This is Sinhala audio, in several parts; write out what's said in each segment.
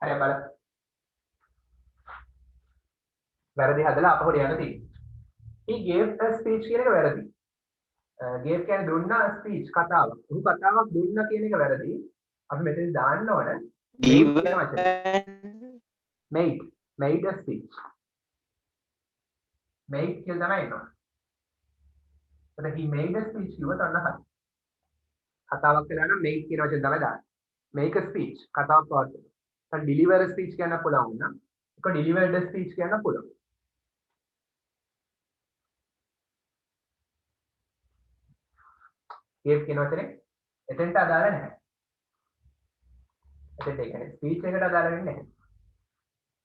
හරි බලන්න. වැරදි හදලා අපහු යන්න තියෙන්නේ. he gave a speech කියන එක වැරදි. gave කියන්නේ දුන්නා speech කතාවක්. උණු කතාවක් දුන්නා කියන එක වැරදි. අපි මෙතන දාන්න ඕන made කියන වචනේ. made a speech. made කියලා තමයි එනවා. එතකොට he made a speech කිව්වොත් අන්න හරි. කතාවක් කියලා නම් make කියන වචනේ තමයි දාන්නේ. make a speech කතාවක් පවත්වන්න. දැන් deliver a speech කියන්න පුළුවන් වුණා. ඒක delivered a speech කියන්න පුළුවන්. gave කියන වචනේ එතෙන්ට අදාළ නැහැ. එතෙන්ට ඒ කියන්නේ ස්පීච් එකට අදාළ වෙන්නේ නැහැ.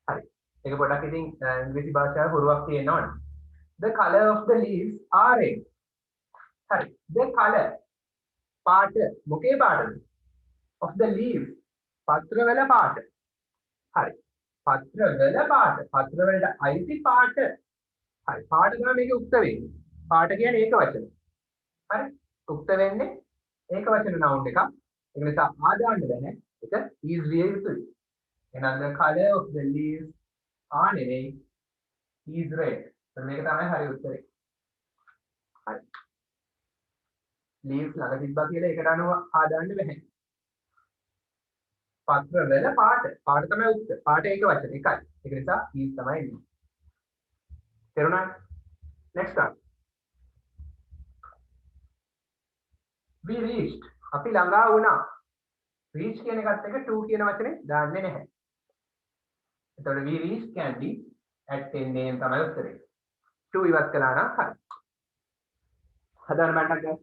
හරි. ඒක පොඩක් ඉතින් ඉංග්‍රීසි භාෂාවේ හුරුවක් තියෙනවනේ. The color of the leaves are red. හරි. The color පාට මොකේ පාටද? Of the leaves පත්‍රවල පාට. හරි. පත්‍රවල පාට. පත්‍රවලට අයිති පාට. හරි. පාට තමයි මේකේ උක්ත වෙන්නේ. පාට කියන්නේ ඒක වචන. හරි. උක්ත වෙන්නේ ඒක වචන noun එකක්. ඒක නිසා ආදාන්න බෑ. ඒක is විය යුතුයි. එහෙනම් the color of the leaves are නෙවෙයි is red. මේක තමයි හරි උත්තරේ. හරි. leaves ළඟ තිබ්බා කියලා ඒකට අනුව ආදාන්න බෑ. පත්‍ර වල පාට. පාට තමයි උත්තර. පාට ඒක වචන එකයි. ඒක නිසා is තමයි එන්නේ. තේරුණාද? next one. we reached. අපි ළඟා වුණා. reach කියන එකත් එක to කියන වචනේ දාන්නේ නැහැ. එතකොට we reached Kandy at 10 am තමයි උත්තරේ. to ඉවත් කළා නම් හරි. හදාන්න බණ්ඩක් ගන්න.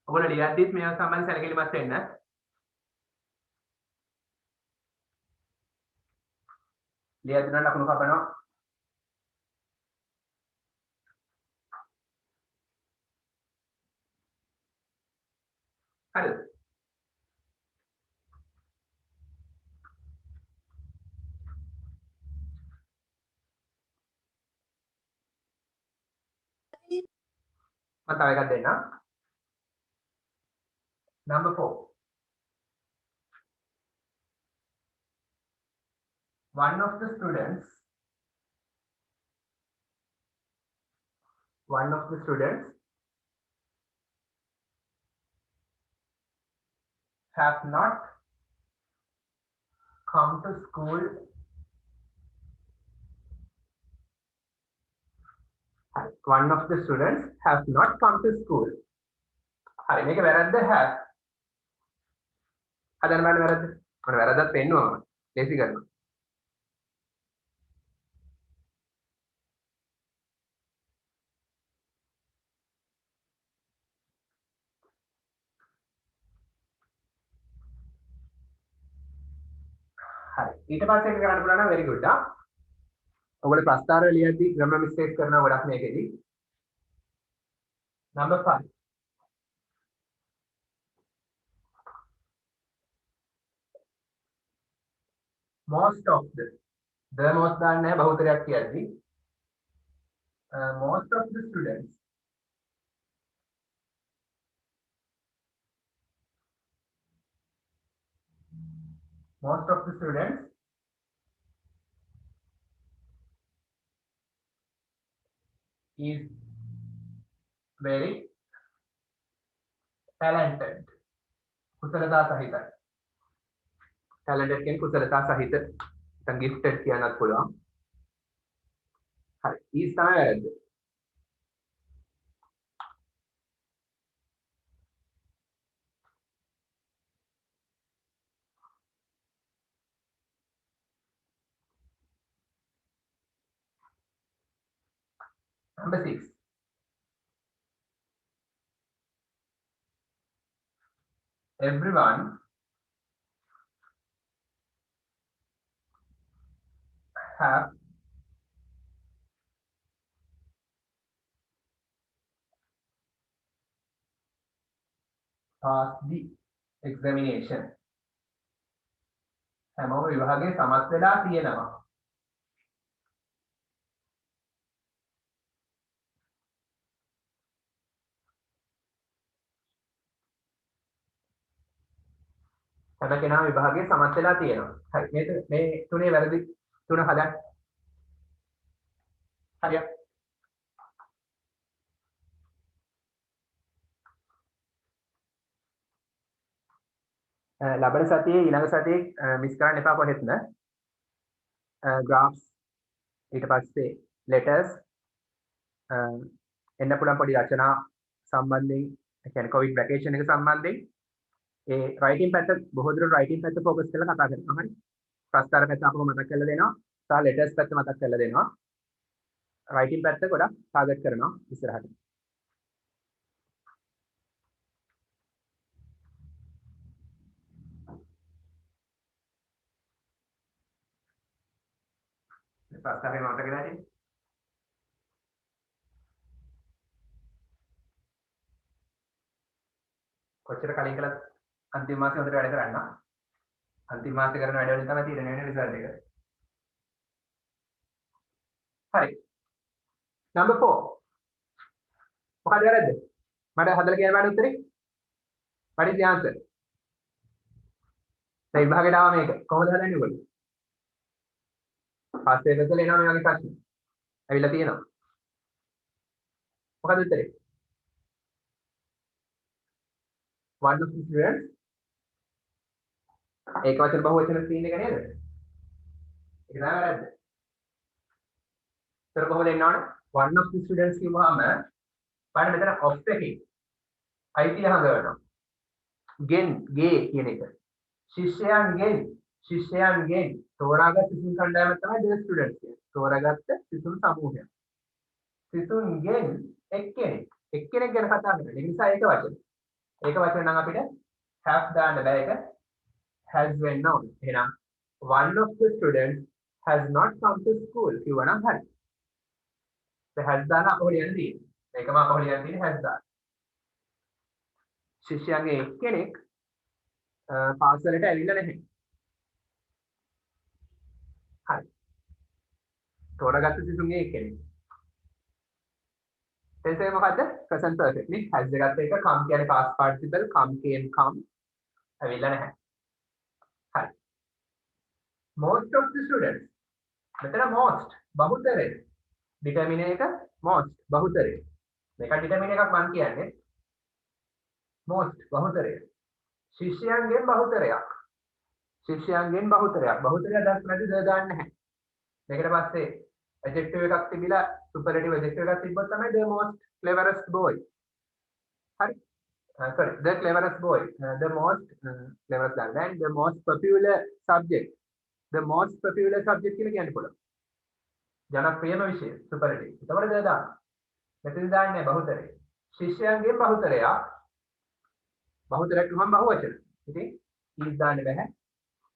ඔයගොල්ලෝ ලියද්දිත් මේවා සම්බන්ධ සැලකිලිමත් වෙන්න. ලියද්දි නම් ලකුණු කපනවා. හරිද? මම තව එකක් දෙන්නම්. number 4. One of the students have not come to school. One of the students have not come to school. හරි මේක වැරද්ද have. හදන්න බෑ වැරද්ද. මම වැරද්දක් පෙන්නුවා මම. ලේසි කරනවා. හරි. ඊට පස්සේ එක කරන්න පුළුවන් නම් very good. ඔයගොල්ලෝ ප්‍රස්තාර ලියද්දි grammar mistake කරනවා ගොඩක් මේකෙදි. number 5. most of the most දාන්නේ නැහැ බහුතරයක් කියද්දි. most of the students is very talented. කුසලතා සහිතයි. talented කියන්නේ කුසලතා සහිත. නැත්නම් gifted කියන්නත් පුළුවන්. හරි. is තමයි වැරද්ද. number 6. Everyone have passed the examination. හැමෝම විභාගයේ සමත් වෙලා තියෙනවා. හැම කෙනාම විභාගයේ සමත් වෙලා තියෙනවා. හරි. මේ තුනේ වැරදි තුන හදන්න. හරියට. ලබන සතියේ ඊළඟ සතියේ මිස් කරන්න එපා කොහෙත්ම. graphs ඊට පස්සේ letters එන්න පුළුවන් පොඩි රචනා සම්බන්ධයෙන් ඒ කියන්නේ කොවිඩ් වැකේෂන් එක සම්බන්ධයෙන් ඒ රයිටින් පැත්ත බොහෝ දුරට රයිටින් පැත්ත ફોකස් කරලා කතා කරනවා. හරි. ප්‍රස්තාර පැත්ත අපව මතක් කරලා දෙනවා. සහ letters පැත්ත මතක් කරලා දෙනවා. රයිටින් පැත්ත ගොඩක් ටාගට් කරනවා ඉස්සරහට. ප්‍රස්තාරේ මතක නැති කොච්චර කලින් කළත් අන්තිම මාසේ හොඳට වැඩ කරන්න. අන්තිම මාසේ කරන වැඩ වලින් තමයි තීරණය වෙන්නේ රිසල්ට් එක. හරි. number 4. මොකද වැරද්ද? මට හදලා කියන්න බෑ උත්තරේ. what is the answer? දැන් විභාගයට ආව මේක. කොහොමද හදන්නේ ඔයගොල්ලෝ? පස්සේ ඉඳලා එනවා මේ වගේ ප්‍රශ්න. ඇවිල්ලා තියෙනවා. මොකද උත්තරේ? one of the students ඒක වචන බහුවචන සීන් එක නේද? ඒක තමයි වැරද්ද. ඒතර කොහොමද එන්න ඕන? one of the students කියවහම බලන්න මෙතන of එකේ අයිතිය හඳවනවා. ගෙන් ගේ කියන එක. ශිෂ්‍යයන්ගෙන් තෝරාගත් සිසුන් කණ්ඩායම තමයි the students කියන්නේ. තෝරාගත්ත සිසුන් සමූහය. සිසුන්ගෙන් එක්කෙනෙක් ගැන කතා කරන්නේ. ඒ නිසා ඒක වචන. ඒක වචන නම් අපිට have දාන්න බෑ ඒක has වෙන්න ඕනේ. එහෙනම් one of the students has not come to school කිව්වනම් හරි. ඒ has දාන අපහොල යන්නේ තියෙන්නේ. මේකම අපහොල යන්නේ තියෙන්නේ has දාන. ශිෂ්‍යයන්ගේ එක්කෙනෙක් පාසලට ඇවිල්ලා නැහැ. හරි. තෝරාගත්ත සිසුන්ගේ එක්කෙනෙක්. එතේ මොකද්ද? present perfect නේ. has එකත් එක come කියන්නේ past participle come came come ඇවිල්ලා නැහැ. හරි. most of the students මෙතන most බහුතරය determine එක most බහුතරය මේක determine එකක් මම කියන්නේ most බහුතරය ශිෂ්‍යයන්ගෙන් බහුතරයක් බහුතරය දැස් නැති ද දාන්න නැහැ මේකට පස්සේ adjective එකක් තිබිලා superlative adjective එකක් තිබ්බොත් තමයි the most cleverest boy හරි sorry the cleverest boy the most cleverest and the most popular subject කියලා කියන්න පුළුවන් ජනප්‍රියම විෂය superlative එතකොට ද දාන්න මෙතන දාන්නේ බහුතරය ශිෂ්‍යයන්ගෙන් බහුතරයක් නම් බහුවචන ඉතින් ඊට දාන්න බෑ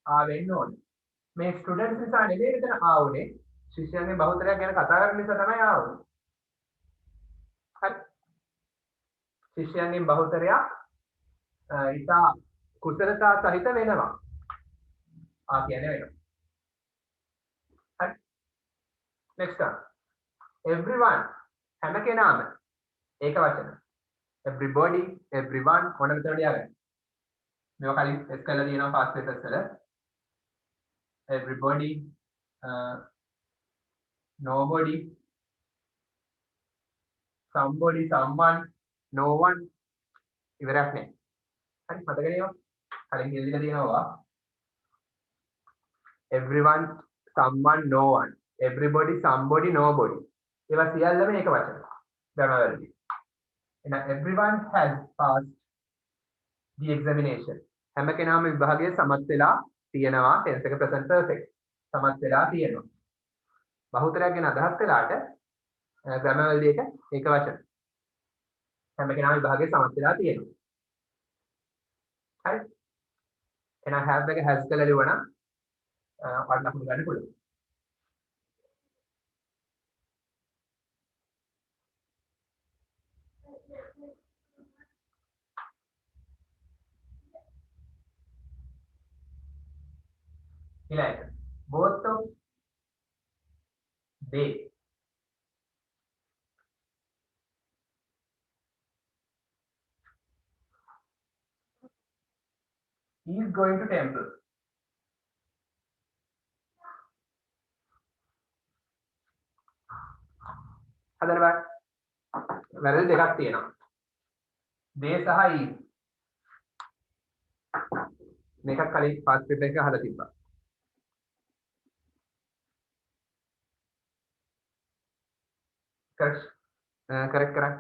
ආවෙන්න ඕනේ මේ ස්ටුඩන්ට්ස් නිසා නෙමෙයි මෙතන ආවුනේ ශිෂ්‍යයන්ගේ බහුතරයක් ගැන කතා කරන නිසා තමයි ආවුනේ හරි ශිෂ්‍යයන්ගේ බහුතරයක් ඉතා කුසලතා සහිත වෙනවා කියන්නේ වෙනවා හරි next one everyone හැම කෙනාම ඒක වචන everybody everyone මොන විතරද යන්නේ මේවා කලින් එස් කරලා තියෙනවා past tense වල everybody nobody somebody someone no one ඉවරක් නේ හරි මතක නේද කලින් කියලා තියෙනවා everyone someone no one everybody somebody nobody ඒවා සියල්ලම එක වචන ගණවලදී එහෙනම් everyone has passed the examination හැම කෙනාම විභාගයේ සමත් වෙලා තියෙනවා tense එක present perfect සමත් වෙලා තියෙනවා බහුතරයක් ගැන අදහස් කළාට grammar වලදී ඒක වචන හැම කෙනාම විභාගයේ සමත් වෙලා තියෙනවා හරි එහෙනම් have එක has කියලා ලියවනම් වඩ ලකුණු ගන්න පුළුවන් ඊළඟ both of they He is going to temple. හදන්න බෑ. වැරදි දෙකක් තියෙනවා. they සහ is. මේකත් කලින් past paper එක අහලා තිබ්බා. correct කරා.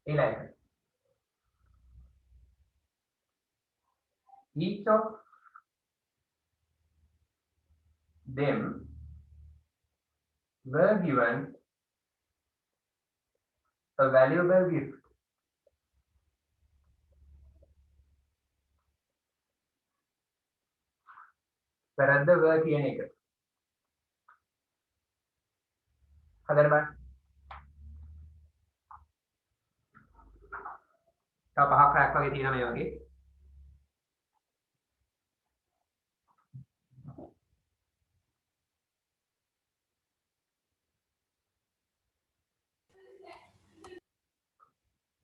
ඊළඟ each of them were given a valuable gift. වැරද්ද were කියන එක. හදන්න බෑ. තව පහක් රැක් වගේ තියෙනවා මේ වගේ.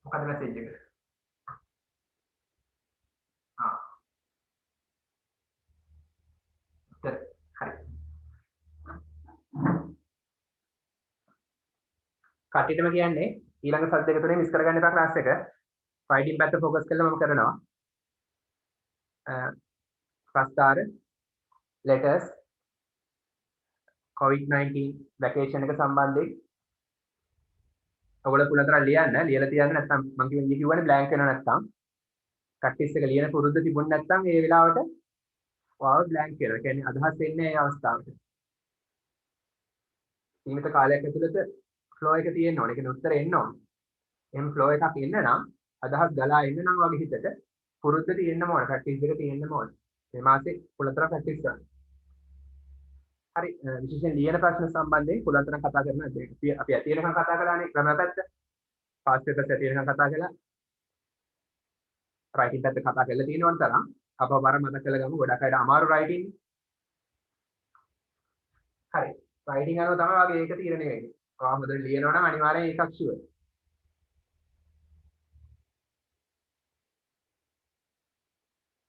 මොකද මැසේජ් එක? හරි. කටිටම කියන්නේ ඊළඟ සබ් දෙක තුනේ මිස් කරගන්න එපා ක්ලාස් එක. writing පැත්ත ફોකස් කරලා මම කරනවා. ප්‍රස්තාර letters COVID-19 vacation එක සම්බන්ධයෙන් ඔයගොල්ලෝ පුළතර ලියන්න ලියලා තියන්න නැත්නම් මම කිව්වනේ blank වෙනව නැත්නම් practice එක ලියන පුරුද්ද තිබුණ නැත්නම් ඒ වෙලාවට ඔයාව blank වෙනවා. ඒ කියන්නේ අදහස් එන්නේ ඒ අවස්ථාවට. සීමිත කාලයක් ඇතුළත flow එක තියෙන්න ඕනේ. ඒ කියන්නේ උත්තර එන්න ඕනේ. එහෙම flow එකක් එන්න නම් අදහස් ගලා එන්න නම් වගේ හිතට පුරුද්ද තියෙන්න ඕනේ. practice එක තියෙන්න ඕනේ. මේ මාසේ පුළතර practice කරන්න. හරි විශේෂයෙන් ලියන ප්‍රශ්න සම්බන්ධයෙන් පුළතර කතා කරන අපි ඇති වෙනකන් කතා කරානේ ක්‍රමපැත්ත. past papers ඇති වෙනකන් කතා කළා. writing පැත්ත කතා කරලා තියෙනවන් තරම් අපව බර මතක කරගමු. ගොඩක් අයට අමාරු writing. හරි. writing අනුව තමයි වගේ ඒක තීරණය වෙන්නේ. ඔයා හොඳට ලියනවා නම් අනිවාර්යෙන් ඒකක් ෂුවර්.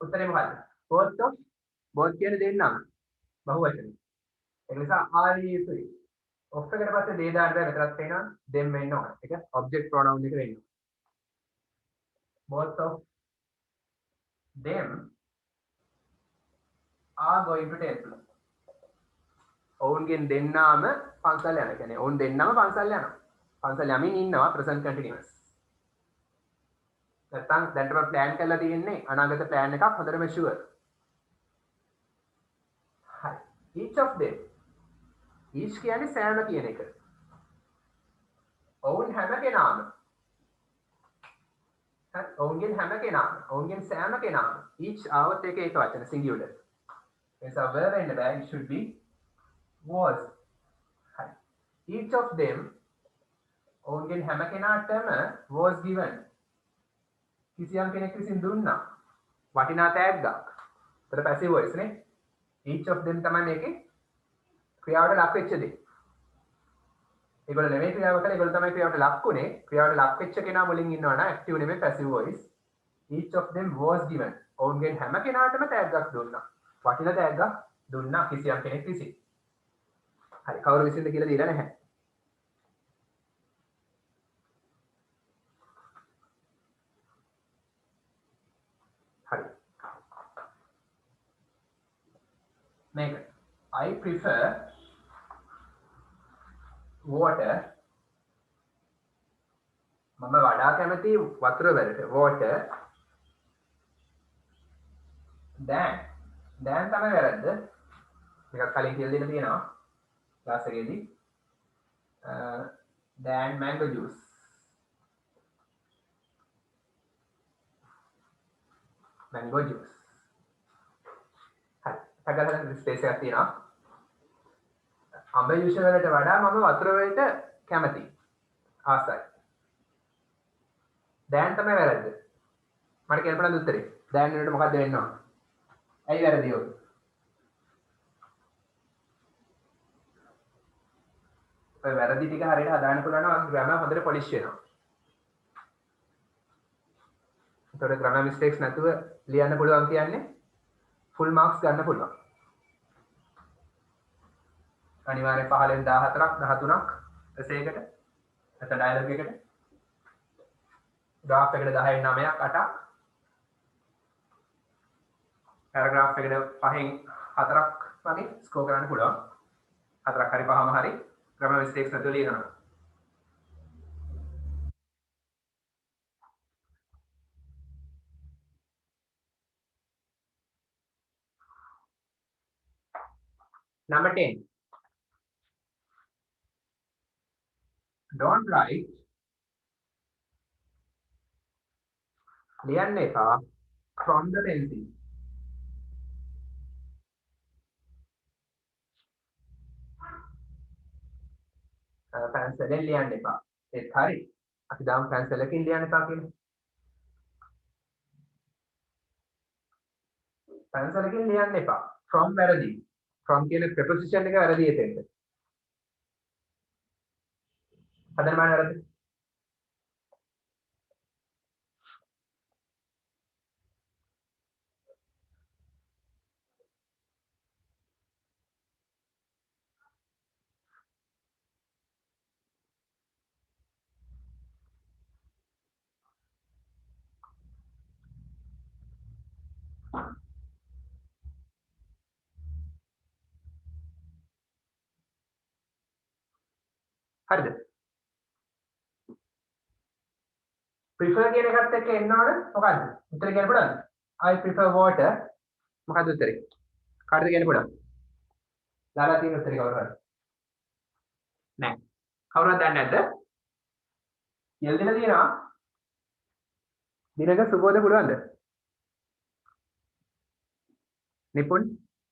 උත්තරේ මොකද්ද? both කියන දෙන්නම බහුවචන. ඒ නිසා are යුතුයි. ඔෆ් එකට පස්සේ they දාන්න බෑ. මෙතනත් වෙනවා them වෙන්න ඕන. ඒක object pronoun එක වෙන්න. both of them are going to temple. ඔවුන්ගෙන් දෙන්නාම පන්සල් යනවා. කියන්නේ ඔවුන් දෙන්නම පන්සල් යනවා. පන්සල් යමින් ඉන්නවා present continuous. නැත්නම් දැන්ටම plan කරලා තියෙන්නේ අනාගත plan එකක් හොඳටම sure. හරි. each of them each කියන්නේ සෑම කියන එක. ඔවුන් හැම කෙනාම ඔවුන්ගෙන් හැම කෙනාම ඔවුන්ගෙන් සෑම කෙනාම each આવත් එක ඒක වචන singular. එනිසා verb වෙන්න බෑ. it should be was. හරි. each of them ඔවුන්ගෙන් හැම කෙනාටම was given. කිසියම් කෙනෙක් විසින් දුන්නා වටිනා තෑග්ගක්. ඒතර passive voice නේ. each of them තමයි මේකේ ක්‍රියාවට ලක් වෙච්ච දේ. ඒගොල්ලෝ නෙමෙයි ක්‍රියාව කළේ. ඒගොල්ලෝ තමයි ක්‍රියාවට ලක්ුනේ. ක්‍රියාවට ලක් වෙච්ච කෙනා මුලින් ඉන්නවා නම් active නෙමෙයි passive voice. each of them was given. ඔවුන්ගෙන් හැම කෙනාටම තෑග්ගක් දුන්නා. වටිනා තෑග්ගක් දුන්නා කිසියම් කෙනෙක් විසින්. හරි. කවුරු විසින්ද කියලා දීලා නැහැ. හරි. මේක I prefer water. මම වඩා කැමති වතුර වලට water than තමයි වැරද්ද. මේක කලින් කියලා දෙන්න තියෙනවා ක්ලාස් එකේදී. than mango juice. mango juice. හරි. සගලන ස්පේස් එකක් තියෙනවා. අඹ ජූස් වලට වඩා මම වතුර වලට කැමතියි. ආසයි. දැන් තමයි වැරද්ද. මට කියන්න පුළුවන් උත්තරේ. දැන් වෙනකොට මොකද්ද වෙන්න ඕන? ඇයි වැරදි ඔය? ඔය වැරදි ටික හරියට හදාන්න පුළුවන් නම් ග්‍රැමර් හොඳට පොලිෂ් වෙනවා. ඒතකොට ග්‍රැමර් මිස්ටේක්ස් නැතුව ලියන්න පුළුවන් කියන්නේ ෆුල් මාක්ස් ගන්න පුළුවන්. අනිවාර්යෙන් 15න් 14ක් 13ක් එසේකට නැත්නම් ඩයලොග් එකට ග්‍රාෆ් එකට 10න් 9ක් 8ක් පැරග්‍රාෆ් එකට 5න් 4ක් වගේ ස්කෝර් කරන්න පුළුවන්. 4ක් හරි 5ම හරි ග්‍රැමර් මිස්ටේක්ස් නැතුව ලියනවා. Number 10. Don't write ලියන්න එපා from the pencil. පැන්සලෙන් ලියන්න එපා. ඒත් හරි. අපි දාමු පැන්සලකින් ලියන්න එපා කියලා. පැන්සලකින් ලියන්න එපා. from වැරදි. from කියන preposition එක වැරදි එතෙන්ට. හදන්න බෑ වැරදි. හරිද? prefer කියන එකත් එක්ක එන්නවනේ මොකද්ද? උත්තර කියන්න පුළුවන්ද? I prefer water. මොකද්ද උත්තරේ? කාටද කියන්න පුළුවන්? දාලා තියෙන උත්තරේ කවුරු හරි? නෑ. කවුරුත් දන්නේ නැද්ද? කියලා දෙලා තියෙනවා. දිනක සුබෝද පුළුවන්ද? නිපුන්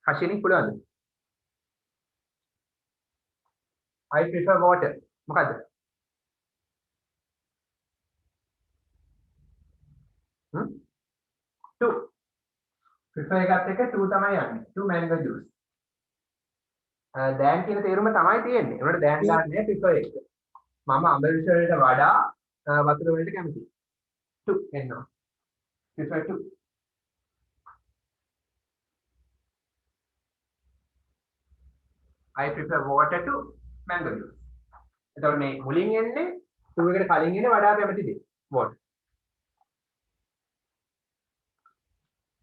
හෂිනි පුළුවන්ද? I prefer water. මොකද්ද? two. prefer එකත් එක්ක two තමයි යන්නේ. two mango juice. දැන් කියන තේරුම තමයි තියෙන්නේ. ඒකට දැන් ගන්නෑ prefer එක. මම අඹ ජුස් වලට වඩා වතුර වලට කැමතියි. two එනවා. prefer two. I prefer water to mango juice. එතකොට මේ මුලින් එන්නේ two එකට කලින් එන්නේ වඩා කැමති දේ. water.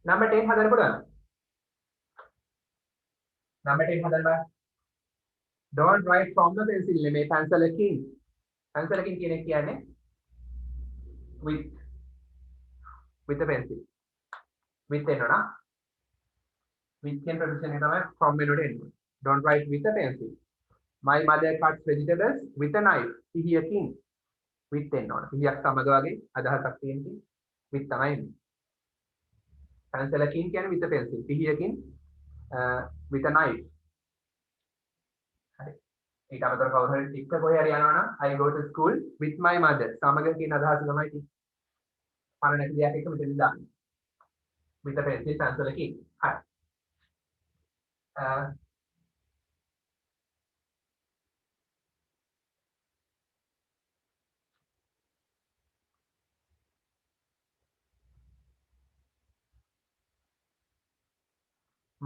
number 10 හදන්න පුළුවන්. number 10 හදන්න බෑ. don't write from the pencil මේ පැන්සලකින්. පැන්සලකින් කියන එක කියන්නේ with the pencil. with එනවා. with කියන preposition එක තමයි from එනකොට එන්නේ. don't write with a pencil. My mother cuts vegetables with a knife. සිහියකින් with එනවා. සිහියක් සමග වගේ අදහසක් තියෙනවා. with තමයි එන්නේ. පැන්සලකින් කියන්නේ with a pencil. සිහියකින් with a knife. හරි. ඊට අමතරව කවුරු හරි ටික කොහේ හරි යනවා නම් I go to school with my mother. සමග කියන අදහස තමයි තියෙන්නේ. පරණ නැති දෙයක් එක මෙතන දාන්න. with a pencil පැන්සලකින්. හරි.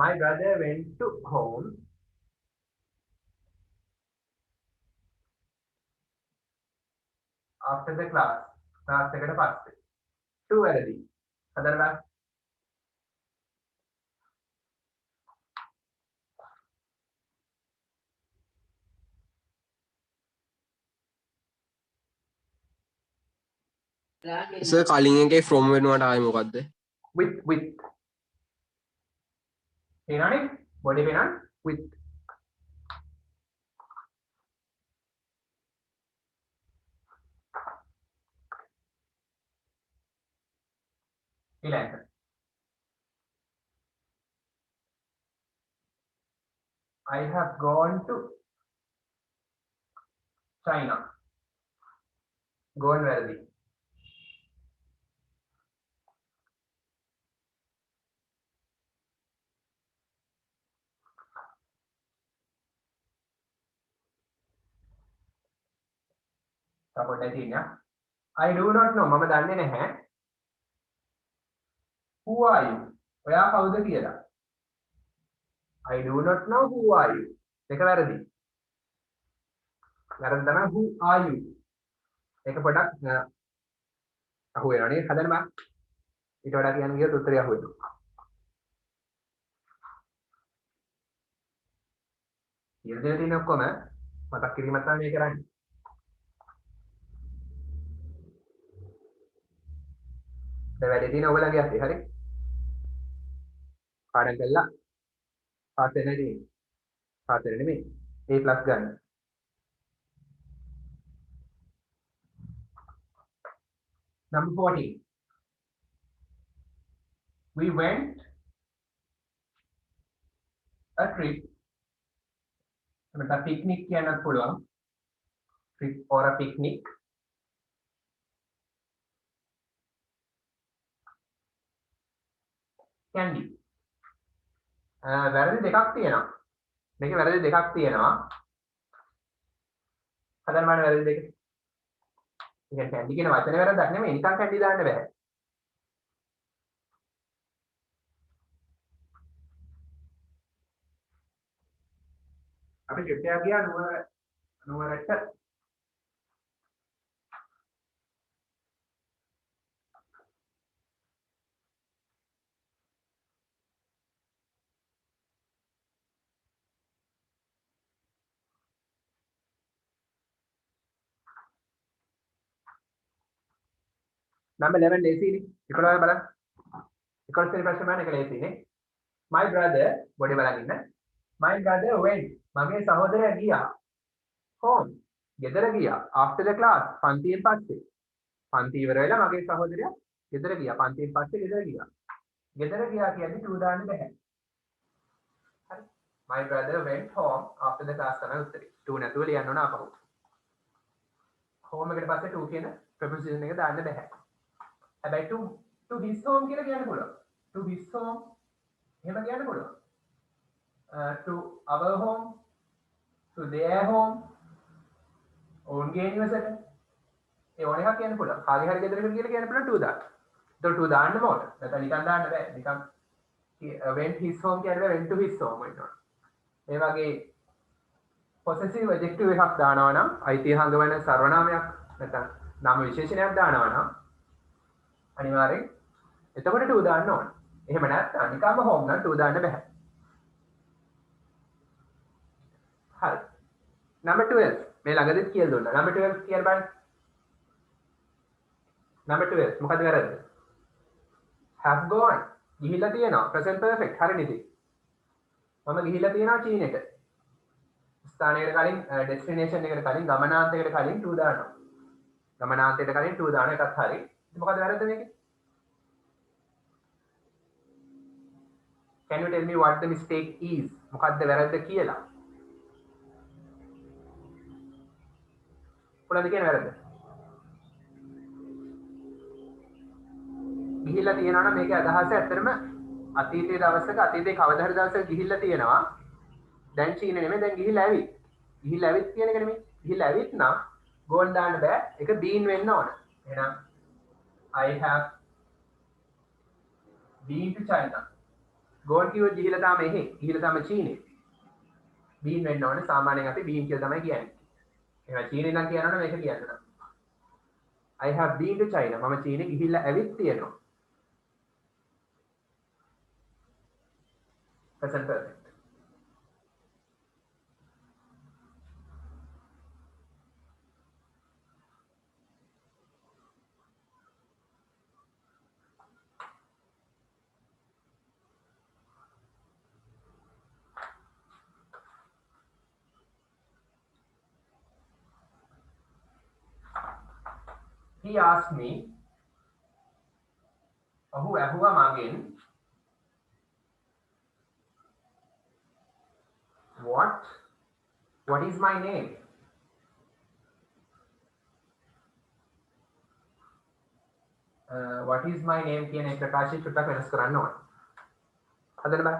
My brother went to home after the class. class එකට පස්සේ. two වැරදි. හදන්න බෑ. සර් කලින් එකේ from වෙනුවට ආයේ මොකද්ද? with පේනවනේ බොඩි පේනවනේ with ඊළඟට I have gone to China. gone වැරදි. තව පොඩ්ඩක් තියෙනවා. I do not know මම දන්නේ නැහැ. Who are you? ඔයා කවුද කියලා. I do not know who are you. දෙක වැරදි. වැරදි තමයි who are you. ඒක පොඩ්ඩක් අහු වෙනවනේ හදන්න බෑ. ඊට වඩා කියන්න ගියොත් උත්තරය අහු වෙනවා. ඉරදෙන තියෙන ඔක්කොම මතක් කිරීමක් තමයි මේ කරන්නේ. දැන් වැඩි තියෙන ඔයගලගේ අතේ හරි. පාඩම් කළා. පාස් වෙන්නේ නෙමෙයි. පාස් වෙන්නේ නෙමෙයි. A+ ගන්න. Number 14. We went a trip. मतलब picnic කියන්නත් පුළුවන්. Trip or a picnic. Candy. වැරදි දෙකක් තියෙනවා. මේකේ වැරදි දෙකක් තියෙනවා. හදන්න බලන්න වැරදි දෙක. ඉතින් candy කියන වචනේ වැරද්දක් නෙමෙයි. නිකන් candy දාන්න බෑ. අපි ට්‍රිප් එකක් ගියා නුවරට. Number 11 ලේසි නේ. 11 බලන්න. 11 වෙනි ප්‍රශ්නේ බලන්න එක ලේසි නේ. My brother බොඩි බලන් ඉන්න. My brother went. මගේ සහෝදරයා ගියා. home. ගෙදර ගියා. after the class. පන්තියෙන් පස්සේ. පන්ති ඉවර වෙලා මගේ සහෝදරයා ගෙදර ගියා. පන්තියෙන් පස්සේ ගෙදර ගියා. ගෙදර ගියා කියන්නේ to දාන්න බෑ. හරි. My brother went home after the class තමයි උත්තරේ. to නැතුව ලියන්න ඕන අපහු. home එකට පස්සේ to කියන preposition එක දාන්න බෑ. හැබැයි to his home කියලා කියන්න පුළුවන්. to his home එහෙම කියන්න පුළුවන්. To our home, to their home, ඔවුන්ගේ නිවසට ඒ ඕන එකක් කියන්න පුළුවන්. කාගේ හරි ගෙදරකට කියලා කියන්න පුළුවන් to දාන්න. ඒතකොට to දාන්න ඕන. නැත්නම් නිකන් දාන්න බෑ. නිකන් went his home කියන්නේ went to his home වෙනවා. ඒ වගේ possessive adjective එකක් දානවා නම් අයිතිය හංගවන සර්වනාමයක් නැත්නම් නාම විශේෂණයක් දානවා නම් අනිවාර්යෙන් එතකොට to දාන්න ඕන. එහෙම නැත්නම් නිකම්ම home නම් to දාන්න බෑ. හරි. number 12 මේ ළඟදිත් කියලා දුන්නා. number 12 කියලා බලන්න. number 12 මොකද වැරද්ද? have gone. ගිහිල්ලා තියෙනවා. present perfect. හරි නේද? මම ගිහිල්ලා තියෙනවා චීනෙට. ස්ථානයකට කලින් destination එකට කලින් ගමනාන්තයකට කලින් to දානවා. ගමනාන්තයට කලින් to දාන එකත් හරි. ඉතින් මොකද වැරද්ද මේකේ? Can you tell me what the mistake is? මොකද්ද වැරද්ද කියලා? කොහොමද කියන වැරද්ද? ගිහිල්ලා තියෙනවා නම් මේකේ අදහස ඇත්තටම අතීතයේ දවසක අතීතයේ කවදා හරි දවසක ගිහිල්ලා තියෙනවා. දැන් චීනේ නෙමෙයි දැන් ගිහිල්ලා ඇවිත්. ගිහිල්ලා ඇවිත් කියන එක නෙමෙයි. ගිහිල්ලා ඇවිත් නම් ගෝන් දාන්න බෑ. ඒක been වෙන්න ඕන. එහෙනම් I have been to China. ගෝන් කිව්වොත් ගිහිල්ලා තාම එහෙ. ගිහිල්ලා තාම චීනේ. been වෙන්න ඕනේ. සාමාන්‍යයෙන් අපි been කියලා තමයි කියන්නේ. එහෙනම් චීනේ නම් කියනවනේ මේක කියන්න නම්. I have been to China. මම චීනේ ගිහිල්ලා ඇවිත් තියෙනවා. present perfect. He asked me, ඔහු ඇහුවා මගෙන් what is my name? What is my name කියන එක ප්‍රකාශය චුට්ටක් වෙනස් කරන්න ඕන. හදන්න බෑ.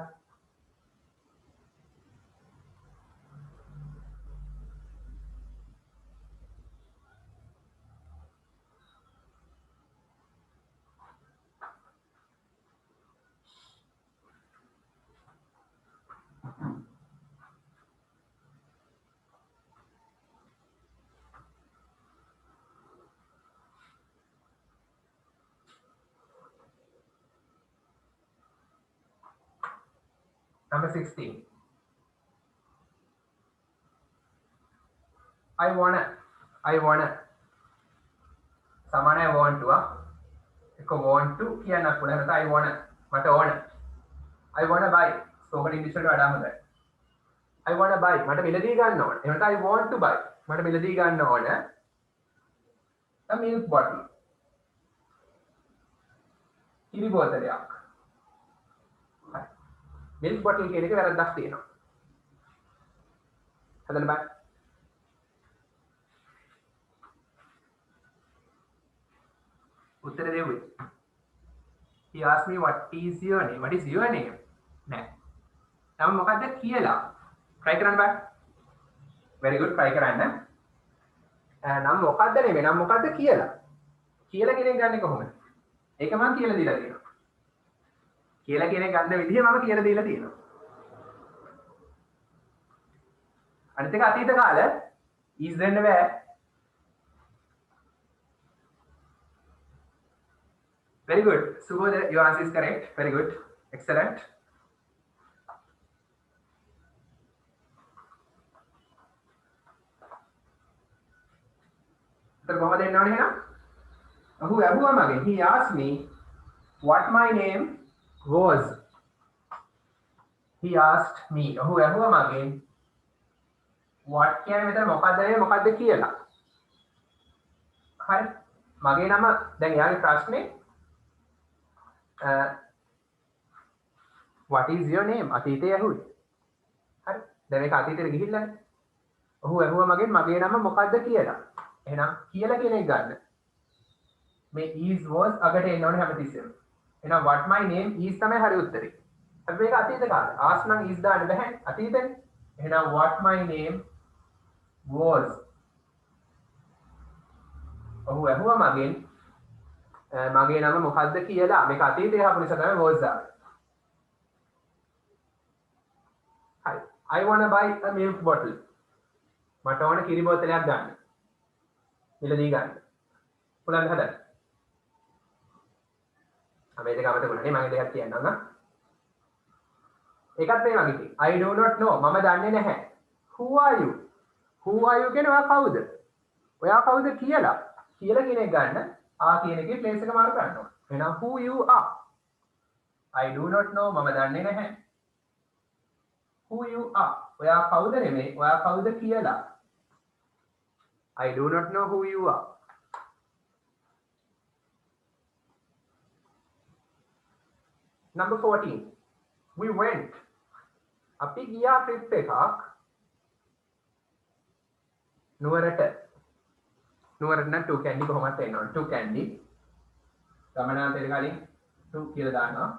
Number 16. I wanna සමානයි want to එක want to කියන්නත් පුළුවන්. නැත්නම් I wanna මට ඕන. I wanna buy spoken English වලට වඩා හොඳයි. I wanna buy මට මිලදී ගන්න ඕන. එහෙනම් I want to buy මට මිලදී ගන්න ඕන a milk bottle. කිරි බෝතලයක්. milk bottle කියන එක වැරද්දක් තියෙනවා. හදන්න බෑ. උත්තර දෙව්වේ. He asked me what is your name? What is your name? නෑ. නම මොකද්ද කියලා. try කරන්න බෑ. very good try කරන්න. නම් මොකද්ද නෙමෙයි නම් මොකද්ද කියලා. කියලා කියන එක ගන්න කොහොමද? ඒක මම කියලා දීලා තියෙනවා. කියලා කියන එක ගන්න විදිහ මම කියලා දීලා තියෙනවා. අනිත් එක අතීත කාල is දෙන්න බෑ. Very good. Subodh, your answer is correct. Very good. Excellent. So, Mohammed and Nani, who am again? He asked me what my name was. He asked me, who am again? What can I මොකද්ද කියලා. හරි. මගේ නම දැන් යාගේ ප්‍රශ්නේ what is your name? අතීතයේ ඇහුවේ. හරි. දැන් මේක අතීතෙට ගිහිල්ලානේ. ඔහු ඇහුවා මගේ නම මොකද්ද කියලා. එහෙනම් කියලා කියන එක ගන්න. මේ is was අගට එන්න ඕනේ හැමතිස්සෙම. එහෙනම් what my name is තමයි හරි උත්තරේ. අපි මේක අතීත කාලේ. ask නම් is දාන්න බෑ. අතීතනේ. එහෙනම් what my name was. ඔහු ඇහුවා මගේ නම මොකද්ද කියලා. මේක අතීතයේ හපු නිසා තමයි was දාන්නේ. හරි. I want to buy a milk bottle. මට ඕන කිරි බෝතලයක් ගන්න. මිලදී ගන්න. පුළුවන් හදන්න. මේ දෙක අමතකුණානේ මම දෙකක් කියන්නම් නා. ඒකත් මේ වගේ තියෙනවා. I do not know. මම දන්නේ නැහැ. Who are you? Who are you කියන්නේ ඔයා කවුද? ඔයා කවුද කියලා. කියලා කියන එක ගන්න. කියන එකේ place එක මාරු කරන්න ඕනේ. එහෙනම් who you are. I do not know මම දන්නේ නැහැ. Who you are. ඔයා කවුද නෙමෙයි. ඔයා කවුද කියලා. I do not know who you are. Number 14. We went. අපි ගියා trip එකක්. නුවරට නම් 2 candy කොහොමද එන්න ඕන 2 candy ගමනාන්තයට කලින් 2 කියලා දානවා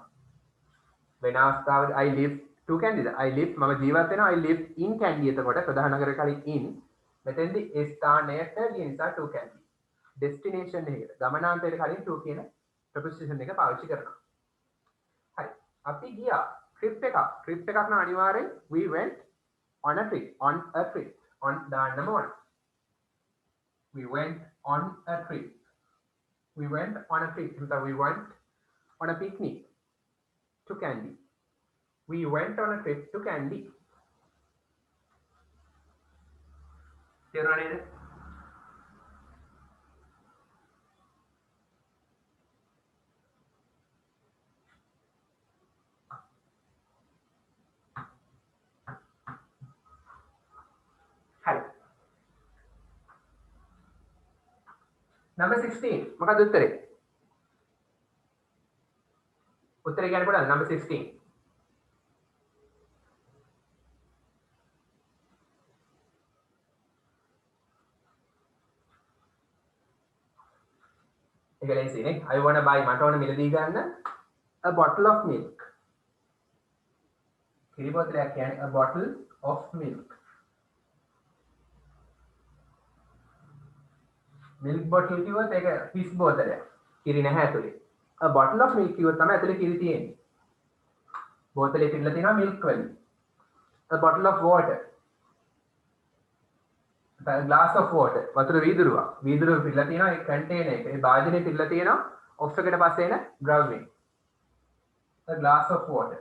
වෙන අවස්ථාවක I live 2 candy I live මම ජීවත් වෙනවා I live in candy එතකොට ප්‍රධාන නගර කලින් in මෙතෙන්දී ඒ ස්ථානයට ගිය නිසා 2 candy destination එකට ගමනාන්තයට කලින් 2 කියන preposition එක පාවිච්චි කරනවා හරි අපි ගියා trip එකක් නම් අනිවාර්යෙන් we went on a trip on දාන්නම ඕන We went on a trip. We went on a trip. So we went on a picnic to Kandy. We went on a trip to Kandy. තේරුණා නේද? හරි. Number 16. මොකක්ද උත්තරේ? උත්තරේ කියන්න පුළුවන් number 16. ඒක ලේසියි නේ. I want to buy මට ඕන මිලදී ගන්න a bottle of milk. කිරි බෝතලයක් කියන්නේ a bottle of milk. milk bottle කිව්වොත් ඒක පිස් බෝතලයක්. කිරි නැහැ ඇතුලේ. a bottle of milk කිව්වොත් තමයි ඇතුලේ කිරි තියෙන්නේ. බෝතලේ පිරලා තියෙනවා milk වලින්. a bottle of water. a glass of water. වතුර වීදුරුවක්. වීදුරුව පිරලා තියෙනවා ඒ කන්ටේනර් එක. ඒ භාජනයේ පිරලා තියෙනවා ඔෆ් එකට පස්සේ එන ද්‍රව්‍යයෙන්. a glass of water.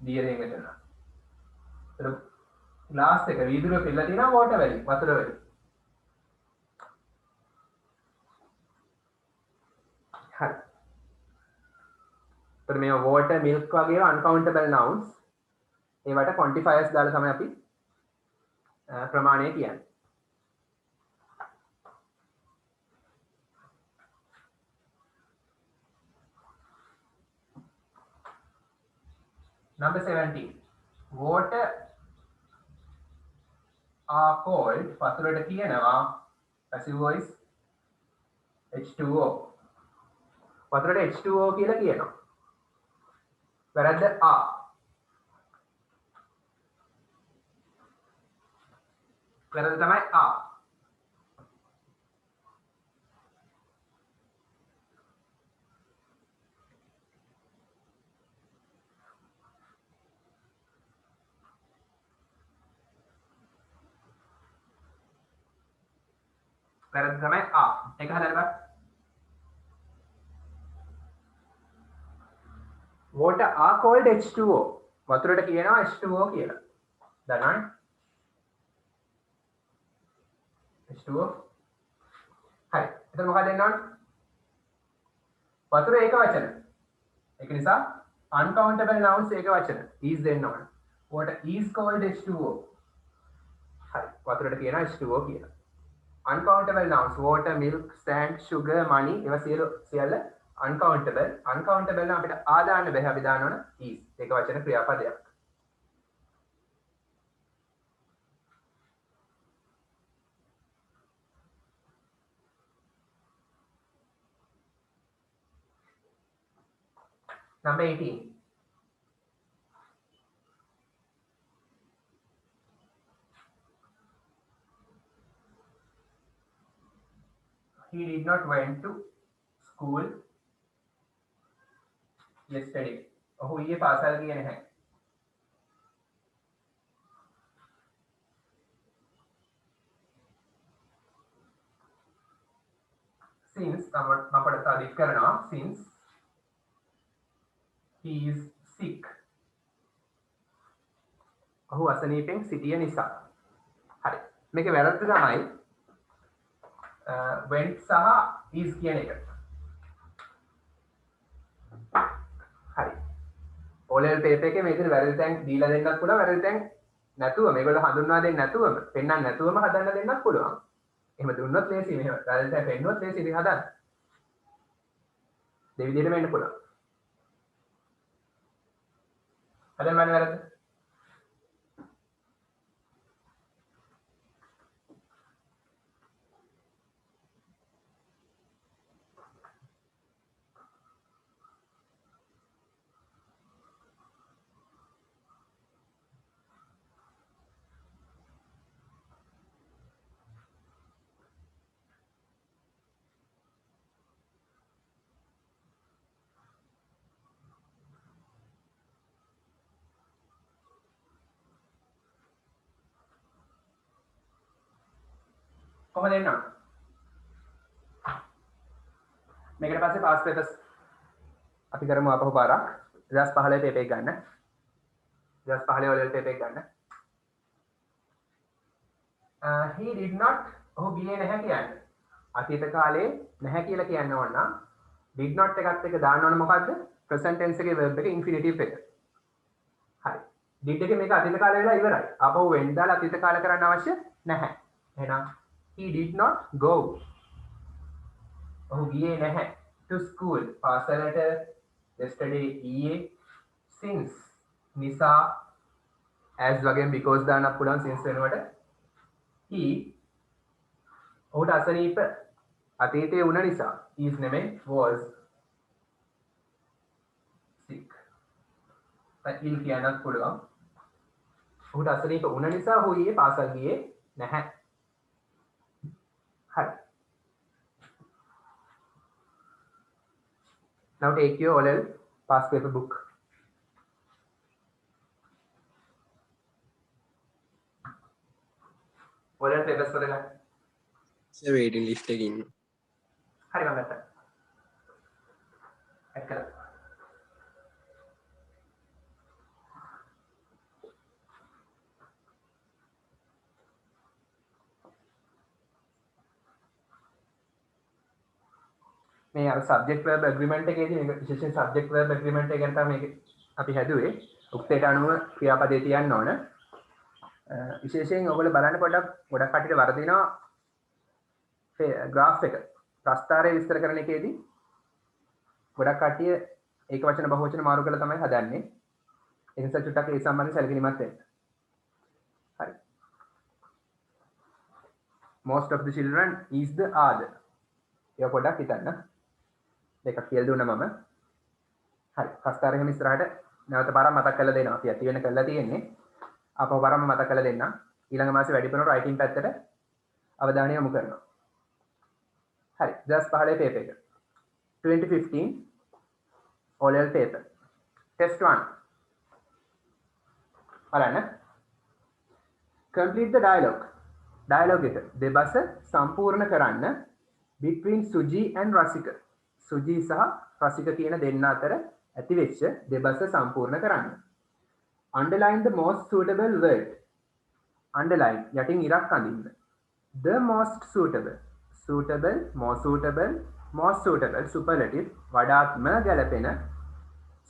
දියරෙන් මෙතන. ග්ලාස් එක වීදුරුව පිළලා තියෙනවා වෝටර් වලින් වතුර වලින්. හරි. ඒතර මේ water milk වගේ uncountable nouns ඒවට quantifiers දාලා තමයි අපි ප්‍රමාණය කියන්නේ. Number 17. Water are called වතුරට කියනවා passive voice H2O. වතුරට H2O කියලා කියනවා. වැරද්ද are. වැරද්ද තමයි are. වැරද්ද තමයි are. ඒක හදන්න බෑ. Water are called H2O. වතුරට කියනවා H2O කියලා. දන්නවනේ? H2O. හරි. එතකොට මොකක්ද දෙන්න ඕනේ? වතුර ඒක වචන. ඒක නිසා uncountable nouns ඒක වචන. is දෙන්න ඕනේ. Water is called H2O. හරි. වතුරට කියනවා H2O කියලා. Uncountable nouns water, milk, sand, sugar, money ඒවා සියල්ල uncountable. Uncountable නම් අපිට ආ දාන්න බෑ. අපි දාන්න ඕන is. ඒක වචන ක්‍රියාපදයක්. Number 18. He did not went to school yesterday. ඔහු ඊයේ පාසල් ගියේ නැහැ. Since අපට සාධිත කරනවා since he is sick. ඔහු අසනීපෙන් සිටිය නිසා. හරි. මේකේ වැරද්ද තමයි went සහ is කියන එක. හරි. O-level paper එකේ මේකේ වැරදි තැන් දීලා දෙන්නත් පුළුවන් වැරදි තැන් නැතුව මේගොල්ලෝ හඳුන්වා දෙන්නේ නැතුවම පෙන්වන්න නැතුවම හදන්න දෙන්නත් පුළුවන්. එහෙම දුන්නොත් ලේසි මෙහෙම වැරදි තැන් පෙන්නුවොත් ලේසි ඉතින් හදන්න. දෙවිදිහටම වෙන්න පුළුවන්. හදන්න මම වැරද්ද. කොහොමද එන්න ඕන? මේකට පස්සේ පාස් පේපර්ස් අපි කරමු අපහු පාරක් 2015 පේපර් එක ගන්න. 2015 වල පේපර් එක ගන්න. he did not ඔහු ගියේ නැහැ කියන්නේ. අතීත කාලේ නැහැ කියලා කියන්න ඕන නම් did not එකත් එක දාන්න ඕන මොකද්ද? present tense එකේ verb එක infinitive එක. හරි. did එකේ මේක අතීත කාලේ වෙලා ඉවරයි. ආපහු when දාලා අතීත කාලේ කරන්න අවශ්‍ය නැහැ. එහෙනම් he did not go. ඔහු ගියේ නැහැ to school. පාසලට yesterday ඊයේ since නිසා as වගේ because දාන්නත් පුළුවන් since වෙනුවට he ඔහුට අසනීප අතීතයේ වුණ නිසා is නෙමෙයි was sick. ඉල් කියන්නත් පුළුවන්. ඔහුට අසනීප වුණ නිසා ඔහු ඊයේ පාසල් ගියේ නැහැ. හරි. Now take your O-level past paper book. O-level papers පොත ගන්න. සර් waiting list එකේ ඉන්න. හරි මම ගත්තා. ඇඩ් කරලා. මේ අර සබ්ජෙක්ට් verb agreement එකේදී මේක විශේෂයෙන් සබ්ජෙක්ට් verb agreement එක ගැන තමයි මේක අපි හැදුවේ. උක්තයට අනුව ක්‍රියාපදේ තියන්න ඕන. විශේෂයෙන් ඔයගොල්ලෝ බලන්න ගොඩක් කටියට වරදිනවා graph එක. ප්‍රස්ථාරය විස්තර කරන එකේදී ගොඩක් කටිය ඒක වචන බහුවචන මාරු කරලා තමයි හදන්නේ. ඒ නිසා චුට්ටක් ඒ සම්බන්ධයෙන් සැලකිලිමත් වෙන්න. හරි. Most of the children is the are. ඒක පොඩ්ඩක් හිතන්න. දෙකක් කියලා දුන්නා මම. හරි. ප්‍රස්ථාරය එහෙම ඉස්සරහට නැවත පාරක් මතක් කරලා දෙනවා. අපි ඇති වෙන කරලා තියෙන්නේ. අපව වරම මතක් කරලා දෙන්න. ඊළඟ මාසේ වැඩිපුර රයිටින් පැත්තට අවධානය යොමු කරනවා. හරි. 2015 පේපර් එක. 2015 O level paper. Test 1. බලන්න. Complete the dialogue. Dialogue එක දෙබස සම්පූර්ණ කරන්න between Suji and Rasika. Suji සහ Rasika කියන දෙන්න අතර ඇති වෙච්ච දෙබස සම්පූර්ණ කරන්න. Underline the most suitable word. Underline යටින් ඉරක් අඳින්න. The most suitable. Suitable, most suitable superlative වඩාත්ම ගැලපෙන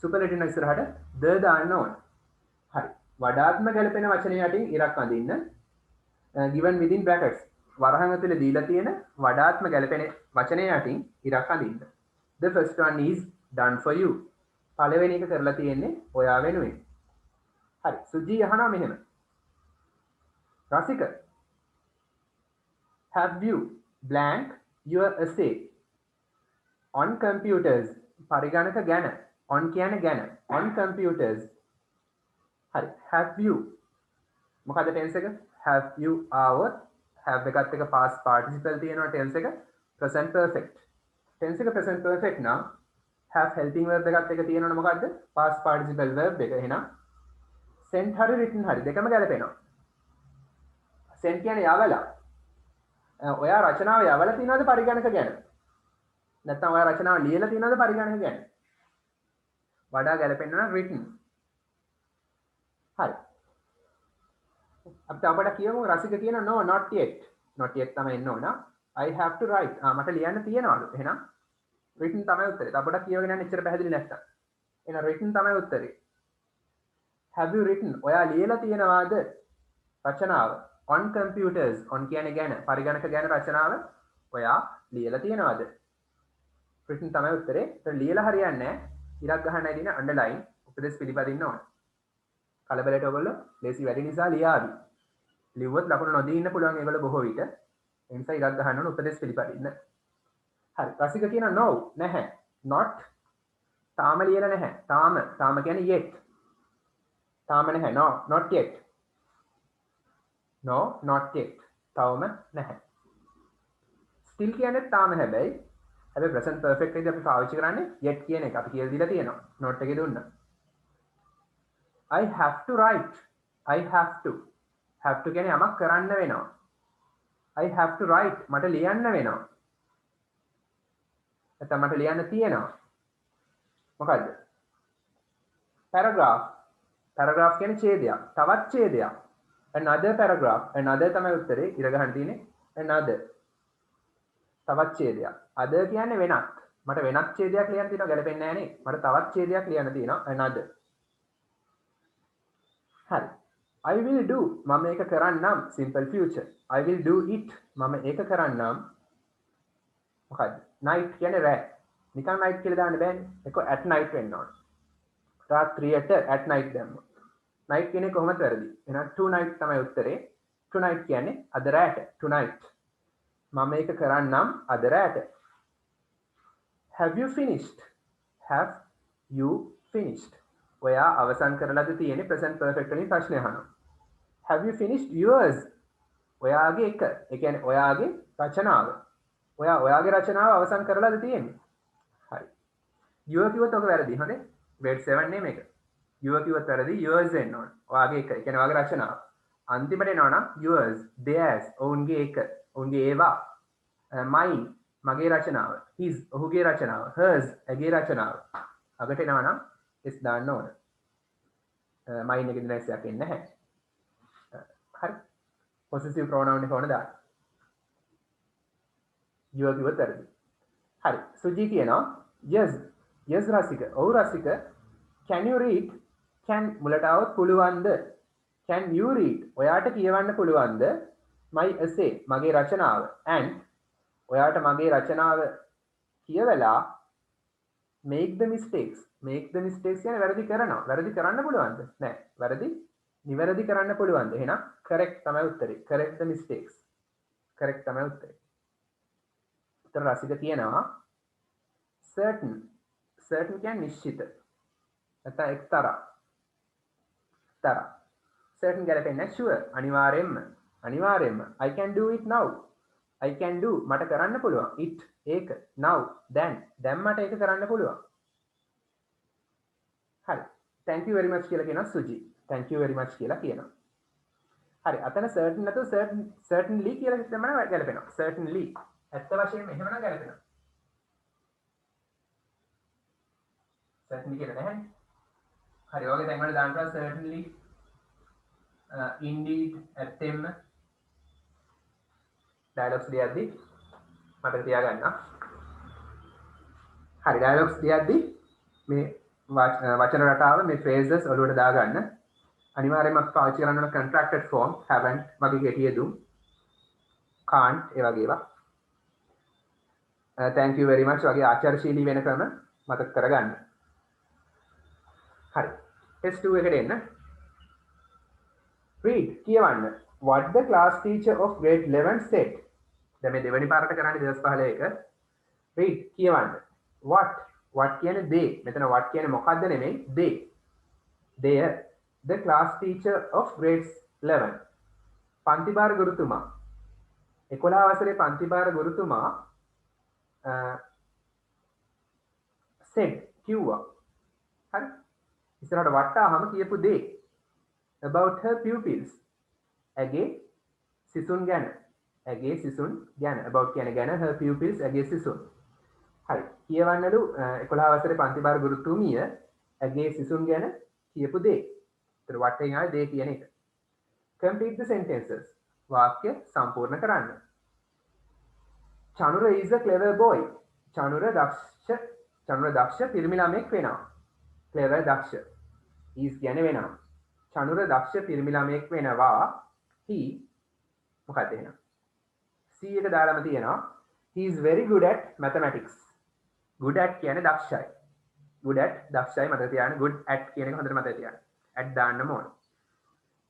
superlative ඉස්සරහට the දාන්න ඕන. හරි. වඩාත්ම ගැලපෙන වචනය යටින් ඉරක් අඳින්න. Given within brackets. වරහන් ඇතුලේ දීලා තියෙන වඩාත්ම ගැලපෙන වචනය යටින් ඉරක් අඳින්න. The first one is done for you. පළවෙනි එක කරලා තියෙන්නේ ඔයා වෙනුවෙන්. හරි. සුජී අහනවා මෙහෙම. රසික have you blank your essay on computers පරිගණක ගැන on කියන්නේ ගැන on computers හරි have you මොකද tense එක have you ආවොත් have එකත් එක past participle තියෙනවා tense එක present perfect tense එක present perfect නම් have helping verb එකත් එක තියෙනවනේ මොකද්ද past participle verb එක එහෙනම් sent හරි written හරි දෙකම ගැලපෙනවා sent කියන්නේ යවලා ඔයා රචනාව යවලා තියෙනවද පරිගණක ගැන නැත්නම් ඔයා රචනාව ලියලා තියෙනවද පරිගණක ගැන වඩා ගැලපෙන්න නම් written හරි අපිට කියමු රසික කියන no not yet තමයි එන්න ඕන I have to write මට ලියන්න තියෙනවලු එහෙනම් written තමයි උත්තරේ අපිට කියවගෙන යන්න එච්චර පැහැදිලි නැත්තම් එහෙනම් written තමයි උත්තරේ have you written ඔයා ලියලා තියෙනවද රචනාව on computers on කියන්නේ ගැන පරිගණක ගැන රචනාව ඔයා ලියලා තියෙනවද written තමයි උත්තරේ ඒක ලියලා හරියන්නේ නැහැ ඉරක් ගහන්න ඇදින underline උපදේශ පිළිපදින්න ඕන කලබලයට ඔයගොල්ලෝ ලේසි වැඩි නිසා ලියාවි ලිව්වොත් ලකුණු නොදී ඉන්න පුළුවන් ඒගොල්ලෝ බොහෝ විට ඒ නිසා ඉරක් ගහන්න ඕන උපදේශ පිළිපදින්න හරි රසික කියන no නැහැ not තාම ලියලා නැහැ තාම කියන්නේ yet තාම නැහැ no not yet no not yet තවම නැහැ still කියන්නේ තාම හැබැයි present perfect එකදී අපි පාවිච්චි කරන්නේ yet කියන එක අපි කියලා දීලා තියෙනවා note එකේ දුන්නා I have to write have to කියන්නේ යමක් කරන්න වෙනවා I have to write මට ලියන්න වෙනවා නැත්නම් මට ලියන්න තියෙනවා මොකද්ද paragraph කියන්නේ ඡේදයක් තවත් ඡේදයක් another paragraph another තමයි උත්තරේ ඉර ගන්න තියෙන්නේ another තවත් ඡේදයක් other කියන්නේ වෙනත් මට වෙනත් ඡේදයක් ලියන්න තියෙනවා ගැලපෙන්නේ නැහැ නේ මට තවත් ඡේදයක් ලියන්න තියෙනවා another හරි I will do මම ඒක කරන්නම් simple future I will do it මම ඒක කරන්නම් මොකද්ද night කියන්නේ රෑ නිකන් night කියලා දාන්න බෑනේ ඒක at night වෙන්න ඕන රාත්‍රියට at night දැම්මොත් night කියන්නේ කොහොමද වැරදි එහෙනම් tonight තමයි උත්තරේ tonight කියන්නේ අද රෑට tonight මම ඒක කරන්නම් අද රෑට have you finished ඔයා අවසන් කරලාද තියෙන්නේ present perfect වලින් ප්‍රශ්න අහනවා have you finished yours ඔයාගේ එක ඒ කියන්නේ ඔයාගේ රචනාව ඔයාගේ රචනාව අවසන් කරලාද තියෙන්නේ හරි your කිව්වොත් ඔක වැරදි හොඳේ grade 7 නේ මේක your කිව්වොත් වැරදි yours වෙන්න ඕන ඔයාගේ එක ඒ කියන්නේ ඔයාගේ රචනාව අන්තිමට එනවා නම් yours theirs ඔවුන්ගේ එක ඔවුන්ගේ ඒවා mine මගේ රචනාව his ඔහුගේ රචනාව hers ඇගේ රචනාව අගට එනවා නම් s දාන්න ඕන mine එකේ දින s එකක් එන්නේ නැහැ හරි possessive pronoun එක ඕන දාන්න your කිව්වොත් වැරදි හරි සුජී කියනවා yes yes රසික ඔව් රසික can you read can මුලට આવොත් පුළුවන්ද can you read ඔයාට කියවන්න පුළුවන්ද my essay මගේ රචනාව and ඔයාට මගේ රචනාව කියවලා make the mistakes කියන්නේ වැරදි කරනවා වැරදි කරන්න පුළුවන්ද නෑ වැරදි නිවැරදි කරන්න පුළුවන්ද එහෙනම් correct තමයි උත්තරේ correct the mistakes correct තමයි උත්තරේ උත්තර රසික කියනවා certain කියන්නේ නිශ්චිත නැත්නම් එක්තරා certain ගැලපෙන්නේ sure අනිවාර්යෙන්ම I can do it now I can do මට කරන්න පුළුවන් it ඒක now then මට ඒක කරන්න පුළුවන් හරි thank you very much කියලා කියනවා සුජි thank you very much කියලා කියනවා හරි අතන certain නැතුව certainly කියලා හිතමන ගැලපෙනවා certainly ඇත්ත වශයෙන්ම එහෙමනම් ගැලපෙනවා certainly කියලා නැහැ හරි ඔයගේ දැන් වල දාන්න certainly indeed ඇත්තෙන්ම dialogues ලියද්දි මතක තියාගන්න හරි dialogues ලියද්දි මේ වචන රටාව මේ phrases ඔලුවට දාගන්න අනිවාර්යයෙන්ම අපි පාවිච්චි කරන්න ඕන contracted form haven't වගේ ගැටිය දුම් can't ඒ වගේ ඒවා thank you very much වගේ ආචාරශීලී වෙන ක්‍රම මතක කරගන්න හරි test 2 එකට එන්න read කියවන්න what the class teacher of grade 11 said දැන් මේ දෙවෙනි පාරට කරන්නේ 2015 read කියවන්න what කියන්නේ they මෙතන what කියන්නේ මොකක්ද නෙමෙයි they the class teacher of grade 11 පන්ති භාර ගුරුතුමා 11 වසරේ පන්ති භාර ගුරුතුමා said කිව්වා හරි ඉස්සරහට what ආවම කියපු they about her pupils ඇගේ සිසුන් ගැන about කියන්නේ ගැන her pupils ඇගේ සිසුන් හරි කියවන්නලු 11 වසරේ පන්ති භාර ගුරුතුමිය ඇගේ සිසුන් ගැන කියපු දේ ඒතර what එකෙන් ආවේ දේ කියන එක complete the sentences වාක්‍ය සම්පූර්ණ කරන්න චනුර is a clever boy චනුර දක්ෂ පිරිමි ළමෙක් වෙනවා clever දක්ෂ is කියන්නේ වෙනවා චනුර දක්ෂ පිරිමි ළමයෙක් වෙනවා he මොකක්ද එහෙනම් c එක දාලාම තියෙනවා he is very good at mathematics good at කියන්නේ දක්ෂයි good at දක්ෂයි මතක තියාගන්න good at කියන එක හොඳට මතක තියාගන්න at දාන්නම ඕන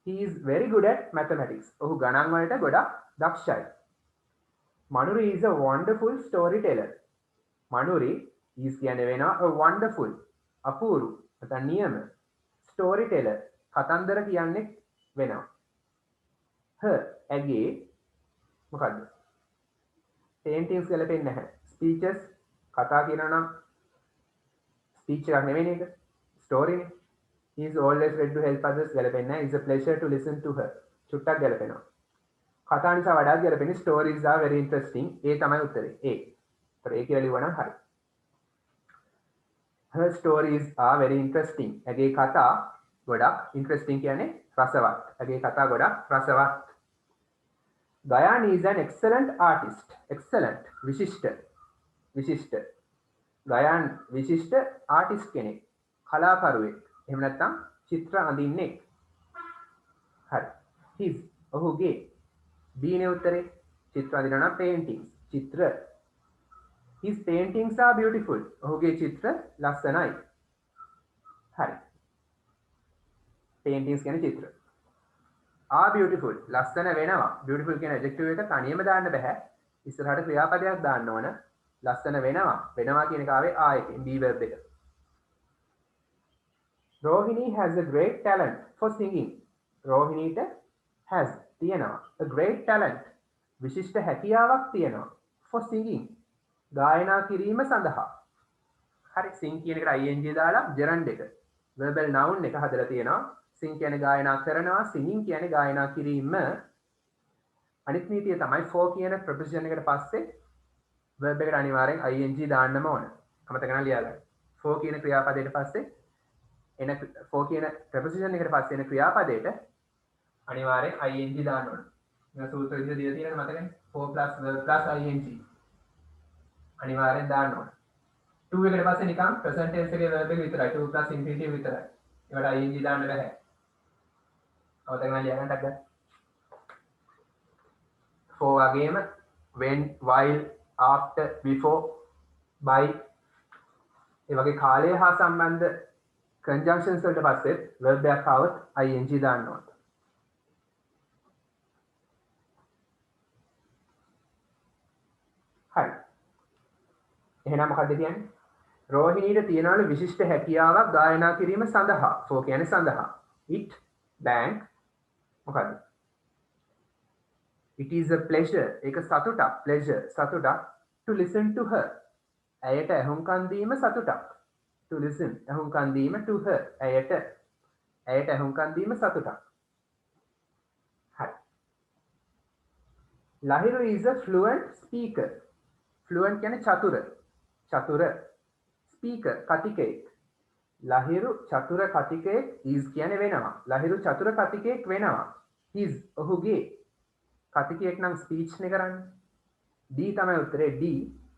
he is very good at mathematics ඔහු ගණන් වලට ගොඩක් දක්ෂයි Manuri is a wonderful storyteller Manuri is කියන්නේ වෙනවා a wonderful අපූරු නැත්නම් නියම storyteller කතන්දර කියන්නේ වෙනවා her ඇගේ මොකද්ද paintings ගැලපෙන්නේ නැහැ speeches කතා කියනවා නම් speech එකක් නෙවෙයි නේද story නේ he is always ready to help others ගැලපෙන්නේ නැහැ it's a pleasure to listen to her චුට්ටක් ගැලපෙනවා කතා නිසා වඩාත් ගැලපෙන්නේ stories are very interesting ඒ තමයි උත්තරේ ඒ ඒතර ඒ කියලා ලියුවා නම් හරි her stories are very interesting ඇගේ කතා ගොඩක් interesting කියන්නේ රසවත් ඇගේ කතා ගොඩක් රසවත් Gayan is an excellent artist excellent විශිෂ්ට Gayan විශිෂ්ට artist කෙනෙක් කලාකරුවෙක් එහෙම නැත්නම් චිත්‍ර අඳින්නෙක් හරි his ඔහුගේ B නේ උත්තරේ චිත්‍ර අඳිනවා නම් paintings Chitra his paintings are beautiful ඔහුගේ චිත්‍ර ලස්සනයි හරි paintings කියන්නේ චිත්‍ර are beautiful ලස්සන වෙනවා beautiful කියන adjective එක තනියම දාන්න බෑ ඉස්සරහට ක්‍රියාපදයක් දාන්න ඕන ලස්සන වෙනවා කියන එක ආවේ ආ එකෙන් be verb එක Rohini has a great talent for singing Rohinita has තියෙනවා a great talent විශිෂ්ට හැකියාවක් තියෙනවා for singing ගායනා කිරීම සඳහා හරි sing කියන එකට ing දාලා gerund එක verbal noun එක හදලා තියෙනවා sing කියන්නේ ගායනා කරනවා singing කියන්නේ ගායනා කිරීම අනිත් නීතිය තමයි for කියන preposition එකට පස්සේ verb එකට අනිවාර්යෙන් ing දාන්නම ඕන අමතක කරලා ලියාගන්න for කියන ක්‍රියාපදයට පස්සේ එන for කියන preposition එකට පස්සේ එන ක්‍රියාපදයට අනිවාර්යෙන් ing දාන්න ඕන. මේ සූත්‍ර විදිහට දීලා තියෙනවා මතකනේ? for plus verb plus ing. අනිවාර්යෙන් දාන්න ඕන 2 එකට පස්සේ නිකන් present tense එකේ verb එක විතරයි 2 plus infinitive විතරයි ඒවට ing දාන්න බෑ අවතක නම් ලියගන්නත් ගන්න for වගේම when while after before by ඒ වගේ කාලය හා සම්බන්ධ conjunctions වලට පස්සේ verb එකක් આવොත් ing දාන්න ඕන හරි එහෙනම් මොකක්ද කියන්නේ රෝහිණීට තියනවලු විශිෂ්ට හැකියාවක් ගායනා කිරීම සඳහා for කියන්නේ සඳහා it blank මොකද්ද it is a pleasure ඒක සතුටක් pleasure සතුටක් to listen to her ඇයට ඇහුම්කන් දීම සතුටක් to listen ඇහුම්කන් දීම to her ඇයට ඇහුම්කන් දීම සතුටක් හරි Lahiru is a fluent speaker fluent කියන්නේ චතුර speaker කතිකයෙක් ලහිරු චතුර කතිකයෙක් is කියන්නේ වෙනවා ලහිරු චතුර කතිකයෙක් වෙනවා his ඔහුගේ කතිකයෙක් නම් speech නේ කරන්නේ D තමයි උත්තරේ D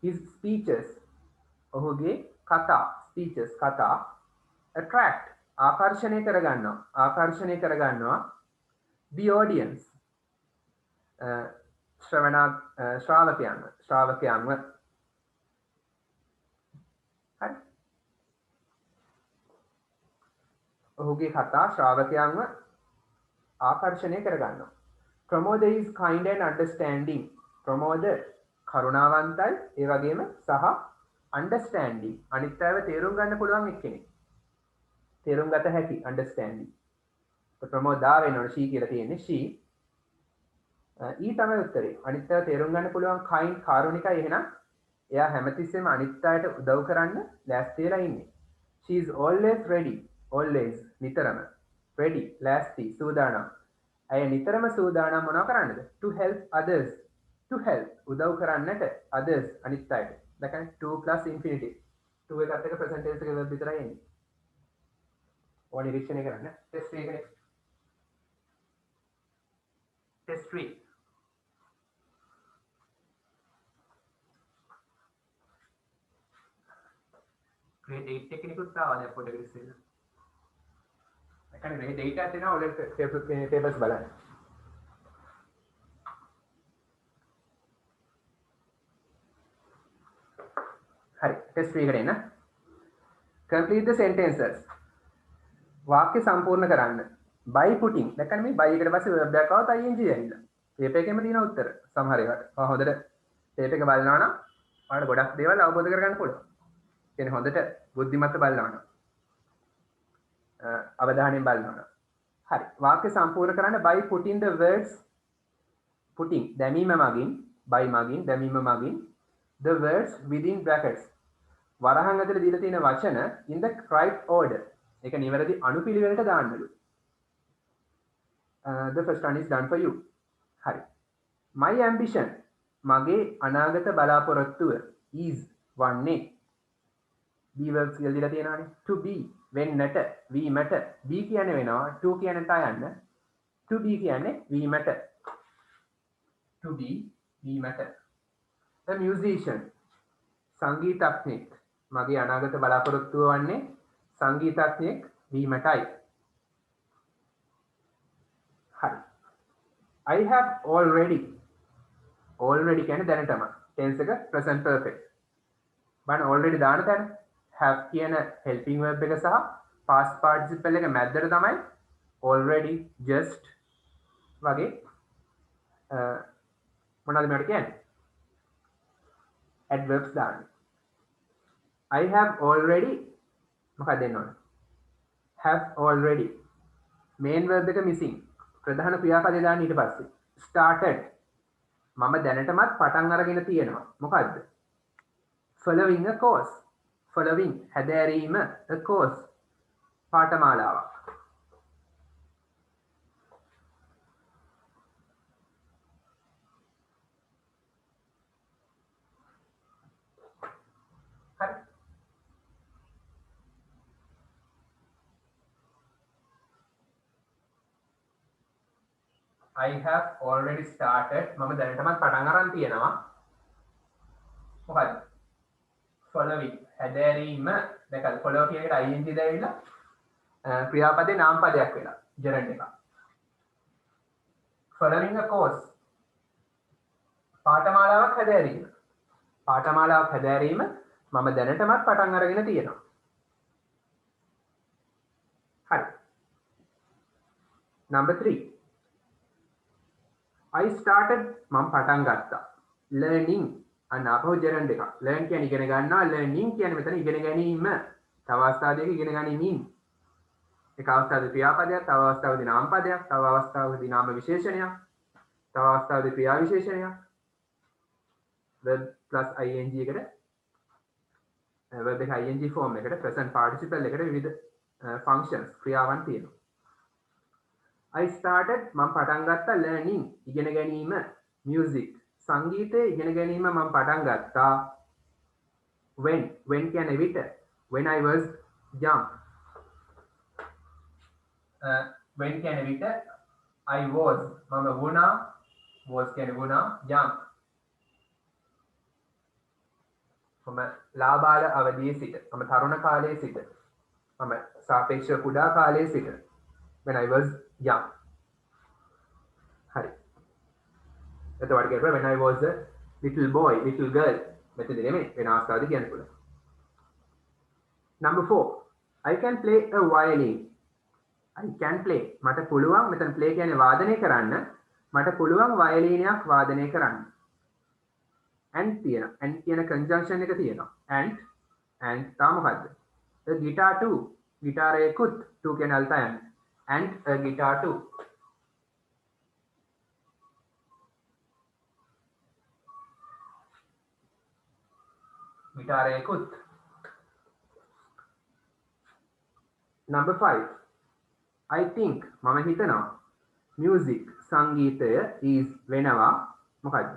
his speeches ඔහුගේ කතා speeches කතා attract ආකර්ෂණය කරගන්නවා the audience ශ්‍රාවකයන්ව හරි ඔහුගේ කතා ශ්‍රාවකයන්ව ආකර්ෂණය කරගන්නවා Pramod is kind and understanding Pramod කරුණාවන්තයි ඒ වගේම සහ understanding අනිත් අයව තේරුම් ගන්න පුළුවන් එක්කෙනෙක් තේරුම් ගත හැකි understanding Pramod දා වෙනවනේ she කියලා තියෙන්නේ she ඊ තමයි උත්තරේ අනිත් අයව තේරුම් ගන්න පුළුවන් kind කාරුණිකයි එහෙනම් එයා හැමතිස්සෙම අනිත් අයට උදව් කරන්න ලෑස්ති වෙලා ඉන්නේ she is always ready always නිතරම ready ලෑස්ති සූදානම් ඇය නිතරම සූදානම් මොනවා කරන්නද to help others to help උදව් කරන්නට others අනිත් අයට දැන් 2 plus infinitive 2 එකත් එක present tense එකේ verb විතරයි එන්නේ ඕන නිරීක්ෂණය කරන්න test 3 එකනේ test 3 grade 8 එකේ නිකුත් ආවා දැන් පොඩ්ඩක් ඉස්සෙල්ලා grade 8 එකත් එනවා ඔලෙට tables බලන්න හරි test 3 එකට එන්න complete the sentences වාක්‍ය සම්පූර්ණ කරන්න by putting දැන් මේ by එකට පස්සේ verb එකක් આવත් ing ඇවිල්ලා tape එකේම තියෙන උත්තර සමහර ඒවාට හොඳට tape එක බලනවා නම් ඔයාලට ගොඩක් දේවල් අවබෝධ කරගන්න පුළුවන් කියන්නේ හොඳට බුද්ධිමත්ව බලනවා නම් අවධානයෙන් බලනවා නම් හරි වාක්‍ය සම්පූර්ණ කරන්න by putting the words putting දැමීම මගින් by මගින් දැමීම මගින් the words within brackets වරහන් ඇතුලේ දීලා තියෙන වචන in the right order ඒක නිවැරදි අනුපිළිවෙලට දාන්නලු the first one is done for you හරි my ambition මගේ අනාගත බලාපොරොත්තුව is වන්නේ be verbs කියලා දීලා තියෙනවානේ to be වෙන්නට වීමට be කියන්නේ වෙනවා to කියන්නේ තයන්න to be කියන්නේ වීමට to be වීමට the musician සංගීතඥයෙක් මගේ අනාගත බලාපොරොත්තුව වන්නේ සංගීතඥයෙක් වීමටයි හරි I have already කියන්නේ දැනටම tense එක present perfect බලන්න already දාන තැන have කියන helping verb එක සහ past participle එක මැද්දට තමයි already just වගේ මොනවද මේකට කියන්නේ adverbs දාන්න I have already මොකක්ද දෙන්න ඕන have already main verb එක missing ප්‍රධාන ක්‍රියාපදේ දාන්න ඊට පස්සේ started මම දැනටමත් පටන් අරගෙන තියෙනවා මොකද්ද following a course following හැදෑරීම a course පාඨමාලාවක් හරි I have already started මම දැනටමත් පටන් අරන් තියෙනවා මොකද්ද following හැදෑරීම දැකලා follow කියන එකට ing දාවිලා ක්‍රියාපදේ නාමපදයක් වෙලා gerund එක following a course පාඨමාලාවක් හැදෑරීම මම දැනටමත් පටන් අරගෙන තියෙනවා හරි number 3 I started මම පටන් ගත්තා learning අන්න අපහු gerund එක learn කියන්නේ ඉගෙන ගන්නවා learning කියන්නේ මෙතන ඉගෙන ගැනීම තව අවස්ථාවකදී ඉගෙන ගැනීමින් එක අවස්ථාවකදී ක්‍රියාපදයක් තව අවස්ථාවකදී නාමපදයක් තව අවස්ථාවකදී නාම විශේෂණයක් තව අවස්ථාවකදී ක්‍රියා විශේෂණයක් verb plus ing එකට verb එක ing form එකට present participle එකට විවිධ functions ක්‍රියාවන් තියෙනවා I started මම පටන් ගත්තා learning ඉගෙන ගැනීම music සංගීතය ඉගෙන ගැනීම මම පටන් ගත්තා when කියන්නේ විට when I was young when කියන්නේ විට I was මම වුණා was කියන්නේ වුණා young මම ලාබාල අවදියේ සිට මම තරුණ කාලයේ සිට මම සාපේක්ෂව කුඩා කාලයේ සිට when I was young හරි එතකොට කියනවා when I was a little boy little girl මෙතන නෙමෙයි වෙන අවස්ථාවකදී කියන්න පුළුවන් number 4 I can play a violin I can play මට පුළුවන් මෙතන play කියන්නේ වාදනය කරන්න මට පුළුවන් වයලීනයක් වාදනය කරන්න and කියන conjunction එක තියෙනවා and තා මොකද්ද a guitar too ගිටාරයකුත් too කියන අල්තයන් and a guitar too ගිටාරයකුත් number 5 I think මම හිතනවා music සංගීතය is වෙනවා මොකද්ද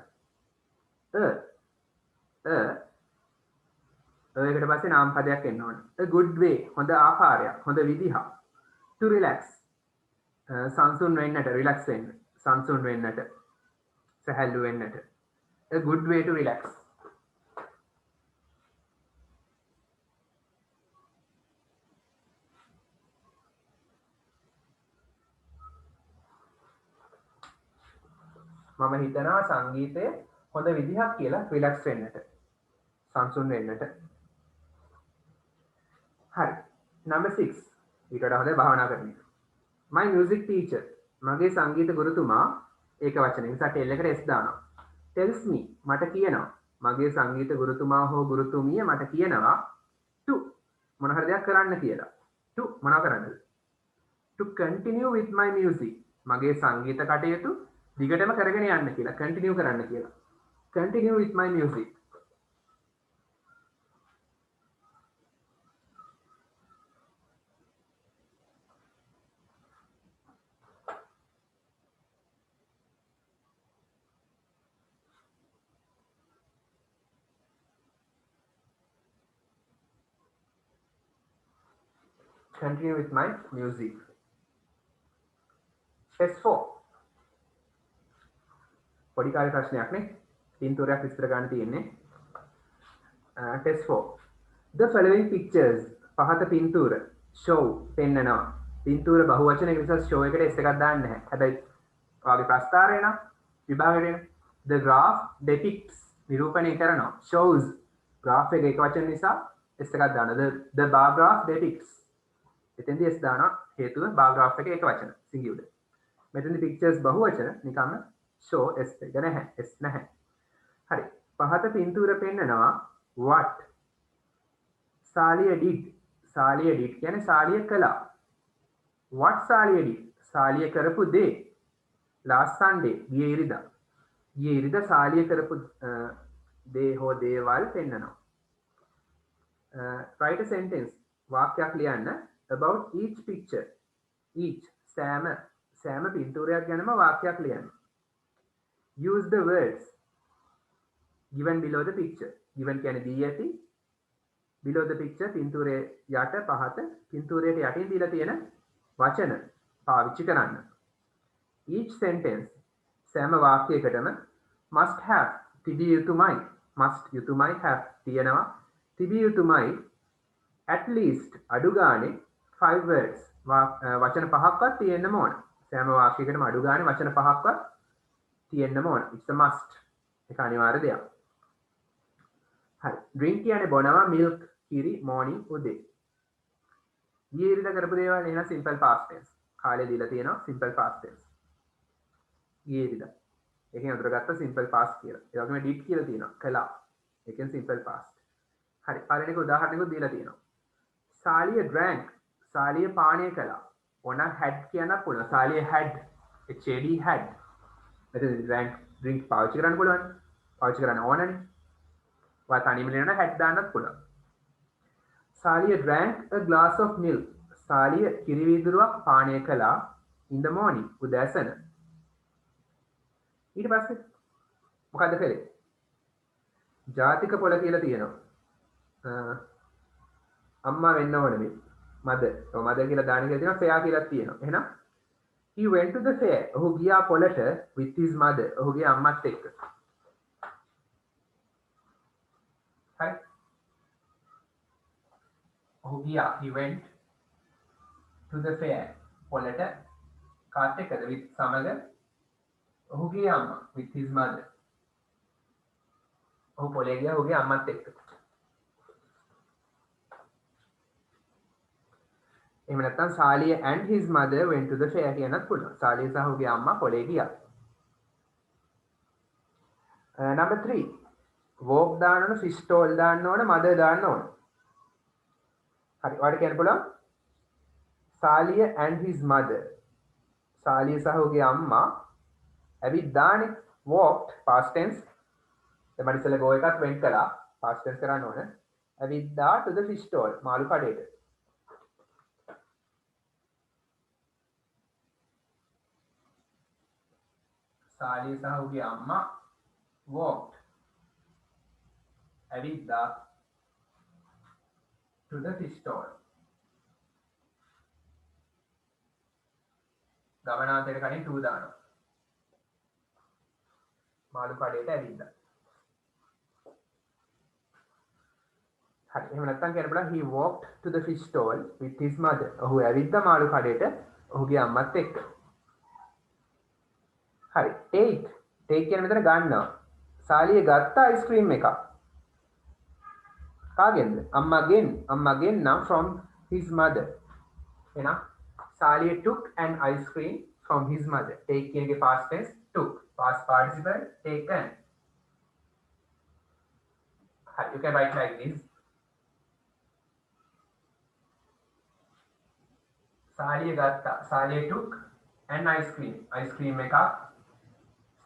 එකට පස්සේ නාම පදයක් එන්න ඕනේ a good way හොඳ ආකාරයක් හොඳ විදිහක් to relax සංසුන් වෙන්නට relax වෙන්න සංසුන් වෙන්නට සැහැල්ලු වෙන්නට a good way to relax මම හිතනවා සංගීතය හොඳ විදිහක් කියලා රිලැක්ස් වෙන්නට සංසුන් වෙන්නට හරි number 6 ඊට වඩා හොඳ භාවනා කරන්න my music teacher මගේ සංගීත ගුරුතුමා ඒක වචනේ නිසා tell එකට s දානවා tells me මට කියනවා මගේ සංගීත ගුරුතුමා හෝ ගුරුතුමිය මට කියනවා to මොන හරි දෙයක් කරන්න කියලා to මොනවා කරන්නද to continue with my music මගේ සංගීත කටයුතු දිගටම කරගෙන යන්න කියලා continue කරන්න කියලා continue with my music continue with my music test 4 පොඩි කාලේ ප්‍රශ්නයක් නේ පින්තූරයක් විස්තර ගන්න තියෙන්නේ test 4 the following pictures පහත පින්තූර show පෙන්නනවා පින්තූර බහුවචනයක නිසා show එකට s එකක් දාන්න නැහැ හැබැයි ඔයාගේ ප්‍රස්තාරය නම් විභාගයට එන the graph depicts නිරූපණය කරනවා shows graph එක එක වචන නිසා s එකක් දාන්න the bar graph depicts එතෙන්දී s දානවා හේතුව bar graph එක එක වචන singular මෙතෙන්දී pictures බහුවචන නිකම්ම show s එක නැහැ s නැහැ හරි පහත පින්තූර පෙන්නනවා what සාලිය did කියන්නේ සාලිය කළා what සාලිය did සාලිය කරපු දේ last sunday ගිය ඉරිදා සාලිය කරපු දේ හෝ දේවල් පෙන්නනවා write a sentence වාක්‍යයක් ලියන්න about each picture each සෑම පින්තූරයක් ගැනම වාක්‍යයක් ලියන්න use the words given below the picture given කියන්නේ දී ඇති below the picture පින්තූරයේ යට පහත පින්තූරයට යටින් දීලා තියෙන වචන පාවිච්චි කරන්න each sentence සෑම වාක්‍යයකටම must have තිබිය යුතුමයි must යුතුමයි have තියෙනවා තිබිය යුතුමයි at least අඩු ගානේ 5 words වචන පහක්වත් තියෙන්න ඕන. සෑම වාක්‍යයකටම අඩු ගානේ වචන පහක්වත් තියෙන්න ඕන. it's a must. ඒක අනිවාර්ය දෙයක්. හරි. drink කියන්නේ බොනවා milk කිරි morning උදේ. ඊයේ ඉරිදා කරපු දේවල් එහෙනම් simple past tense. කාලේ දීලා තියෙනවා simple past tense. ඊයේ ඉරිදා. ඒකෙන් අඳුරගත්ත simple past කියලා. ඒ වගේම did කියලා තියෙනවා. කළා. ඒකෙන් simple past. හරි. පළවෙනි උදාහරණයකුත් දීලා තියෙනවා. සාලිය drank. සාලිය පානය කළා. ඕන had කියන්න පුළුවන්. සාලිය had. HAD had. එතන drink පාවිච්චි කරන්න පුළුවන්. පාවිච්චි කරන්න ඕනනේ. වා තනියම ලියන had දාන්නත් පුළුවන්. Saliya drank a glass of milk. Saliya කිරි වීදුරුවක් පානය කළා in the morning. උදෑසන. ඊට පස්සේ මොකද්ද කළේ? ජාතික පොළ කියලා තියෙනවා. අම්මා වෙන්න ඕනේ මේ. mother. ඔය mother කියලා දාන කියලා තියෙනවා. fair කියලා තියෙනවා. එහෙනම් he went to the fair. ඔහු ගියා පොළට with his mother. ඔහුගේ අම්මත් එක්ක. හරි. ඔහු ගියා. he went to the fair. පොළට කාත් එක්කද with සමග ඔහුගේ අම්මා with his mother. ඔහු පොළේ ගියා ඔහුගේ අම්මත් එක්ක. එහෙම නැත්නම් Saliya and his mother went to the fair කියනත් පුළුවන්. සාලිය සහ ඔහුගේ අම්මා පොළේ ගියා. number 3 walk දාන්න ඕන, fish stall දාන්න ඕන, mother දාන්න ඕන. හරි. ඔයාලට කියන්න පුළුවන් Saliya and his mother. Saliya සහ ඔහුගේ අම්මා ඇවිද්දානේ. walked past tense. දැන් මම ඉස්සෙල්ලා go එකත් වෙන් කළා. past tense කරන්න ඕන. ඇවිද්දා to the fish stall. මාළු කඩේට. සාලිය සහ ඔහුගේ අම්මා walked ඇවිද්දා to the fish stall. ගමනාන්තයට කලින් to දානවා. මාළු කඩේට ඇවිද්දා. හරි. එහෙම නැත්නම් කියන්න බලන්න he walked to the fish stall with his mother. ඔහු ඇවිද්දා මාළු කඩේට ඔහුගේ අම්මත් එක්ක. හරි. take කියන මෙතන ගන්නවා. සාලිය ගත්ත අයිස්ක්‍රීම් එකක්. කාගෙන්ද? අම්මගෙන් නම් from his mother. එහෙනම් Saliya took an ice cream from his mother. take කියන එකේ past tense took. past participle taken. You can write like this. Saliya ගත්තා. Saliya took an ice cream. ice cream එකක්.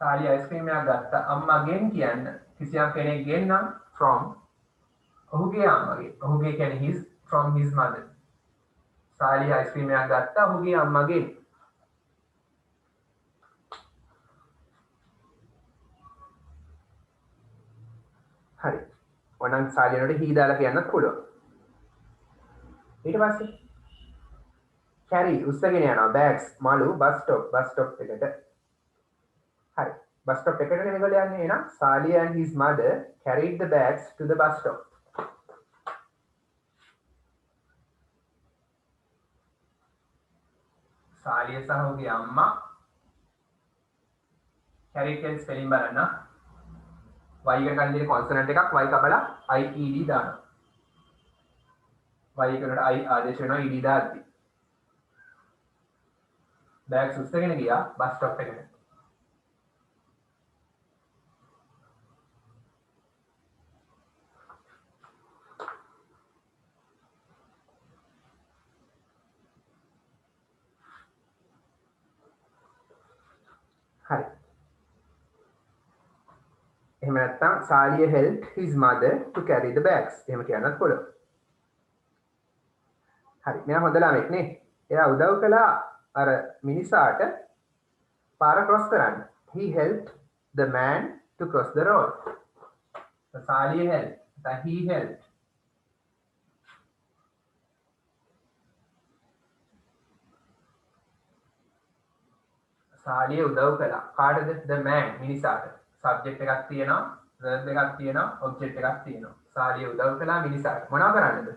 සාලිය ice cream එකක් ගත්තා. අම්මගෙන් කියන්න කිසියම් කෙනෙක්ගෙන් නම් from ඔහුගේ අම්මගෙන්. ඔහුගේ කියන්නේ his from his mother. Saliya ice cream එකක් ගත්තා ඔහුගේ අම්මගෙන්. හරි. ඕනනම් සාලියනට he දාලා කියන්නත් පුළුවන්. ඊට පස්සේ carry උස්සගෙන යනවා bags මාළු bus stop එකට. හරි. bus stop එකට මේගොල්ලෝ යන්නේ. එහෙනම් Saliya and his mother carried the bags to the bus stop. Saliya සහ ඔහුගේ අම්මා carry කියන ස්පෙලිං බලන්න. y එකට කලින් දෙන කොන්සනන්ට් එකක් y කපලා ied දානවා. y එකට i ආදේශ වෙනවා ed දාද්දි. bags උස්සගෙන ගියා bus stop එකට. හරි. එහෙම නැත්නම් Saliya helped his mother to carry the bags. එහෙම කියන්නත් පුළුවන්. හරි. මෙයා හොඳ ළමෙක් නේ. එයා උදව් කළා අර මිනිසාට පාර ක්‍රොස් කරන්න. He helped the man to cross the road. Saliya helped. he helped. Saliya උදව් කළා. කාටද? the man මිනිසාට. subject එකක් තියෙනවා, verb එකක් තියෙනවා, object එකක් තියෙනවා. සාලිය උදව් කළා මිනිසාට. මොනවා කරන්නද?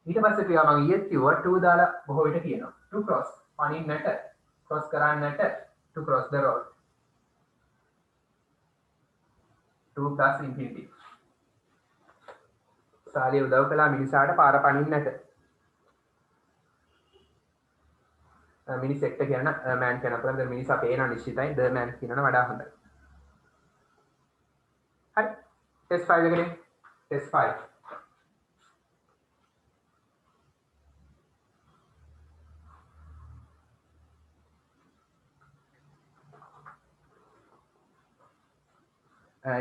ඊට පස්සේ ක්‍රියාව මම ඊයේත් කිව්වා to දාලා බොහෝ විට කියනවා. to cross පනින්නට, cross කරන්නට, to cross the road. to plus infinitive. Saliya උදව් කළා මිනිසාට පාර පනින්නට. මිනිසෙක්ට කියන මෑන් කියන අපරද මිනිසා පේන නිශ්චිතයි ද මෑන් කියනන වඩා හොඳයි. හරි. ටෙස්ට් 5 එකනේ. ටෙස්ට් 5.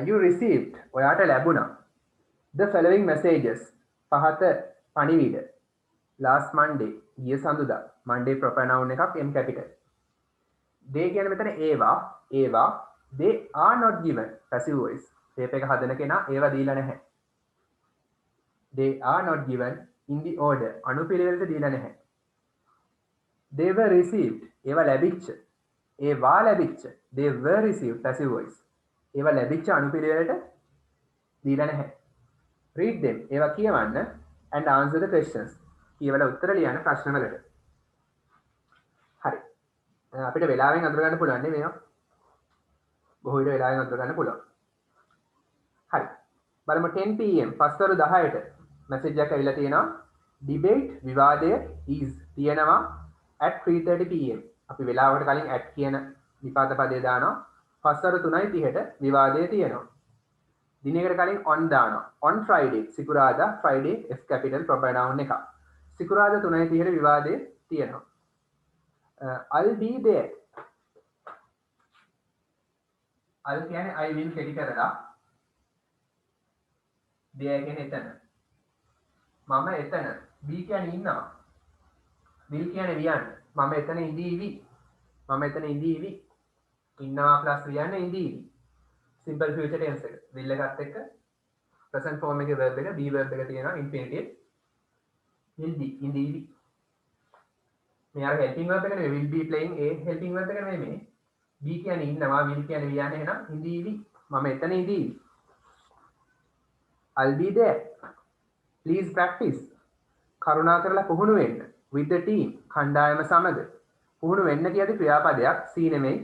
You received ඔයාට ලැබුණා the following messages පහත පණිවිඩ last Monday ගිය සඳුදා Monday proper noun එකක් M capital they කියන්නේ මෙතන ඒවා they are not given passive voice tape එක හදන කෙනා ඒවා දීලා නැහැ they are not given in the order අනුපිළිවෙලට දීලා නැහැ they were received ඒවා ලැබිච්ච they were received passive voice ඒවා ලැබිච්ච අනුපිළිවෙලට දීලා නැහැ. read them ඒවා කියවන්න and answer the questions. කියවලා උත්තර ලියන්න ප්‍රශ්න වලට. හරි. අපිට වෙලාවෙන් අඳුර ගන්න පුළුවන් නේ මේවා. බොහෝ විට වෙලාවෙන් අඳුර ගන්න පුළුවන්. හරි. බලමු 10 pm පස්වරු 10ට මැසේජ් එකක් ඇවිල්ලා තියෙනවා. debate විවාදය is තියෙනවා at 3:30 pm. අපි වෙලාවකට කලින් at කියන විපාක පදේ දානවා. පස්වරු 3:30ට විවාදය තියෙනවා. දිනයකට කලින් on දානවා. on Friday සිකුරාදා Friday F capital proper noun එක. සිකුරාදා 3:30ට විවාදය තියෙනවා. I'll be there. I'll කියන්නේ I will කෙටි කරලා. there කියන්නේ එතන. මම එතන. be කියන්නේ ඉන්නවා. will කියන්නේ වියන්න. මම එතන ඉඳීවි. ඉන්නවා plus වියන්න ඉඳීවි. simple future tense එක. will එකත් එක්ක present form එකේ verb එක be verb එක තියෙනවා infinitive will be ඉඳීවි. මේ අර helping verb එක නෙවෙයි will be playing a helping verb එක නෙවෙයි මේ. be කියන්නේ ඉන්නවා will කියන්නේ වියන්න එහෙනම් ඉඳීවි. මම එතන ඉඳීවි. I'll be there. Please practice. කරුණාකරලා පුහුණු වෙන්න. with the team කණ්ඩායම සමග. පුහුණු වෙන්න කියද්දි ක්‍රියාපදයක් C නෙමෙයි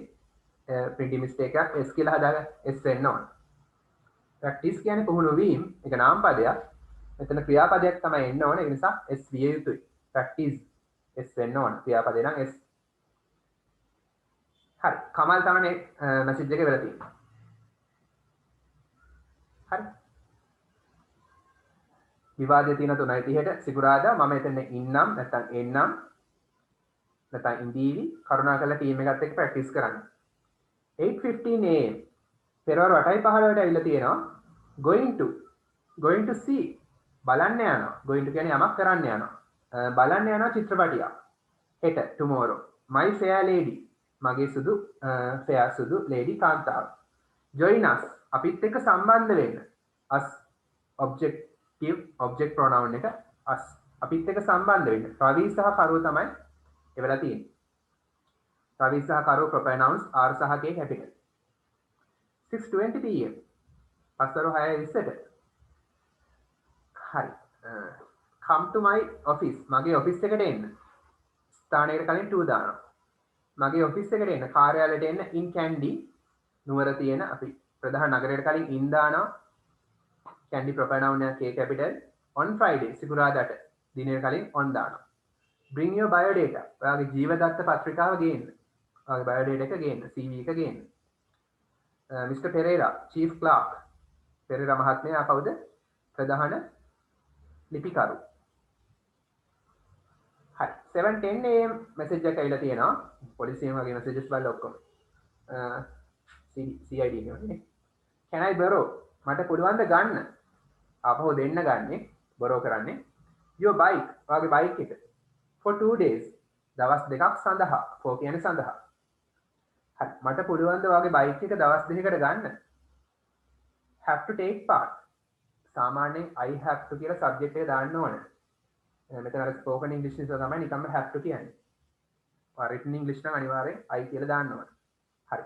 printing mistake එකක් S කියලා හදාගන්න S වෙන්න ඕන. practice කියන්නේ පුහුණු වීම. ඒක නාම පදයක්. මෙතන ක්‍රියාපදයක් තමයි එන්න ඕන. ඒ නිසා S විය යුතුයි. practice S වෙන්න ඕන. ක්‍රියාපදේ නම් S. හරි. කමල් තමයි මැසේජ් එක වෙලා තියෙන්නේ. හරි. විවාදය තියෙන 3:30ට සිකුරාදා මම එතන ඉන්නම් නැත්නම් එන්නම් නැත්නම් ඉඳීවි කරුණාකරලා ටීම් එකත් එක්ක ප්‍රැක්ටිස් කරන්න. 8:15 am පෙරවරු 8:15ට ඇවිල්ලා තියෙනවා going to see බලන්න යනවා. going to කියන්නේ යමක් කරන්න යනවා. බලන්න යනවා චිත්‍රපටියක්. හෙට tomorrow my fair lady මගේ සුදු fair සුදු lady කාන්තාව. join us අපිත් එක්ක සම්බන්ධ වෙන්න. us object pronoun එක us අපිත් එක්ක සම්බන්ධ වෙන්න. රවි සහ කරුව තමයි එවලා තියෙන්නේ. රවි සහ කරුව proper nouns R සහ K capital. 6:20 pm පස්වරු 6:20ට. හරි. come to my office මගේ ඔෆිස් එකට එන්න. ස්ථානයකට කලින් to දානවා. මගේ ඔෆිස් එකට එන්න කාර්යාලයට එන්න in Kandy නුවර තියෙන අපි ප්‍රධාන නගරයට කලින් in දානවා. Kandy proper noun එක K capital on Friday සිකුරාදාට දිනයකට කලින් on දානවා. bring your biodata ඔයාගේ ජීවදත්ත පත්‍රිකාව ගේන්න. ඔයාගේ biodata එක ගේන්න CV එක ගේන්න. Mr Pereira chief clerk Pereira මහත්මයා කවුද? ප්‍රධාන ලිපිකරු. හරි 7:10 am මැසේජ් එකක් ඇවිල්ලා තියෙනවා. පොලිසියෙන් වගේ මැසේජස් බලලා ඔක්කොම CID නේ. can I borrow මට පුළුවන් ද ගන්න? ආපහු දෙන්න ගන්නේ borrow කරන්නේ your bike ඔයාගේ බයික් එක for 2 days දවස් දෙකක් සඳහා for කියන්නේ සඳහා. හරි මට පුළුවන් ද ඔයාගේ බයික් එක දවස් දෙකකට ගන්න? have to take part සාමාන්‍යයෙන් I have to කියලා subject එක දාන්න ඕනේ. මෙතන අර spoken english නිසා තමයි නිකම්ම have to කියන්නේ. written english නම් අනිවාර්යෙන් I කියලා දාන්න ඕනේ. හරි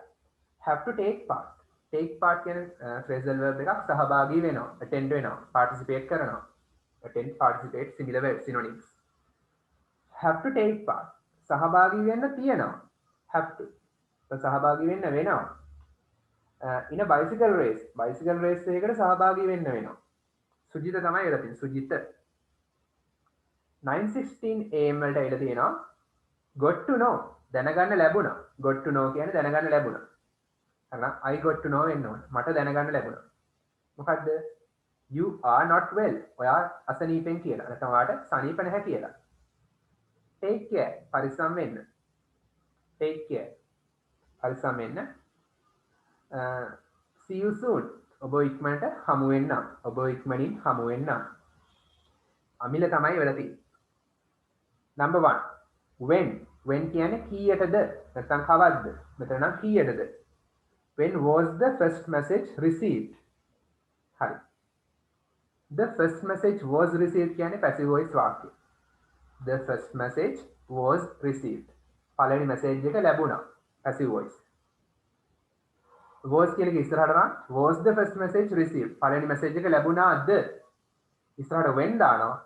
have to take part take part කියන්නේ phrasal verb එකක් සහභාගී වෙනවා, attend වෙනවා, participate කරනවා. attend, participate similar words, synonyms. have to take part සහභාගී වෙන්න තියෙනවා, have to සහභාගී වෙන්න වෙනවා. in a bicycle race එකකට සහභාගී වෙන්න වෙනවා. සුජිත තමයි එලා තියෙන්නේ, සුජිත. 9:16 am වලට එලා තියෙනවා got to know දැනගන්න ලැබුණා. got to know කියන්නේ දැනගන්න ලැබුණා. හරිනම් I got to know වෙන්න ඕන. මට දැනගන්න ලැබුණා. මොකද්ද? you are not well. ඔයා අසනීපෙන් කියලා. නැත්නම් ඔයාට සනීප නැහැ කියලා. take care පරිස්සම් වෙන්න. take care පරිස්සම් වෙන්න. see you soon ඔබ ඉක්මනට හමු වෙන්න. ඔබ ඉක්මනින් හමු වෙන්න. අමිල තමයි වෙලා තියෙන්නේ. number 1 when කියන්නේ කීයටද නැත්නම් කවද්ද? මෙතන නම් කීයටද? when was the first message received? හරි. the first message was received කියන්නේ passive voice වාක්‍යය. the first message was received. පළවෙනි message එක ලැබුණා. passive voice. was කියන එක ඉස්සරහට නම් was the first message received. පළවෙනි message එක ලැබුණාද? ඉස්සරහට when දානවා.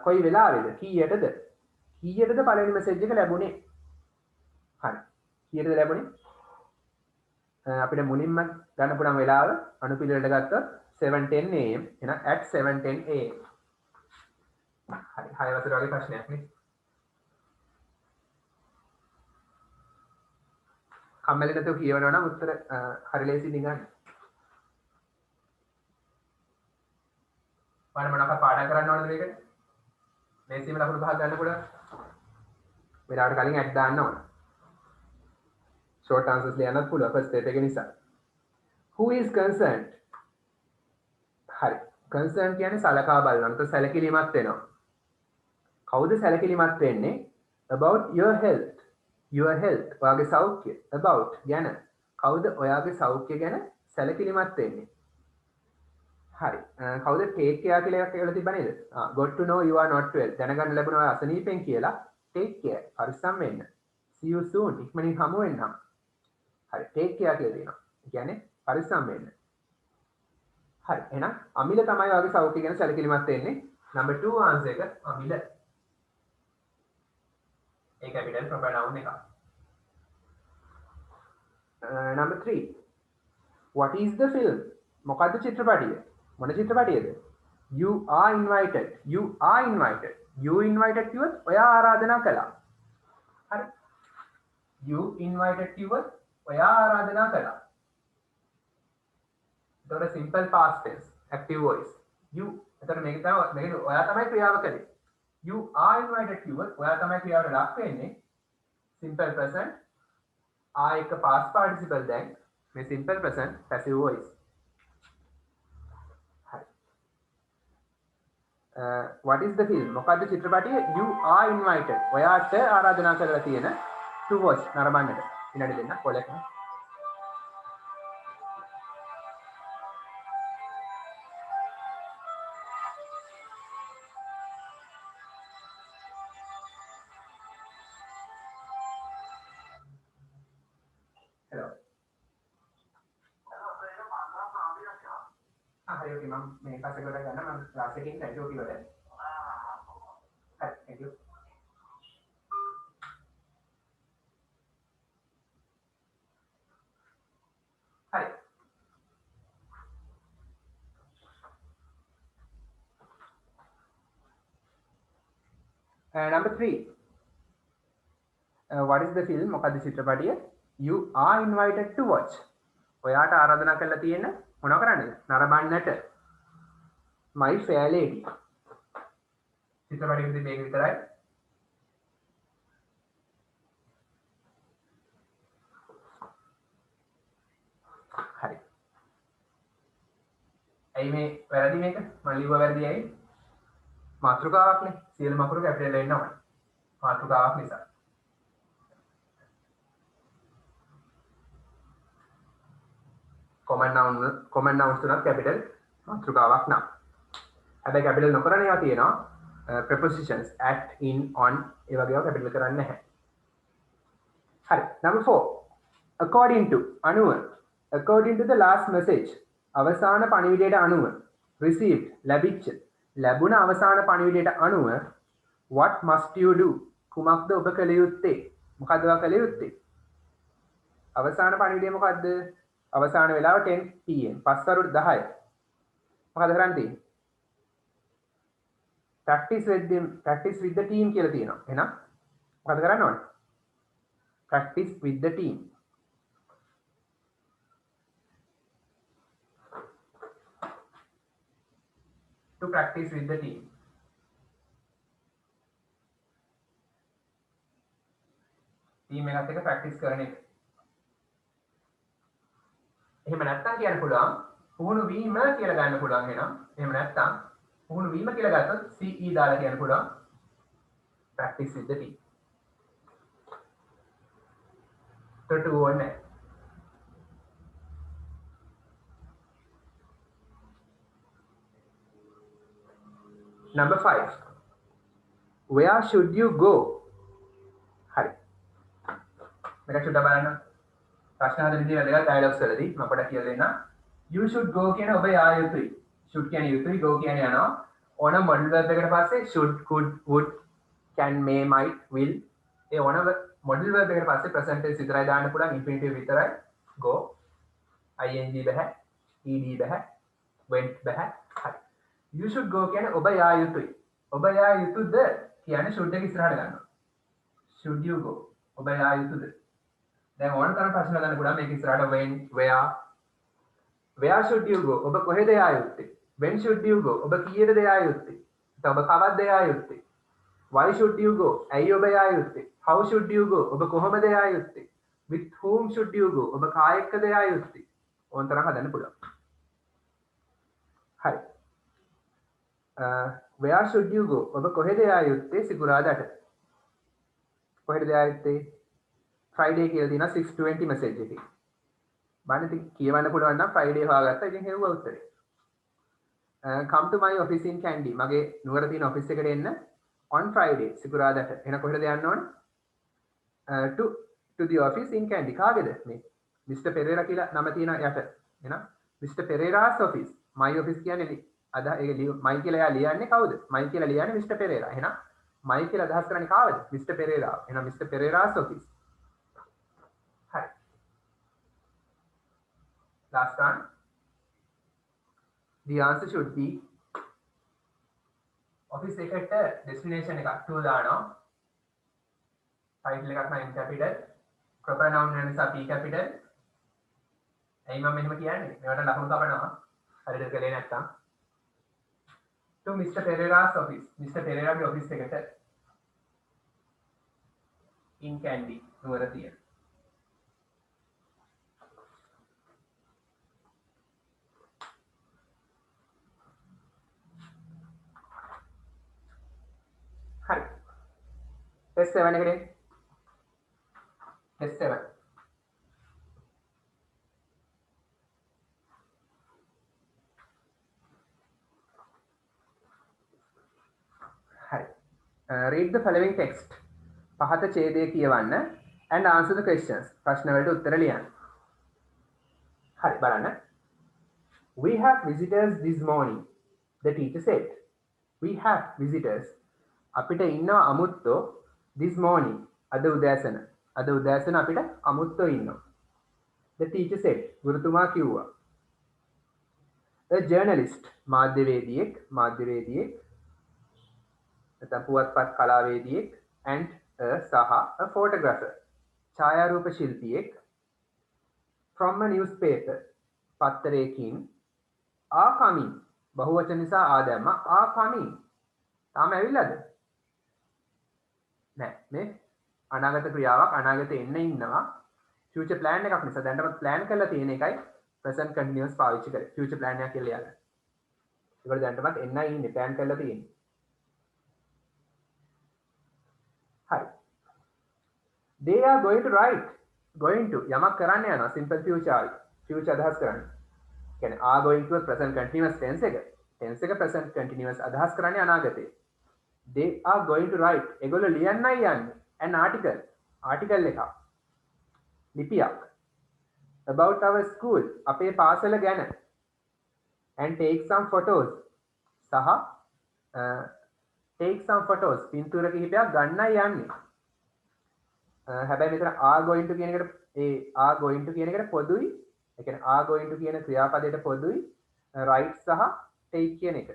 කොයි වෙලාවේද? කීයටද? කීයටද පළවෙනි message එක ලැබුණේ? හරි. කීයටද ලැබුණේ? අපිට මුලින්ම ගන්න පුළුවන් වෙලාව අනුපිළිවෙලට ගත්තොත් 7:10 am. එහෙනම් at 7:10 am. හරි. 6 වසර වගේ ප්‍රශ්නයක් නේ. කම්මැලි නැතුව කියවනවා නම් උත්තර හරි ලේසියෙන් ගන්න. බලන්න මොනවාක් පාඩම් කරන්න ඕනද මේකට? ලේසියෙන්ම ලකුණු පහක් ගන්න පුළුවන්. වෙලාවට කලින් ඇඩ් දාන්න ඕන. short answers ලියන්නත් පුළුවන් first step එක නිසා. who is concerned? හරි. concerned කියන්නේ සලකා බලනවා. නැත්නම් සැලකිලිමත් වෙනවා. කවුද සැලකිලිමත් වෙන්නේ? about your health. your health ඔයාගේ සෞඛ්‍ය. about ගැන. කවුද ඔයාගේ සෞඛ්‍ය ගැන සැලකිලිමත් වෙන්නේ? හරි. කවුද take care කියලා එකක් කියලා තිබ්බ නේද? got to know you are not well. දැනගන්න ලැබුණා ඔයා අසනීපෙන් කියලා. take care පරිස්සම් වෙන්න. see you soon ඉක්මනින් හමු වෙන්න. හරි. take care කියලා දෙනවා. ඒ කියන්නේ පරිස්සම් වෙන්න. හරි. එහෙනම් අමිල තමයි ඔයාගේ සෞඛ්‍ය ගැන සැලකිලිමත් වෙන්නේ. number 2 answer එක අමිල. A capital proper noun එක. number 3 what is the film? මොකද්ද චිත්‍රපටිය? මොන චිත්‍රපටියද? you are invited. you are invited. you invited කිව්වොත් ඔයා ආරාධනා කළා. හරි. you invited කිව්වොත් ඔයා ආරාධනා කළා. ඒතකොට simple past tense active voice. you එතකොට මේක ඔයා තමයි ක්‍රියාව කළේ. you are invited කිව්වොත් ඔයා තමයි ක්‍රියාවට ලක් වෙන්නේ. simple present are එක past participle දැන් මේ simple present passive voice. හරි. what is the film? මොකද්ද චිත්‍රපටිය? you are invited. ඔයාට ආරාධනා කරලා තියෙන to watch නරඹන්නට. විනාඩි දෙන්න කොලයක්. හරි ඔකේ මම මේ පස්සේ කොට ගන්න මම ක්ලාස් එකකින් නැටෝ කිව්වට හරි thank you හරි number 3 what is the film? මොකද්ද චිත්‍රපටිය? you are invited to watch. ඔයාට ආරාධනා කරලා තියෙන මොනව කරන්නද? නරඹන්නට. my fair lady. චිත්‍රපටයේදී මේක විතරයි. හරි. ඇයි මේ වැරදි මේක? මම ලිව්වා වැරදි ඇයි? මාතෘකාවක්නේ. සියලු අකුරු කැපිටල් වෙන්න ඕනේ. මාතෘකාවක් නිසා. common nouns තුනක් capital මාතෘකාවක් නම්. හැබැයි capital නොකරන ඒවා තියෙනවා prepositions at, in, on ඒ වගේ ඒවා capital කරන්නේ නැහැ. හරි. number 4 according to අනුව according to the last message අවසාන පණිවිඩයට අනුව received ලැබිච්ච ලැබුණ අවසාන පණිවිඩයට අනුව what must you do කුමක්ද ඔබ කළ යුත්තේ මොකද්ද ඔබ කළ යුත්තේ අවසාන පණිවිඩය මොකද්ද අවසාන වෙලාව 10 pm පස්වරු 10 මොකද කරන්න තියෙන්නේ practice with the team කියලා තියෙනවා එහෙනම් මොකද කරන්න ඕනේ practice with the team to practice with the team team එකත් එක්ක practice කරන එක එහෙම නැත්තම් කියන්න පුළුවන් පුහුණු වීම කියලා ගන්න පුළුවන් එහෙනම් එහෙම නැත්තම් පුහුණු වීම කියලා ගත්තොත් CE දාලා කියන්න පුළුවන් practice with the team to ඕනේ number 5 where should you go හරි මේක චුට්ටක් බලන්න ප්‍රශ්න හදන විදිහ වැදගත් ඩයලොග්ස් වලදී මම පොඩ්ඩක් කියලා දෙන්න you should go කියන ඔබ යා යුතුයි should කියන්නේ යුතුයි go කියන්නේ යනවා ඕන මොඩල් verb එකකට පස්සේ should could would can may might will ඒ ඕන මොඩල් verb එකකට පස්සේ present tense විතරයි දාන්න පුළුවන් infinitive විතරයි go ing බෑ ed බෑ went බෑ හරි you should go කියන්නේ ඔබ යා යුතුයි ඔබ යා යුතුද කියන්නේ should එක ඉස්සරහට ගන්නවා should you go ඔබ යා යුතුද දැන් ඕන තරම් ප්‍රශ්න ගන්න පුළුවන් මේක ඉස්සරහට when where should you go ඔබ කොහෙද යා යුත්තේ when should you go ඔබ කීයටද යා යුත්තේ ඔබ කවද්ද යා යුත්තේ why should you go ඇයි ඔබ යා යුත්තේ how should you go ඔබ කොහොමද යා යුත්තේ with whom should you go ඔබ කා එක්කද යා යුත්තේ ඕන තරම් හදන්න පුළුවන් හරි where should you go ඔබ කොහෙද යා යුත්තේ සිකුරාදාට කොහෙද යා යුත්තේ Friday කියලා තියෙනවා 6:20 message එකේ. බලන්න ඉතින් කියවන්න පුළුවන් නම් Friday හොයාගත්තා. ඉතින් හෙව්වා උත්තරේ. come to my office in Kandy. මගේ නුවර තියෙන ඔෆිස් එකට එන්න on Friday සිකුරාදාට. එහෙනම් කොහෙද යන්න ඕන? to the office in Kandy. කාගේද මේ? Mr. Pereira කියලා නම තියෙන යට. එහෙනම් Mr. Pereira's office. my office කියන්නේ අද ඒක my කියලා එයා ලියන්නේ කවුද? my කියලා ලියන්නේ Mr. Pereira. එහෙනම් my කියලා අදහස් කරන්නේ කාවද? Mr. Pereira. එහෙනම් Mr. Pereira's office. Hi. Last one. The answer should be office එකට destination එකක් to දානවා. title එකක් නම් capital. proper noun වෙන නිසා p capital. එයි මම මෙහෙම කියන්නේ. මේවට ලකුණු කපනවා. හරියට කළේ නැත්තම්. to Mr. Pereira's office. Mr. Pereira ගේ office එකට in Kandy නුවර තියෙන. Hi. Test 7 again. Test 7. Hi. Read the following text. පහත ඡේදය කියවන්න and answer the questions. ප්‍රශ්න වලට උත්තර ලියන්න. හරි බලන්න. We have visitors this morning. The teacher said. We have visitors. අපිට ඉන්නවා අමුත්තෝ this morning අද උදෑසන අපිට අමුත්තෝ ඉන්නවා the teacher said ගුරුතුමා කිව්වා a journalist මාධ්‍යවේදියෙක් නැත්නම් පුවත්පත් කලාවේදියෙක් and a සහ a photographer ඡායාරූප ශිල්පියෙක් from a newspaper පත්තරයකින් are coming බහුවචන නිසා ආ දැම්ම are coming තාම ඇවිල්ලාද නෑ මේ අනාගත ක්‍රියාවක් අනාගතේ එන්න ඉන්නවා ෆියුචර් ප්ලෑන් එකක් නිසා දැන්ටමත් ප්ලෑන් කරලා තියෙන එකයි ප්‍රසන්ට් කන්ටිනියස් පාවිච්චි කරේ ෆියුචර් ප්ලෑන් එකක් කියලා ලියලා ඒකට දැන්ටමත් එන්නයි ඉන්නේ ප්ලෑන් කරලා තියෙන්නේ හරි they are going to write going to යමක් කරන්න යනවා simple future future අදහස් කරන්නේ කියන්නේ are going to present continuous tense එක present continuous අදහස් කරන්නේ අනාගතේ they are going to write ඒගොල්ලෝ ලියන්නයි යන්නේ an article එකක් ලිපියක් about our school අපේ පාසල ගැන and take some photos සහ take some photos පින්තූර කිහිපයක් ගන්නයි යන්නේ. හැබැයි මෙතන are going to කියන එකට ඒ are going to කියන එකට පොදුයි. ඒ කියන්නේ are going to කියන ක්‍රියාපදයට පොදුයි write සහ take කියන එක.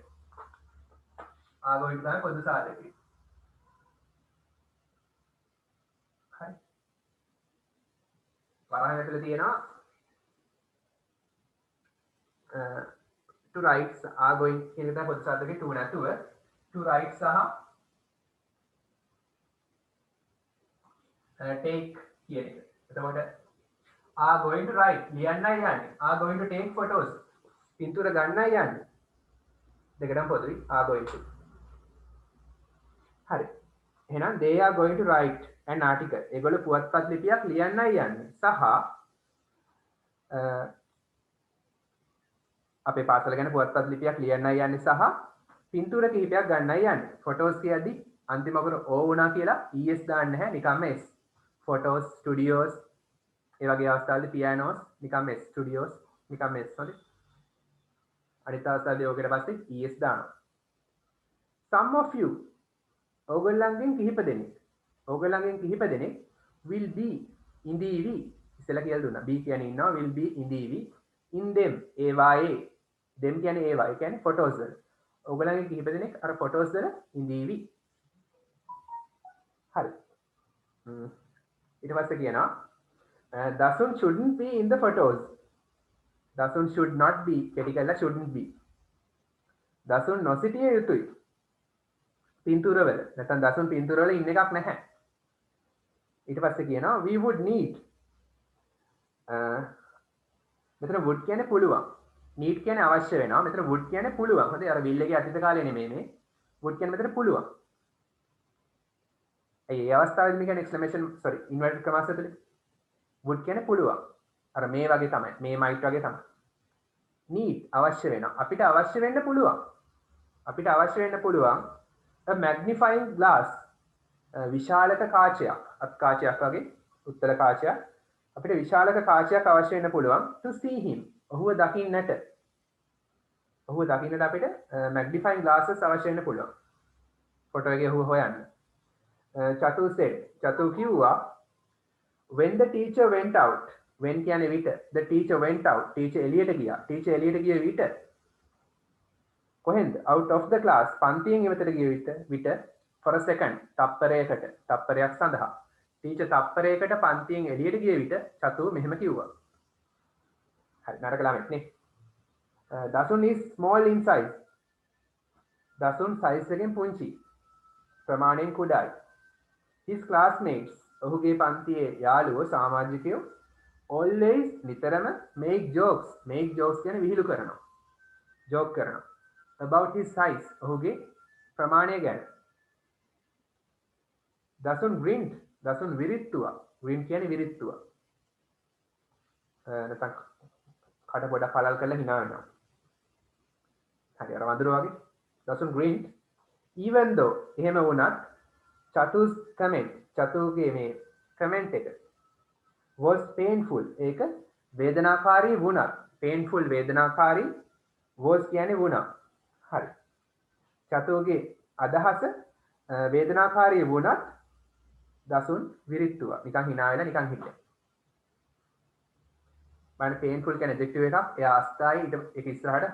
are going to තමයි පොදු සාධකය. හරි. වරහන් ඇතුලේ තියෙනවා to write are going කියන එක තමයි පොදු සාධකේ to නැතුව to write සහ take කියන එක. එතකොට are going to write ලියන්නයි යන්නේ. are going to take photos පින්තූර ගන්නයි යන්නේ. දෙකටම පොදුයි are going to. හරි. එහෙනම් they are going to write an article. ඒගොල්ලෝ පුවත්පත් ලිපියක් ලියන්නයි යන්නේ. සහ අපේ පාසල ගැන පුවත්පත් ලිපියක් ලියන්නයි යන්නේ සහ පින්තූර කිහිපයක් ගන්නයි යන්නේ. photos කියද්දි අන්තිම අකුර o වුණා කියලා es දාන්න නැහැ නිකම්ම s. photos studios ඒ වගේ අවස්ථාවලදී pianos නිකම්ම s studios නිකම්ම s හරි. අනිත් අවස්ථාවලදී ඕකට පස්සේ es දානවා. some of you ඕගොල්ලන්ගෙන් කිහිප දෙනෙක් will be ඉඳීවි ඉස්සෙල්ලා කියලා දුන්නා. be කියන්නේ ඉන්නවා will be ඉඳීවි in them ඒවායේ them කියන්නේ ඒවා. ඒ කියන්නේ photos වල. ඕගොල්ලන්ගෙන් කිහිප දෙනෙක් අර photos වල ඉඳීවි. හරි. ඊට පස්සේ කියනවා Dasun shouldn't be in the photos. Dasun should not be කෙටි කරලා shouldn't be. Dasun නොසිටිය යුතුයි. පින්තූර වල. නැත්නම් Dasun පින්තූර වල ඉන්න එකක් නැහැ. ඊට පස්සේ කියනවා we would need මෙතන would කියන්නේ පුළුවන්. need කියන්නේ අවශ්‍ය වෙනවා. මෙතන would කියන්නේ පුළුවන්. හරි අර will එකේ අතීත කාලේ නෙමෙයි මේ. would කියන්නේ මෙතන පුළුවන්. ඒ අවස්ථාවේදී මේ කියන්නේ exclamation sorry inverted commas ඇතුලේ would කියන්නේ පුළුවන්. අර මේ වගේ තමයි. මේ might වගේ තමයි. need අවශ්‍ය වෙනවා. අපිට අවශ්‍ය වෙන්න පුළුවන්. a magnifying glass විශාලක කාචයක්. අත් කාචයක් වගේ උත්තර කාචයක්. අපිට විශාලක කාචයක් අවශ්‍ය වෙන්න පුළුවන් to see him. ඔහුව දකින්නට. අපිට magnifying glasses අවශ්‍ය වෙන්න පුළුවන්. ෆොටෝ එකේ ඔහුව හොයන්න. චතු said. චතු කිව්වා when the teacher went out. when කියන්නේ විට. the teacher went out. teacher එළියට ගියා. ගිය විට කොහෙන්ද? out of the class. පන්තියෙන් ඉවතට ගිය විට for a second. තප්පරයක් සඳහා. teacher තප්පරයකට පන්තියෙන් එළියට ගිය විට චතු මෙහෙම කිව්වා. හරි නරක ළමෙක් නේ. Dasun is small in size. Dasun size එකෙන් පුංචි. ප්‍රමාණයෙන් කුඩායි. His classmates ඔහුගේ පන්තියේ යාළුවෝ සමාජිකයෝ always නිතරම make jokes කියන්නේ විහිළු කරනවා. joke කරනවා. about his size ඔහුගේ ප්‍රමාණය ගැන. Dasun grinned විරිත්තුවා. grin කියන්නේ විරිත්තුවා. නැත්නම් කට පොඩක් පළල් කරලා hina වෙනවා. හරි අර වඳුර වගේ. Dasun grinned even though එහෙම වුණත් චතුස් comment චතුගේ මේ comment එක was painful ඒක වේදනාකාරී වුණා. painful වේදනාකාරී was කියන්නේ වුණා. හරි. චතුගේ අදහස වේදනාකාරී වුණත් දසුන් විරිත්තුවා. නිකන් hina වෙලා නිකන් හිටියා. බලන්න painful කියන adjective එකක් එයා අස්ථායි ඒක ඉස්සරහට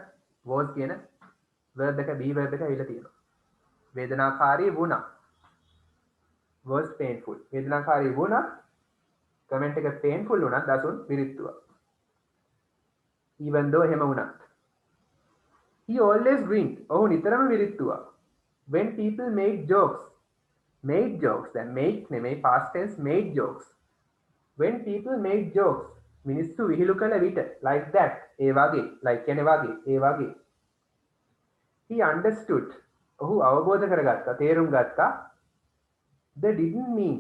was කියන verb එක be verb එක ඇවිල්ලා තියෙනවා. වේදනාකාරී වුණා. was painful. වේදනාකාරී වුණා. comment එක painful වුණා දසුන් විරිත්තුවා. even though එහෙම වුණත්. he always grinned. ඔහු නිතරම විරිත්තුවා. when people made jokes දැන් make නෙමෙයි past tense made jokes. when people made jokes මිනිස්සු විහිළු කළ විට like that ඒ වගේ like කියන්නේ වගේ ඒ වගේ. he understood ඔහු අවබෝධ කරගත්තා තේරුම් ගත්තා the didn't mean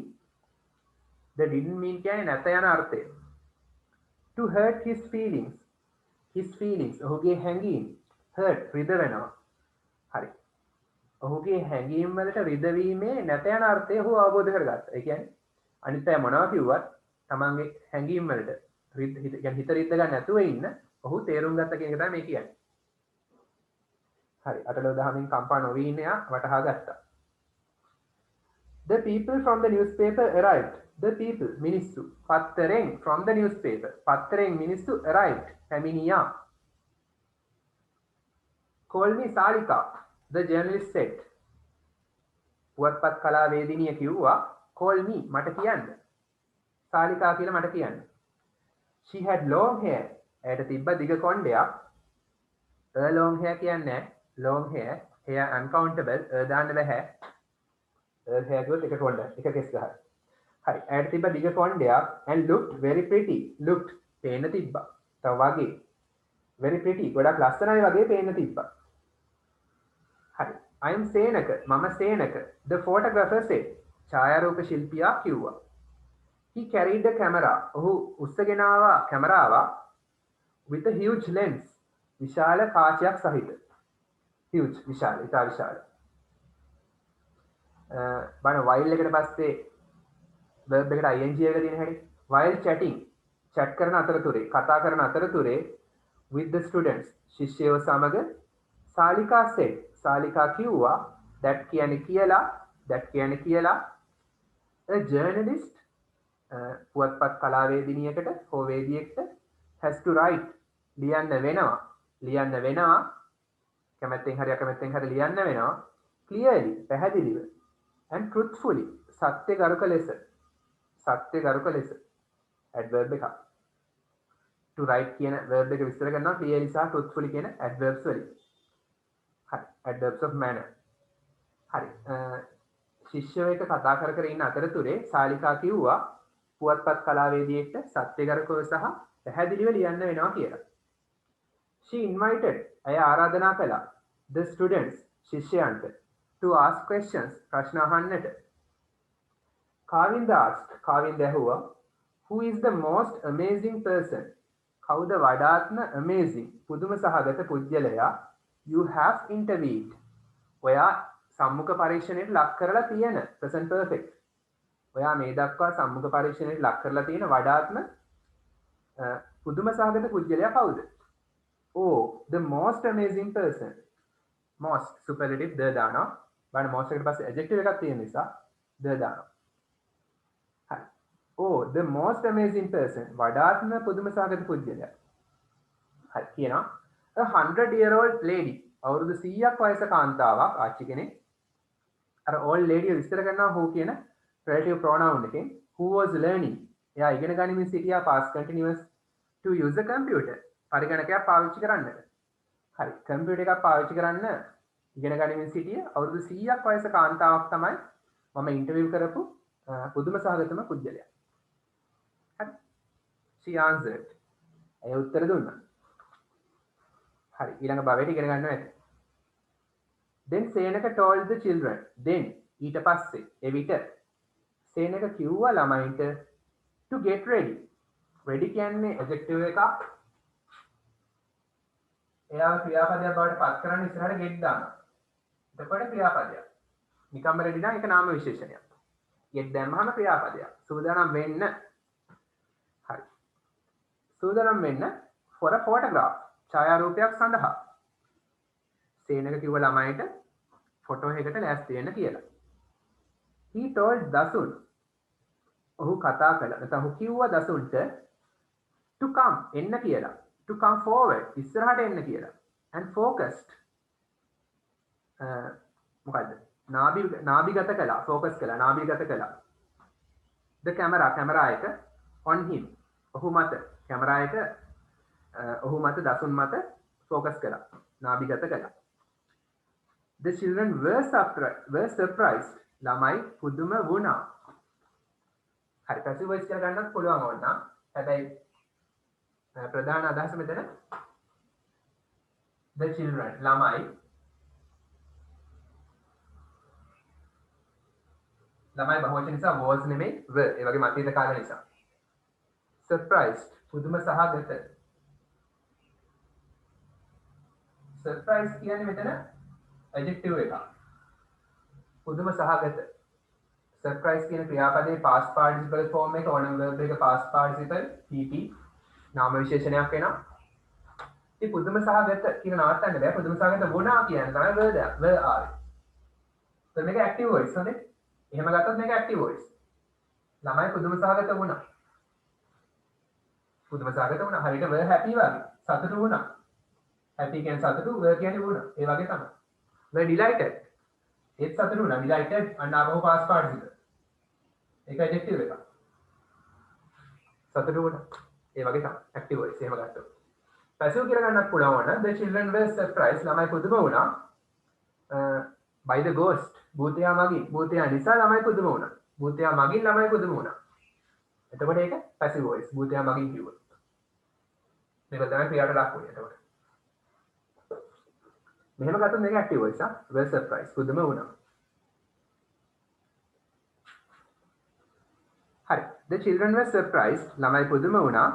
කියන්නේ නැත යන අර්ථය. to hurt his feelings ඔහුගේ හැඟීම් hurt රිදවෙනවා. හරි. ඔහුගේ හැඟීම් වලට රිදවීමේ නැත යන අර්ථය ඔහු අවබෝධ කරගත්තා. ඒ කියන්නේ අනිත් අය මොනවා කිව්වත් තමන්ගේ හැඟීම් වලට හිත රිද්ද ගන්න නැතුව ඉන්න ඔහු තේරුම් ගත්ත කියන එක තමයි මේ කියන්නේ. හරි අටලෝ දහමින් කම්පා නොවී ඉන්න යා වටහා ගත්තා. The people from the newspaper arrived. The people මිනිස්සු පත්තරෙන් from the newspaper පත්තරෙන් මිනිස්සු arrived පැමිණියා. Call me Salika, the journalist said. පුවත්පත් කලාවේදිනිය කිව්වා call me මට කියන්න. සාලිකා කියලා මට කියන්න. She had long hair. ඇයට තිබ්බ දිග කොණ්ඩයක්. A long hair කියන්නේ long hair. hair uncountable. දාන්න බෑ. hair කිව්වොත් එක කොණ්ඩ එක කෙස් ගහයි. හරි. ඇයට තිබ්බ දිග කොණ්ඩයක් and looked very pretty. looked පේන්න තිබ්බා. තව වගේ. very pretty ගොඩක් ලස්සනයි වගේ පේන්න තිබ්බා. හරි. I am සේනක මම සේනක the photographer said. ඡායාරූප ශිල්පියා කිව්වා. He carried a camera. ඔහු උස්සගෙන ආවා කැමරාවක් with a huge lens. විශාල කාචයක් සහිත. huge විශාල ඉතා විශාල. බලන්න while එකට පස්සේ verb එකට ing එක තියෙන හැටි. while chatting chat කරන අතරතුරේ කතා කරන අතරතුරේ with the students ශිෂ්‍යයෝ සමග සාලිකා said. සාලිකා කිව්වා that කියන්නේ කියලා a journalist පුවත්පත් කලාවේදිනියකට හෝ වේදියෙක්ට has to write ලියන්න වෙනවා කැමැත්තෙන් හරි අකමැත්තෙන් හරි ලියන්න වෙනවා clearly පැහැදිලිව and truthfully සත්‍යගරුක ලෙස adverb එක to write කියන verb එක විස්තර කරනවා clearly සහ truthfully කියන adverbs වලින්. හරි adverbs of manner. හරි ශිෂ්‍යයෝ එක කතා කර ඉන්න අතරතුරේ සාලිකා කිව්වා පුවත්පත් කලාවේදියෙක්ට සත්‍යගරුකව සහ පැහැදිලිව ලියන්න වෙනවා කියලා. She invited ඇය ආරාධනා කළා the students ශිෂ්‍යයන්ට to ask questions ප්‍රශ්න අහන්නට. කාවින්ද ඇහුවා who is the most amazing person කවුද වඩාත්ම amazing පුදුම සහගත පුද්ගලයා you have interviewed ඔයා සම්මුඛ පරීක්ෂණයට ලක් කරලා තියෙන present perfect ඔයා මේ දක්වා සම්මුඛ පරීක්ෂණයට ලක් කරලා තියෙන වඩාත්ම පුදුම සහගත පුද්ගලයා කවුද? Oh the most amazing person. most superlative the දානවා. බලන්න most එකට පස්සේ adjective එකක් තියෙන නිසා the දානවා. හරි. Oh the most amazing person වඩාත්ම පුදුම සහගත පුද්ගලයා. හරි කියනවා a 100-year-old lady අවුරුදු 100ක් වයස කාන්තාවක් ආච්චි කෙනෙක් අර old lady විස්තර කරනවා who කියන relative pronoun එකෙන් who was learning එයා ඉගෙන ගනිමින් සිටියා past continuous to use a computer පරිගණකයක් පාවිච්චි කරන්නට. හරි computer එකක් පාවිච්චි කරන්න ඉගෙන ගනිමින් සිටිය අවුරුදු 100ක් වයස කාන්තාවක් තමයි මම ඉන්ටර්විව් කරපු පුදුම සහගතම පුද්ගලයා. හරි she answered ඇය උත්තර දුන්නා. හරි ඊළඟ භවයට ඉගෙන ගන්නවා ඇති. then Senaka told the children then ඊට පස්සේ එවිට සේනක කිව්වා ළමයින්ට to get ready කියන්නේ adjective එකක් එයාව ක්‍රියාපදයක් බවට පත් කරන්න ඉස්සරහට get දානවා. එතකොට ක්‍රියාපදයක් නිකම්ම ready නම් ඒක නාම විශේෂණයක්. get දැම්මහම ක්‍රියාපදයක්. සූදානම් වෙන්න. හරි සූදානම් වෙන්න for a photograph ඡායාරූපයක් සඳහා. සේනක කිව්ව ළමයිට ෆොටෝ එකකට ලෑස්ති වෙන්න කියලා. he told දසුන් ඔහු කතා කළා නැත්නම් ඔහු කිව්වා දසුන්ට to come එන්න කියලා. to come forward ඉස්සරහට එන්න කියලා. and focused මොකද්ද? නාභිගත කළා. focus කළා. නාභිගත කළා. the camera එක on him ඔහු මත කැමරා එක ඔහු මත දසුන් මත focus කළා. නාභිගත කළා. The children were surprised. ළමයි පුදුම වුණා. හරි passive voice කියලා ගන්නත් පුළුවන් ඕනනම්. හැබැයි ප්‍රධාන අදහස මෙතන the children ළමයි බහුවචන නිසා was නෙමෙයි were ඒ වගේ මතීත කාල නිසා. surprised පුදුම සහගත. surprise කියන්නේ මෙතන adjective එකක්. පුදුම සහගත. surprise කියන ක්‍රියාපදයේ past participle form එක ඕනම verb එක past participle pp නාම විශේෂණයක් වෙනවා. ඉතින් පුදුම සහගත කියන නවත්තන්න බෑ. පුදුම සහගත වුණා කියන්නේ තමයි verb එක. were are. so මේක active voice හොඳේ. එහෙම ගත්තොත් මේක active voice. ළමයි පුදුම සහගත වුණා. පුදුම සහගත වුණා. හරියට were happy වගේ. සතුටු වුණා. happy කියන්නේ සතුටු, were කියන්නේ වුණා. ඒ වගේ තමයි. were delighted. ඒත් සතුටු වුණා. delighted අන්න ආපහු past participle. ඒක adjective එකක්. සතුටු වුණා. ඒ වගේ තමයි. active voice එහෙම ගත්තොත්. passive කියලා ගන්නත් පුළුවන් වුණා. the children were surprised. ළමයි පුදුම වුණා. by the ghost. භූතයා මගින්. භූතයා නිසා ළමයි පුදුම වුණා. භූතයා මගින් ළමයි පුදුම වුණා. එතකොට ඒක passive voice. භූතයා මගින් කිව්වොත්. මේක තමයි ක්‍රියාවට ලක් වෙන්නේ. එතකොට. මෙහෙම ගත්තොත් මේක active voice ආ. were surprised. පුදුම වුණා. හරි. the children were surprised. ළමයි පුදුම වුණා.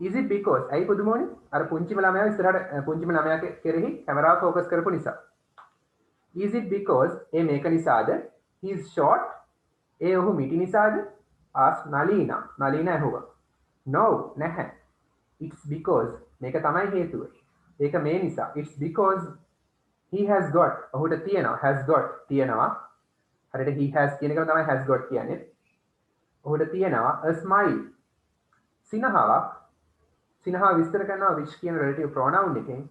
is it because ඇයි පුදුම වුණේ? අර පුංචිම ළමයා ඉස්සරහට පුංචිම ළමයා කෙරෙහි කැමරාව ફોකස් කරපු නිසා. is it because ඒ මේක නිසාද? he is short ඒ ඔහු මිටි නිසාද? asked නලීනා. නලීනා ඇහුවා. no නැහැ. it's because මේක තමයි හේතුව. ඒක මේ නිසා. it's because he has got ඔහුට තියෙනවා. has got තියෙනවා. හරියට he has කියන එක තමයි has got කියන්නේ. ඔහුට තියෙනවා a smile සිනහාවක්. සිනහා විස්තර කරනවා which කියන relative pronoun එකෙන්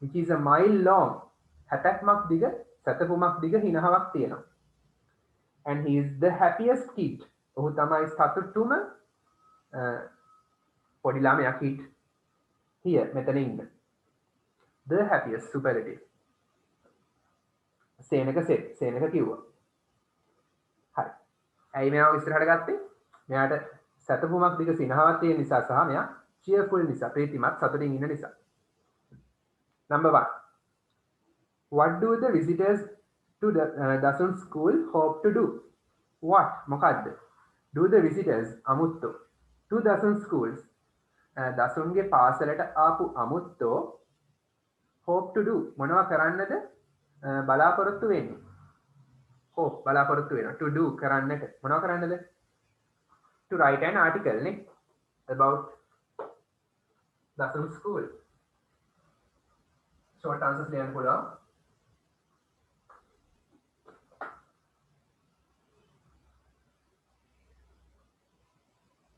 which is a mile long හැතැක්මක් දිග සතපුමක් දිග හිනහාවක් තියෙනවා. and he is the happiest kid. ඔහු තමයි සතුටුම පොඩි ළමයා kid. here මෙතන ඉන්න. the happiest superlative. Senaka Senaka කිව්වා. හරි. ඇයි මෙයාව ඉස්සරහට ගත්තේ? මෙයාට සතපුමක් දිග සිනහාවක් තියෙන නිසා සහ මෙයා cheerful නිසා ප්‍රීතිමත් සතුටින් ඉන්න නිසා. number 1. what do the visitors to the Dasun school hope to do? what මොකද්ද? do the visitors අමුත්තෝ to Dasun schools දසුන්ගේ පාසලට ආපු අමුත්තෝ hope to do මොනවා කරන්නද බලාපොරොත්තු වෙන්නේ? hope බලාපොරොත්තු වෙනවා. to do කරන්නට මොනවා කරන්නද? to write an article නේ about Dasun school. short answers ලියන්න පුළුවන්.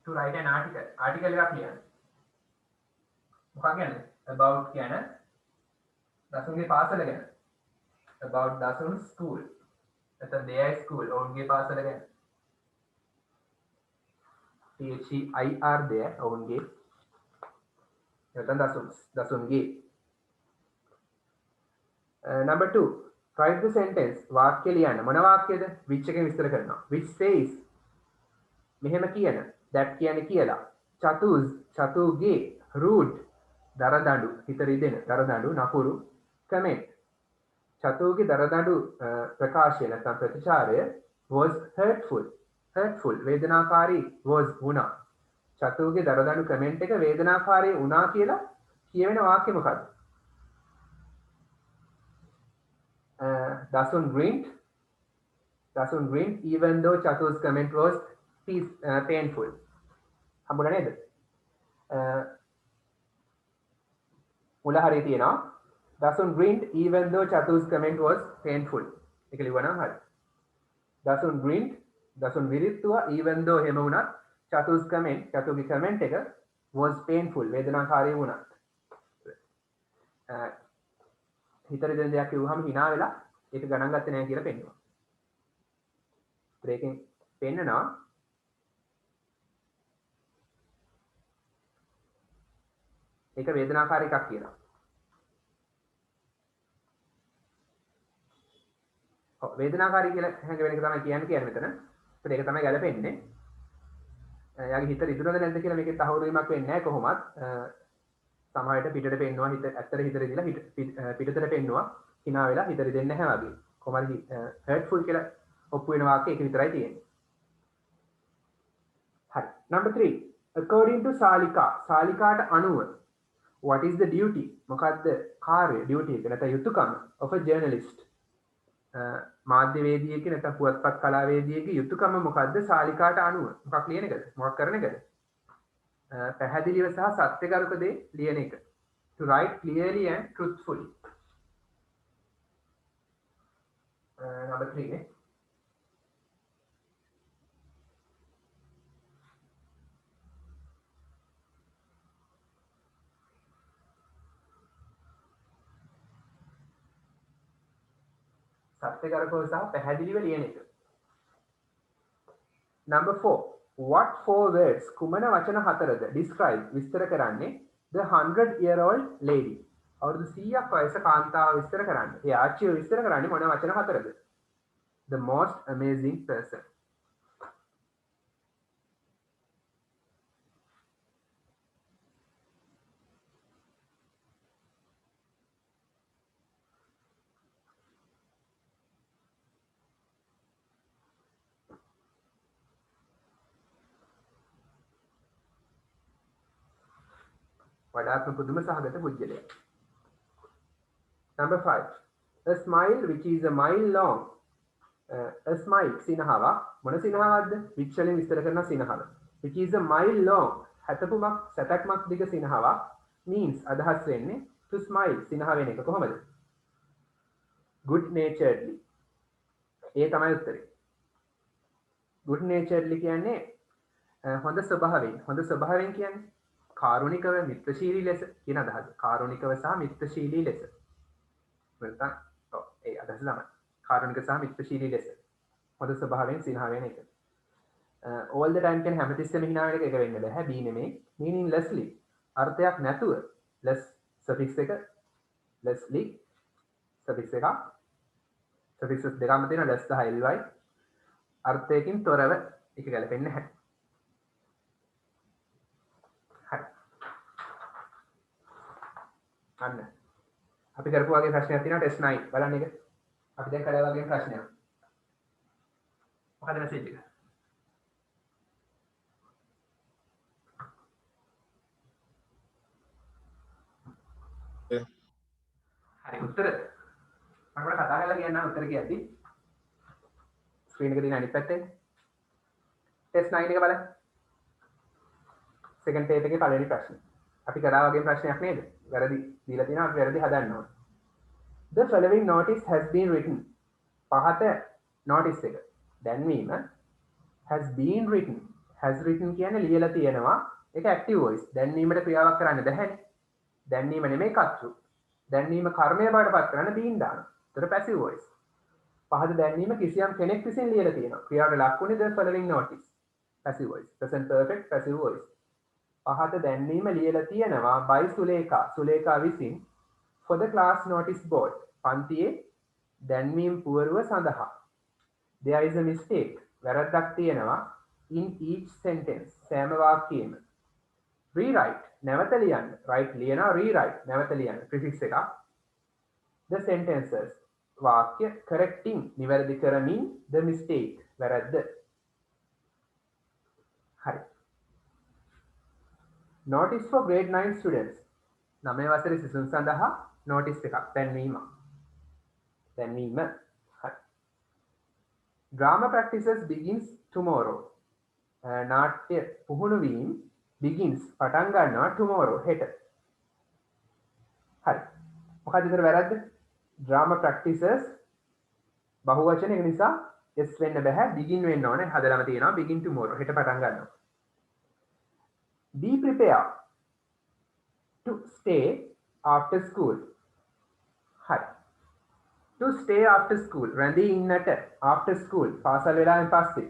to write an article. article එකක් ලියන්න. මොකක් ගැනද? about කියන දසුන්ගේ පාසල ගැන. about Dasun school. නැත්නම් their school ඔවුන්ගේ පාසල ගැන. THEIR there ඔවුන්ගේ නැත්නම් දසුන්ගේ. number 2. write the sentence. වාක්‍ය ලියන්න. මොන වාක්‍යද? which එකෙන් විස්තර කරනවා. which says මෙහෙම කියන. that කියන්නේ කියලා. චතුගේ rude දරදඬු හිත රිදෙන දරදඬු නපුරු comment. චතුගේ දරදඬු ප්‍රකාශය නැත්නම් ප්‍රතිචාරය was hurtful වේදනාකාරී was වුණා. චතුගේ දරදඬු comment එක වේදනාකාරී වුණා කියලා කියවෙන වාක්‍ය මොකක්ද? Dasun grinned even though Chatu's comment was painful. හම්බුණා නේද? මුල හරිය තියෙනවා. Dasun grinned even though Chatu's comment was painful. ඒක ලියවනම් හරි. Dasun grinned Dasun විරිත්තුවා even though එහෙම වුණත් චතුගේ comment එක was painful වේදනාකාරී වුණා. හිතට දෙන දෙයක් කිව්වහම hina වෙලා ඒක ගණන් ගත්තේ නැහැ කියලා පෙන්නනවා. ඒකෙන් පෙන්නනවා ඒක වේදනාකාරී එකක් කියලා. ඔව් වේදනාකාරී කියලා හැඟ වෙන එක තමයි කියන්නේ මෙතන. ඒත් ඒක තමයි ගැලපෙන්නේ. එයාගේ හිත රිදුනද නැද්ද කියලා මේකේ තහවුරු වීමක් වෙන්නේ නැහැ කොහොමත්. සමහර විට පිටට පෙන්නවා හිත ඇත්තට හිත රිදලා පිටතට පෙන්නවා hina වෙලා හිත රිදෙන්නේ නැහැ වගේ. කොහමද hurtful කියලා ඔප්පු වෙන වාක්‍ය ඒක විතරයි තියෙන්නේ. හරි. number 3. according to සාලිකාට අනුව what is the duty මොකද්ද කාර්ය duty එක නැත්නම් යුතුයකම of a journalist මාධ්‍යවේදියෙක් නැත්නම් පුවත්පත් කලාවේදියෙක්ගේ යුතුයකම මොකද්ද සාලිකාට අනුව මොකක් ලියන එකද මොකක් කරන එකද පැහැදිලිව සහ සත්‍යකරුක දේ ලියන එක. To write clearly and truthfully. Number 3 නේ. සත්‍යකරුකව සහ පැහැදිලිව ලියන එක. Number 4. What 4 words කුමන වචන හතරද describe විස්තර කරන්නේ the 100-year-old lady. අවුරුදු 100ක් වයස කාන්තාව විස්තර කරන්නේ. ඒ ආච්චිව විස්තර කරන්නේ මොන වචන හතරද? The most amazing person. වඩාත්ම පුදුම සහගත පුද්ගලයා. Number 5. A smile which is a mile long. A smile සිනහවක් මොන සිනහවක්ද? which වලින් විස්තර කරන සිනහව. which is a mile long හැතපුමක් සතක්මක් දිග සිනහවක් means අදහස් වෙන්නේ to smile සිනහ වෙන එක කොහොමද? good naturedly. ඒ තමයි උත්තරේ. good naturedly කියන්නේ හොඳ ස්වභාවයෙන් කියන්නේ කාරුණිකව මිත්‍රශීලී ලෙස කියන අදහස. කාරුණිකව සහ මිත්‍රශීලී ලෙස. නැත්නම් ඒ අදහස තමයි. කාරුණික සහ මිත්‍රශීලී ලෙස. හොඳ ස්වභාවයෙන් සිනහ වෙන එක. all the time කියන හැමතිස්සෙම හිනා වෙන එක වෙන්න බෑ. be නෙමෙයි. meaninglessly. අර්ථයක් නැතුව less suffix එක lessly suffix එක suffixes දෙකම තියෙන less සහ ly අර්ථයකින් තොරව එක ගැලපෙන්නේ නැහැ. අන්න අපි කරපු වගේ ප්‍රශ්නයක් තියෙනවා ටෙස්ට් 9 බලන්න එක. අපි දැන් කළා වගේ ප්‍රශ්නයක්. මොකද මැසේජ් එක? හරි උත්තර මම කතා කරලා කියන්නම් උත්තර කියද්දි. ස්ක්‍රීන් එක දින අනිත් පැත්තේ. ටෙස්ට් 9 එක බලන්න. සෙකන්ඩ් පේජ් එකේ පළවෙනි ප්‍රශ්නේ. අපි කරා වගේ ප්‍රශ්නයක් නේද? වැරදි දීලා තියෙනවා අපි වැරදි හදන්න ඕන. The following notice has been written. පහත notice එක. දැන්වීම has been written. has written කියන්නේ ලියලා තියෙනවා. ඒක active voice. දැන්වීමට ක්‍රියාවක් කරන්න බැහැනේ. දැන්වීම නෙමෙයි කර්තෘ. දැන්වීම කර්මය බවට පත් කරන්න been දානවා. ඒතර passive voice. පහත දැන්වීම කිසියම් කෙනෙක් විසින් ලියලා තියෙනවා. ක්‍රියාවට ලක්ුනේ the following notice. passive voice. present perfect passive voice. පහත දැන්වීම ලියලා තියෙනවා by සුලේකා විසින් for the class notice board පන්තියේ දැන්වීම් පුවරුව සඳහා. there is a mistake වැරද්දක් තියෙනවා in each sentence සෑම වාක්‍යයේම. rewrite නැවත ලියන්න. write ලියනවා rewrite නැවත ලියන්න prefix එකක්. the sentences වාක්‍ය correcting නිවැරදි කරමින් the mistake වැරද්ද. හරි. notice for grade 9 students 9 වසරේ සිසුන් සඳහා notice එකක් දැන්වීම. හරි. drama practices begins tomorrow නාට්‍ය පුහුණු වීම begins පටන් ගන්නවා tomorrow හෙට. හරි. මොකද ඉතර වැරද්ද? drama practices බහුවචන එක නිසා s වෙන්න බෑ begin වෙන්න ඕනේ. හදලාම තියෙනවා begin tomorrow හෙට පටන් ගන්නවා. be prepared to stay after school. Hi. To stay after school. රැඳී ඉන්නට after school. පාසල් වෙලාවෙන් පස්සේ.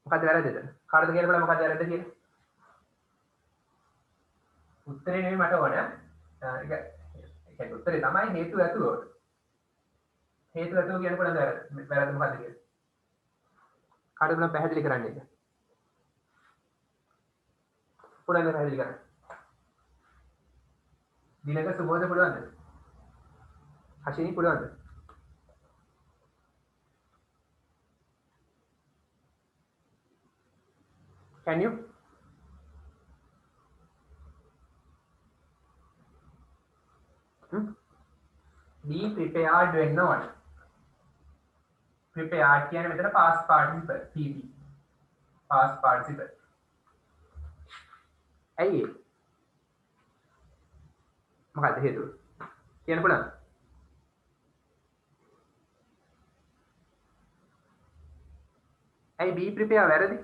මොකද වැරදිද? කාටද කියලා බලන්න මොකද වැරද්ද කියලා. උත්තරේ නෙමෙයි මට ඕන. ඒක උත්තරේ තමයි හේතු ඇතුව. හේතු ඇතුව කියනකොට වැරද්ද මොකද්ද කියලා. කාටද බලන්න පැහැදිලි කරන්න එක. පුළුවන් පැහැදිලි කරන්න. දිනක සුබෝධ පුළුවන්ද? හෂිනි පුළුවන්ද? Can you? Be prepared වෙන්න ඕනේ. Prepared කියන්නේ මෙතන past participle PP. Past participle. ඇයි ඒ? මොකක්ද හේතුව? කියන්න පුළුවන්? ඇයි be prepare වැරදි?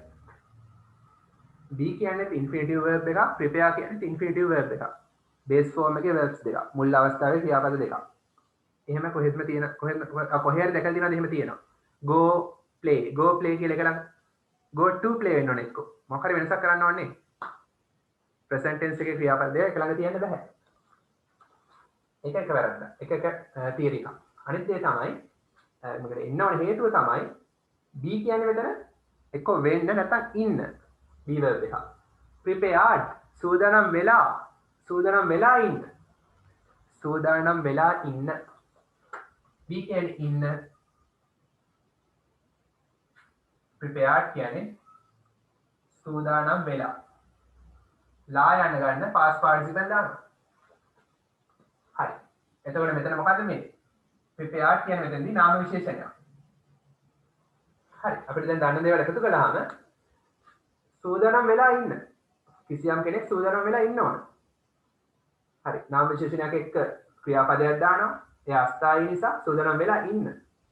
be කියන්නේ infinitive verb එකක්, prepare කියන්නේ infinitive verb එකක්. base form එකේ verbs දෙකක්. මුල් අවස්ථාවේ ක්‍රියාපද දෙකක්. එහෙම කොහෙත්ම තියෙන කොහේ හරි දැකලා තියෙනවද එහෙම තියෙනවා. go play කියලා එක ළඟ go to play වෙන්න ඕනේ එක්ක. මොකක් හරි වෙනසක් කරන්න ඕනේ. present tense එකේ ක්‍රියාපද දෙක එක ළඟ තියන්න බෑ. ඒක එක වැරද්ද. එක theory එකක්. අනිත් දේ තමයි මොකද එන්න ඕනේ හේතුව තමයි be කියන්නේ මෙතන එක්ක වෙන්න නැත්නම් ඉන්න. be verb එක. prepared සූදානම් වෙලා ඉන්න. සූදානම් වෙලා ඉන්න. be කියන්නේ ඉන්න. prepared කියන්නේ සූදානම් වෙලා. ලා යන ගන්න past participle දානවා. හරි. එතකොට මෙතන මොකද්ද මේ? prepared කියන්නේ මෙතනදී නාම විශේෂණයක්. හරි. අපිට දැන් දන්න දේවල් එකතු කළාම සූදානම් වෙලා ඉන්න. කිසියම් කෙනෙක් සූදානම් වෙලා ඉන්න ඕන. හරි. නාම විශේෂණයක් එක්ක ක්‍රියාපදයක් දානවා. ඒ අස්ථායි නිසා සූදානම් වෙලා ඉන්න.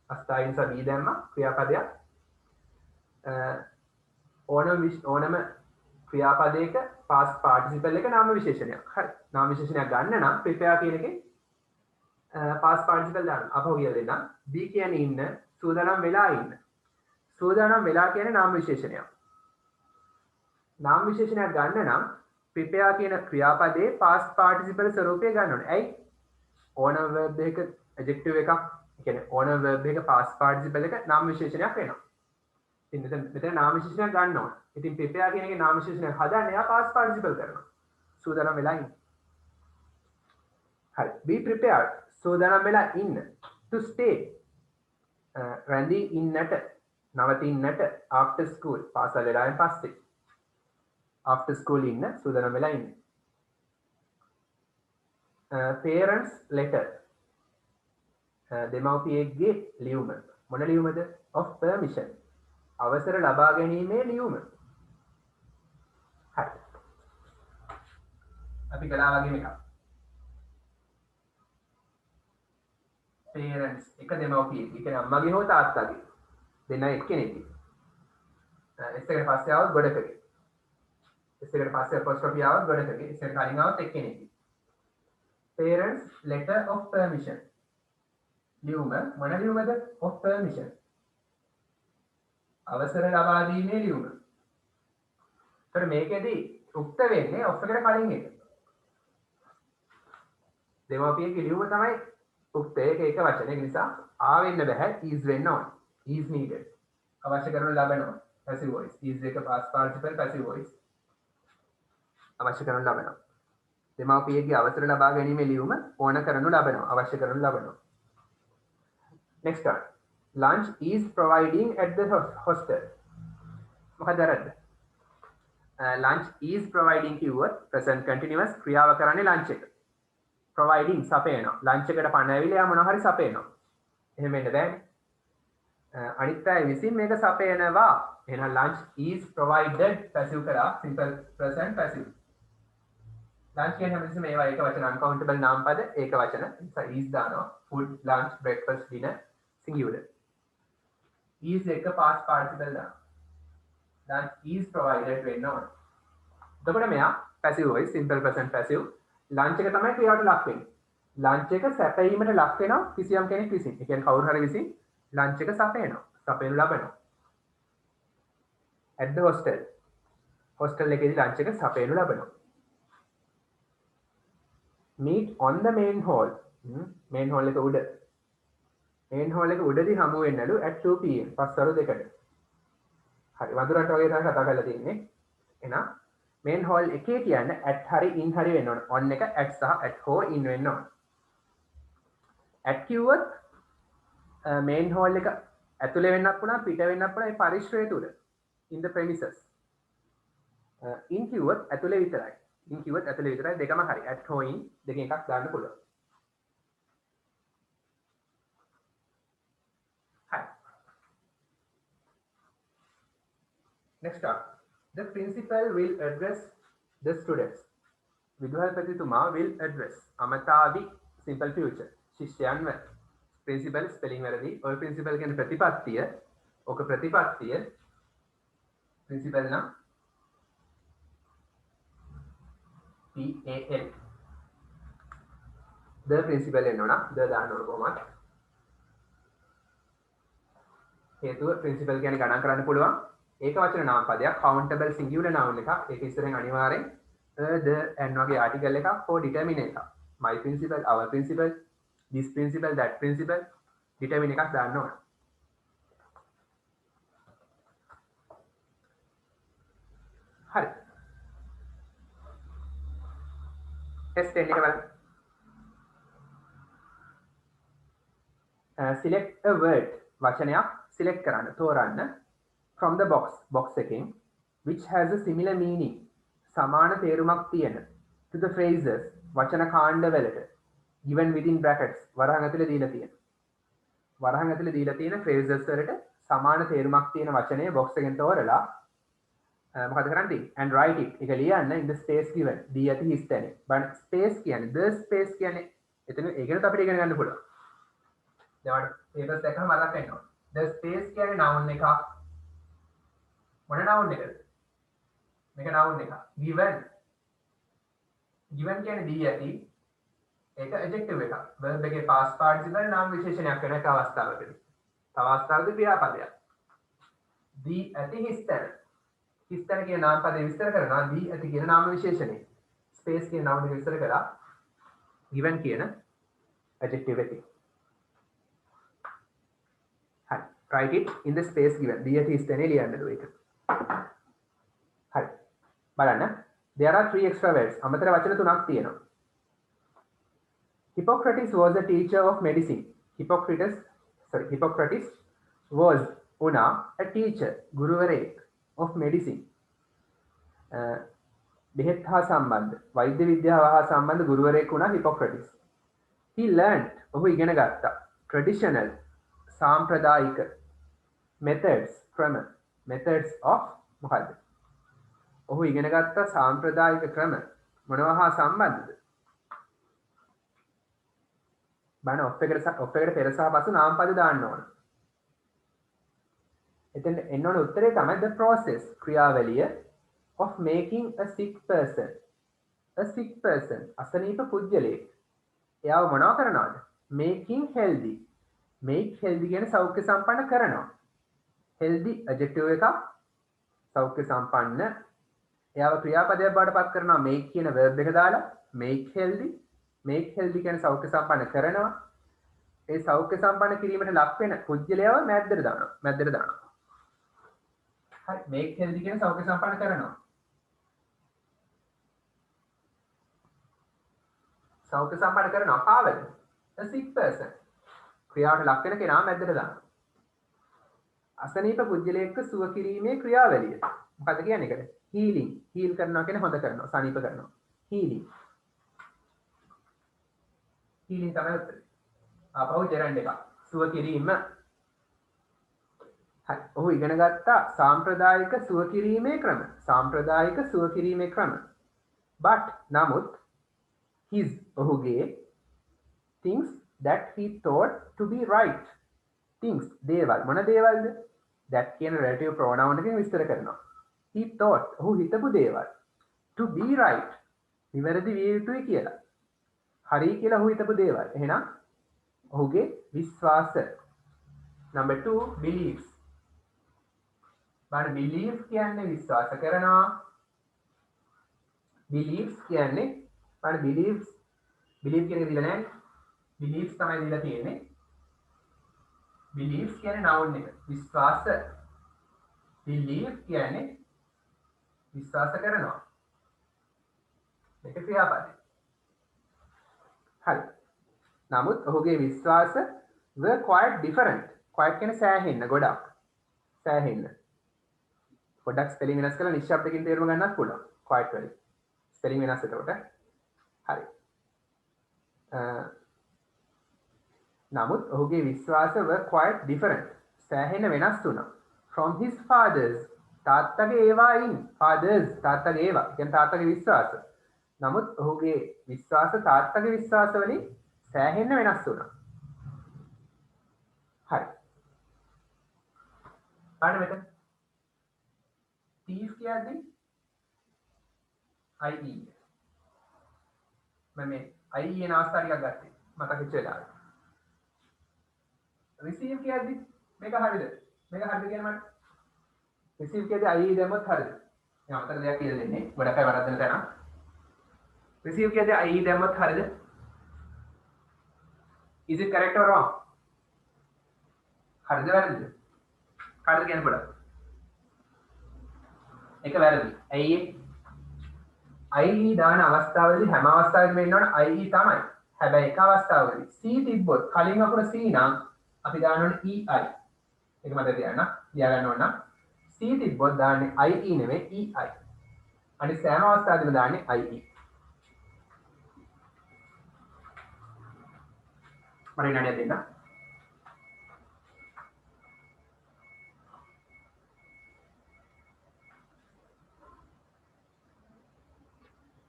අස්ථායි නිසා be දැම්මා ක්‍රියාපදයක් ඕනම ක්‍රියාපදයක past participle එක නාම විශේෂණයක්. හරි. නාම විශේෂණයක් ගන්න නම් prepare කියන එකේ past participle දාන්න. අපෝ කියලා දෙන්නම්. be කියන්නේ ඉන්න, සූදානම් වෙලා ඉන්න. සූදානම් වෙලා කියන්නේ නාම විශේෂණයක්. නාම විශේෂණයක් ගන්න නම් prepare කියන ක්‍රියාපදයේ past participle ස්වරූපය ගන්න ඕනේ. ඇයි? ඕනම verb එකක adjective එකක්, ඒ කියන්නේ ඕනම verb එකක past participle එක නාම විශේෂණයක් වෙනවා. ඉතින් මෙතන නාම විශේෂණයක් ගන්න ඕන. ඉතින් prepare කියන එකේ නාම විශේෂණයක් හදන්න එයා past participle කරනවා. සූදානම් වෙලා ඉන්න. හරි. be prepared සූදානම් වෙලා ඉන්න. to stay රැඳී ඉන්නට, නවතින්නට after school පාසල් වෙලාවෙන් පස්සේ. after school ඉන්න, සූදානම් වෙලා ඉන්න. parents letter දෙමව්පියෙක්ගේ ලියුම. මොන ලියුමද? of permission අවසර ලබා ගැනීමේ ලියුම. හරි. අපි කළා වගේම එකක්. parents එක දෙමව්පියෙක්. ඒ කියන්නේ අම්මගේ හෝ තාත්තගේ. දෙන්න එක්කෙනෙක්ගේ. S එකට පස්සේ આવොත් ගොඩකගේ. S එකට පස්සේ apostrophe આવොත් ගොඩකගේ. S එකට කලින් આવොත් එක්කෙනෙක්ගේ. parents letter of permission. ලියුම මොන ලියුමද? of permission. අවසර ලබා දීමේ ලියුම. ඒතර මේකෙදී උක්ත වෙන්නේ of එකට කලින් එක. දෙමාපියගේ ලියුම තමයි උක්ත ඒක වචන. ඒ නිසා ආ වෙන්න බෑ, is වෙන්න ඕන. is needed. අවශ්‍ය කරනු ලබනවා. passive voice. is එක past participle passive voice. අවශ්‍ය කරනු ලබනවා. දෙමාපියගේ අවසර ලබා ගැනීමේ ලියුම ඕන කරනු ලබනවා. අවශ්‍ය කරනු ලබනවා. next one. lunch is providing at the hostel. මොකද අරද? lunch is providing කිව්වොත් present continuous ක්‍රියාව කරන්නේ lunch එක. providing සපයනවා. lunch එකට පණ ඇවිල්ලා මොනවා හරි සපයනවා. එහෙම වෙන්න බෑනේ. අනිත් අය විසින් මේක සපයනවා. එහෙනම් lunch is provided passive කරා simple present passive. lunch කියන්නේ හැමතිස්සෙම මේවා ඒක වචන uncountable නාම පද ඒක වචන. is දානවා. food, lunch, breakfast, dinner singular. is එක past participle දානවා. lunch is provided වෙන්න ඕන. එතකොට මෙයා passive voice simple present passive lunch එක තමයි ක්‍රියාවට ලක් වෙන්නේ. lunch එක සැපයීමට ලක් වෙනවා කිසියම් කෙනෙක් විසින්. ඒ කියන්නේ කවුරු හරි විසින් lunch එක සපයනවා. සපයනු ලබනවා. at the hostel. hostel එකේදී lunch එක සපයනු ලබනවා. meet on the main hall. main hall එක උඩ. main hall එක උඩදී හමු වෙන්නලු at 2 pm. පස්වරු 2ට. හරි වඳුරන්ට වගේ තමයි කතා කරලා තියෙන්නේ. එහෙනම් main hall එකේ කියන්නේ at හරි in හරි වෙන්න ඕන. on එක at සහ at හෝ in වෙන්න ඕන. at කිව්වොත් main hall එක ඇතුලේ වෙන්නත් පුළුවන් පිට වෙන්නත් පුළුවන් ඒ පරිශ්‍රය තුල. in the premises. in කිව්වොත් ඇතුලේ විතරයි. in කිව්වොත් ඇතුලේ විතරයි දෙකම හරි. at හෝ in දෙකෙන් එකක් දාන්න පුළුවන්. හරි. next up the principal will address The students. විදුහල්පතිතුමා will address. අමතාවි simple future. ශිෂ්‍යයන්ව. Principal spelling වැරදි. ඔය principal කියන්නේ ප්‍රතිපත්තිය. ඕක ප්‍රතිපත්තිය. Principal නම් PAL. The principal එන්නවා. the දාන්න ඕන කොහොමද? හේතුව principal කියන්නේ ගණන් කරන්න පුළුවන්. ඒක වචන නාම පදයක්. countable singular noun එකක්. ඒක ඉස්සරෙන් අනිවාර්යෙන් the and වගේ article එකක් for determine එකක්. my principal, our principal, this principal, that principal determine එකක් දාන්න ඕන. හරි. test 10 එක බලන්න. select a word වචනයක් select කරන්න තෝරන්න from the box එකෙන් which has a similar meaning සමාන තේරුමක් තියෙන to the phrases වචන කාණ්ඩ වලට given within brackets වරහන් ඇතුලේ දීලා තියෙන phrases වලට සමාන තේරුමක් තියෙන වචනය box එකෙන් තෝරලා මොකද කරන්නේ and write it එක ලියන්න in the space given දී ඇති හිස් තැනේ but space කියන්නේ the space කියන්නේ එතන ඒකනත් අපිට ඉගෙන ගන්න පුළුවන් දැන් papers එකම මතක් වෙනවා the space කියන්නේ noun එකක් මොන noun එකද මේක noun එකක් given කියන්නේ දී ඇති ඒක adjective එකක් verb එකේ past participle නාම විශේෂණයක් වෙන එක අවස්ථාවකදී තව අවස්ථාවකදී ක්‍රියාපදයක් දී ඇති හිස් තැන කියන නාම පදේ විස්තර කරනවා දී ඇති කියන නාම විශේෂණය space කියන noun එක විස්තර කරලා given කියන adjective එකේ හරි write it in the space given දී ඇති හිස් තැනේ ලියන්න දුව ඒක හරි බලන්න there are 3 extra words අමතර වචන තුනක් තියෙනවා Hippocrates was a teacher of medicine Hippocrates was a teacher ගුරුවරයෙක් of medicine බෙහෙත් හා සම්බන්ධ වෛද්‍ය විද්‍යාව හා සම්බන්ධ ගුරුවරයෙක් වුණා Hippocrates he learned ඔහු ඉගෙන ගත්තා traditional සාම්ප්‍රදායික methods of මොකද්ද ඔහු ඉගෙන ගත්තා සාම්ප්‍රදායික ක්‍රම මොනවා හා සම්බන්ධද බලන්න ඔෆ් එකට පෙර සහ පසු නාම පද දාන්න ඕන එතෙන් එන්න ඕන උත්තරේ තමයි the process ක්‍රියාවලිය of making a sick person අසනීප පුද්ගලයෙක් එයාව මොනවා කරනවද making healthy කියන්නේ සෞඛ්‍ය සම්පන්න කරනවා healthy adjective එකක් සෞඛ්‍ය සම්පන්න එයාව ක්‍රියාපදයක් බවට පත් කරනවා make කියන verb එක දාලා make healthy කියන්නේ සෞඛ්‍ය සම්පන්න කරනවා ඒ සෞඛ්‍ය සම්පන්න කිරීමට ලක් වෙන පුද්ගලයාව මැද්දට දානවා හරි make healthy කියන්නේ සෞඛ්‍ය සම්පන්න කරනවා සෞඛ්‍ය සම්පන්න කරනවා කාවද a sick person ක්‍රියාවට ලක් වෙන කෙනා මැද්දට දානවා අසනීප පුද්ගලයෙක්ව සුව කිරීමේ ක්‍රියාවලිය මොකද කියන්නේ ඒකට heal කරනවා කියන්නේ හොඳ කරනවා සනීප කරනවා healing තමයි උත්තරේ ආපහු ජෙරන්ඩ් එක සුව කිරීම හරි ඔහු ඉගෙන ගත්තා සාම්ප්‍රදායික සුව කිරීමේ ක්‍රම but නමුත් his ඔහුගේ things that he thought to be right things දේවල් මොන දේවල්ද that කියන relative pronoun එකෙන් විස්තර කරනවා he thought ඔහු හිතපු දේවල් to be right නිවැරදි විය යුතුයි කියලා හරි කියලා ඔහු හිතපු දේවල් එහෙනම් ඔහුගේ විශ්වාස number 2 beliefs බලන්න belief කියන්නේ විශ්වාස කරනවා beliefs කියන්නේ බලන්න belief කියන එක දීලා නැහැ beliefs තමයි දීලා තියෙන්නේ beliefs කියන්නේ noun එක විශ්වාස belief කියන්නේ විශ්වාස කරනවා මේක ක්‍රියාපදයි හරි නමුත් ඔහුගේ විශ්වාස were quite different quite කියන්නේ සෑහෙන්න ගොඩක් සෑහෙන්න පොඩ්ඩක් ස්පෙලිං වෙනස් කරලා නිශ්ශබ්දකින් තේරුම් ගන්නත් පුළුවන් quite වලින් ස්පෙලිං වෙනස් එතකොට හරි නමුත් ඔහුගේ විශ්වාස were quite different සෑහෙන්න වෙනස් වුණා from his father's තාත්තගේ ඒවායින් fathers තාත්තගේ ඒවා කියන්නේ තාත්තගේ විශ්වාස. නමුත් ඔහුගේ විශ්වාස තාත්තගේ විශ්වාස වලින් සෑහෙන්න වෙනස් වුණා. හරි. බලන්න මෙතන. thief කියද්දී IE. මම මේ IE එන අවස්ථාව ටිකක් ගත්තේ. මතක හිට වෙලා. receive කියද්දී මේක හරියද? මේක හරියද කියන්නේ මට? receive කියද්දී IE දැම්මොත් හරියද? මම අතර දෙයක් කියලා දෙන්නේ. ගොඩක් අය වරද්දන තැන. receive කියද්දී IE දැම්මොත් හරියද? Is it correct or wrong? හරිද වැරදිද? කාටද කියන්න පොඩක්. එක වැරදි. ඇයි ඒ? IE දාන අවස්ථාවේදී හැම අවස්ථාවකම වෙන්න ඕන IE තමයි. හැබැයි එක අවස්ථාවකදී C තිබ්බොත් කලින් අකුර C නම් අපි දාන්න ඕනේ EI. ඒක මතක තියාගන්න. ලියා ගන්න ඕන නම් C තිබ්බොත් දාන්නේ IE නෙවෙයි EI. අනිත් සෑම අවස්ථාවකදීම දාන්නේ IE. මම නඩිය දෙන්න.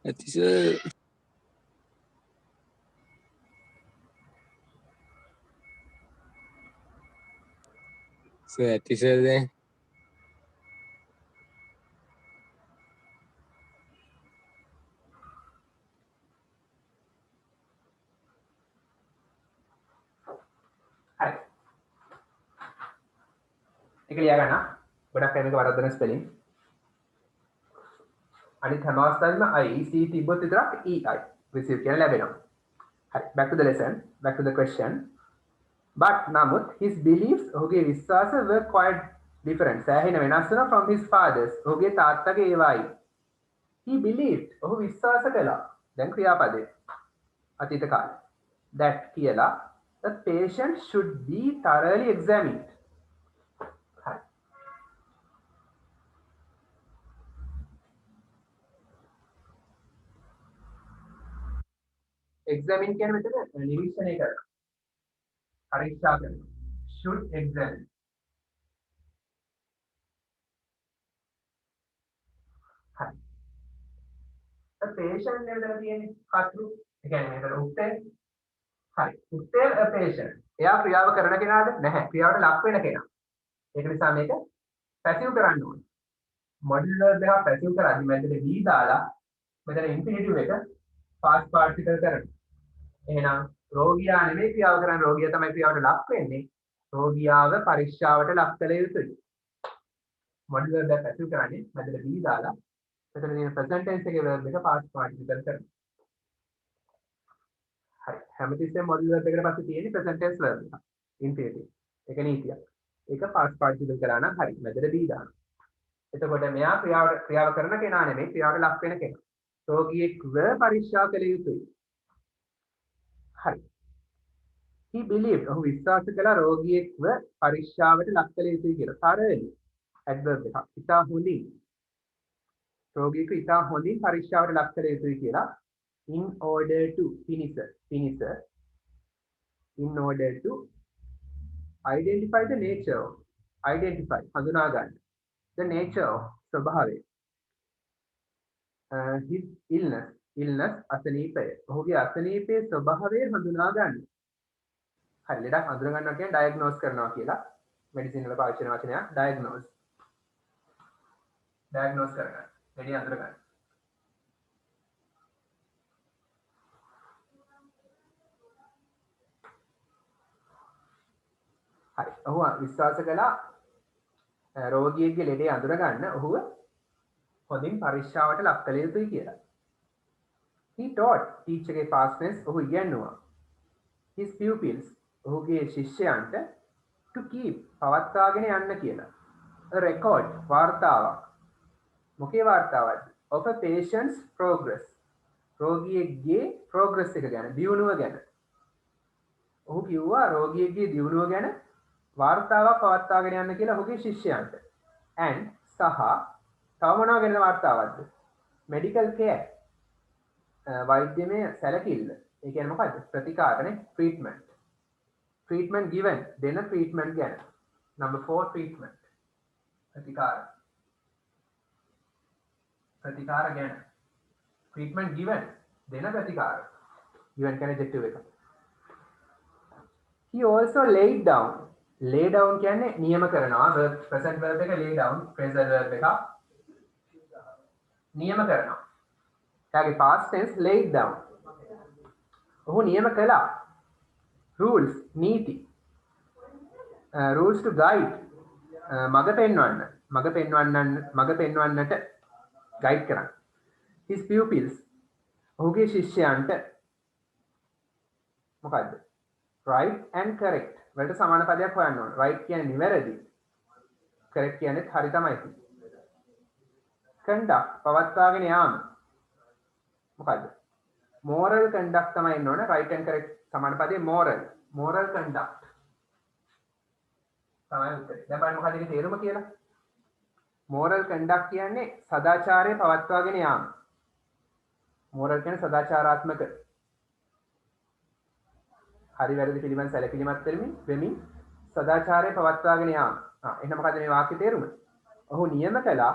ඇතිසර් ඇතිසර් දැන් හරි. ඒක ලියා ගන්න. ගොඩක් අය මේක වරද්දන ස්පෙලිං. අනිත් හැම අවස්ථාවෙම IC තිබ්බොත් විතරක් EI receive කියලා ලැබෙනවා. හරි. Back to the lesson. Back to the question. But නමුත් his beliefs ඔහුගේ විශ්වාස were quite different. සෑහෙන වෙනස් වෙනවා from his fathers. ඔහුගේ තාත්තගේ ඒවායි. He believed ඔහු විශ්වාස කළා. දැන් ක්‍රියාපදේ. අතීත කාලේ. That කියලා the patient should be thoroughly examined. හරි. examine කියන්නේ මෙතන නිරීක්ෂණය කරනවා. පරීක්ෂා කරනවා. should examine. හරි. the patient නේද තියෙන්නේ කතුරු. ඒ කියන්නේ මෙතන උත්තේ. හරි. උත්තේ a patient. එයා ක්‍රියාව කරන කෙනාද? නැහැ. ක්‍රියාවට ලක් වෙන කෙනා. ඒක නිසා මේක පැසිව් කරන්න ඕනේ. මොඩියුලර් verb එක පැසිව් කරද්දි මෙතන be දාලා මෙතන ඉන්ෆිනිටිව් එක past participle කරනවා. එහෙනම් රෝගියා නෙමෙයි ක්‍රියාව කරන්නේ රෝගියා තමයි ක්‍රියාවට ලක් වෙන්නේ. රෝගියාව පරීක්ෂාවට ලක් කළ යුතුයි. මොඩියුලර් verb එක පැසිව් කරන්නේ මෙතන be දාලා මෙතන තියෙන present tense එකේ verb එක past participle කරනවා. හරි. හැමතිස්සෙම මොඩියුලර් verb එකට පස්සේ තියෙන්නේ present tense verb එක. ඉන්ෆිනිටිව්. ඒක නීතියක්. ඒක past participle කරා නම් හරි. මෙතන be දානවා. එතකොට මෙයා ක්‍රියාව කරන කෙනා නෙමෙයි ක්‍රියාවට ලක් වෙන කෙනා. රෝගියෙක්ව පරීක්ෂා කළ යුතුයි. හරි. He believed ඔහු විශ්වාස කළා රෝගියෙක්ව පරීක්ෂාවට ලක් කළ යුතුයි කියලා. thoroughly adverb එකක්. ඉතා හොඳින්. රෝගියෙකු ඉතා හොඳින් පරීක්ෂාවට ලක් කළ යුතුයි කියලා. in order to පිණිස in order to identify the nature of හඳුනා ගන්න. the nature of ස්වභාවය. his illness අසනීපය. ඔහුගේ අසනීපයේ ස්වභාවය හඳුනා ගන්න. හරි. ලෙඩක් හඳුනා ගන්නවා කියන්නේ diagnose කරනවා කියලා. මෙඩිසින් වල පාවිච්චි කරන වචනයක් diagnose. diagnose කරගන්න. ලෙඩේ හඳුනා ගන්න. හරි. ඔහු විශ්වාස කළා රෝගියෙක්ගේ ලෙඩේ අඳුර ගන්න ඔහුව හොඳින් පරීක්ෂාවට ලක් කළ යුතුයි කියලා. He taught teacher ගේ past tense ඔහු ඉගෙනුවා. His pupils ඔහුගේ ශිෂ්‍යයන්ට to keep පවත්වාගෙන යන්න කියලා. A record වාර්තාවක්. මොකේ වාර්තාවක්ද? Of a patient's progress. රෝගියෙක්ගේ progress එක ගැන, දියුණුව ගැන. ඔහු කිව්වා රෝගියෙක්ගේ දියුණුව ගැන වාර්තාවක් පවත්වාගෙන යන්න කියලා ඔහුගේ ශිෂ්‍යයන්ට. and සහ තව මොනවා ගැන වාර්තාවක්ද? medical care. වෛද්‍යමය සැලකිල්ල. ඒ කියන්නේ මොකද්ද? ප්‍රතිකාරනේ treatment. treatment given දෙන treatment ගැන. number 4 treatment. ප්‍රතිකාර. ප්‍රතිකාර ගැන treatment given දෙන ප්‍රතිකාර given කියන්නේ adjective එක. He also laid down. Lay down කියන්නේ නියම කරනවා. verb present verb එක lay down, phrasal verb එක නියම කරනවා. එයාගේ past tense laid down. ඔහු නියම කළා. rules නීති. rules to guide මඟ පෙන්වන්නට guide කරන්න. his pupils ඔහුගේ ශිෂ්‍යයන්ට මොකද්ද? right and correct වලට සමාන පදයක් හොයන්න ඕන. right කියන්නේ නිවැරදි. correct කියන්නේ හරි තමයි. conduct පවත්වාගෙන යාම. මොකද්ද? moral conduct තමයි එන්න ඕන. right and correct සමාන පදේ moral conduct. තමයි උත්තරේ. දැන් බලන්න මොකක්ද ඒකේ තේරුම කියලා. moral conduct කියන්නේ සදාචාරය පවත්වාගෙන යාම. moral කියන්නේ සදාචාරාත්මක. හරි වැරදි පිළිබඳ සැලකිලිමත් වෙමින් සදාචාරය පවත්වාගෙන යාම. එහෙනම් මොකද මේ වාක්‍ය තේරුම? ඔහු නියම කළා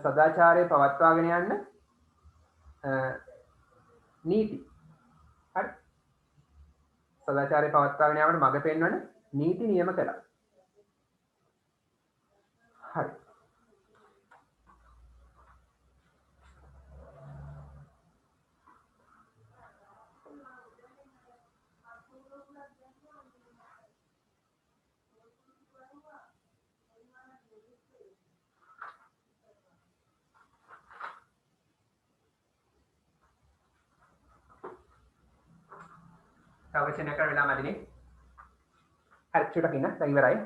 සදාචාරය පවත්වාගෙන යන්න නීති. හරි. සදාචාරය පවත්වාගෙන යාමට මඟ පෙන්වන නීති නියම කළා. හරි. අවශ්‍යනක වෙලා මැදිනේ. හරි චුට්ටක් ඉන්න. දැන් ඉවරයි.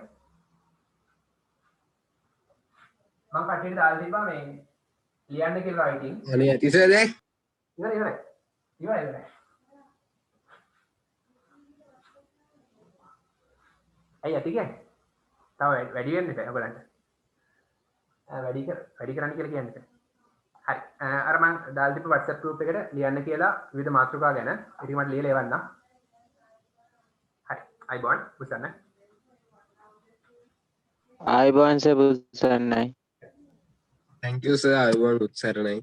මම කටියට දාලා තිබ්බා මේ ලියන්න කියලා රයිටින්. අනේ ඇතිසර් දැන් ඉවරයි. ඇයි ඇති කියන්නේ? තව වැඩි වෙන්න ඉතින් ඔයගලන්ට. වැඩි කරන්න කියලා කියන්නේ. හරි. අර මම දාලා තිබ්බ WhatsApp group එකට ලියන්න කියලා විවිධ මාතෘකා ගැන ඉතින් මට ලියලා එවන්න. හරි. අයිබෝන් බුසන්න. ආයිබෝන් සර් බුසන්නයි. thank you sir I want උත්සරණයි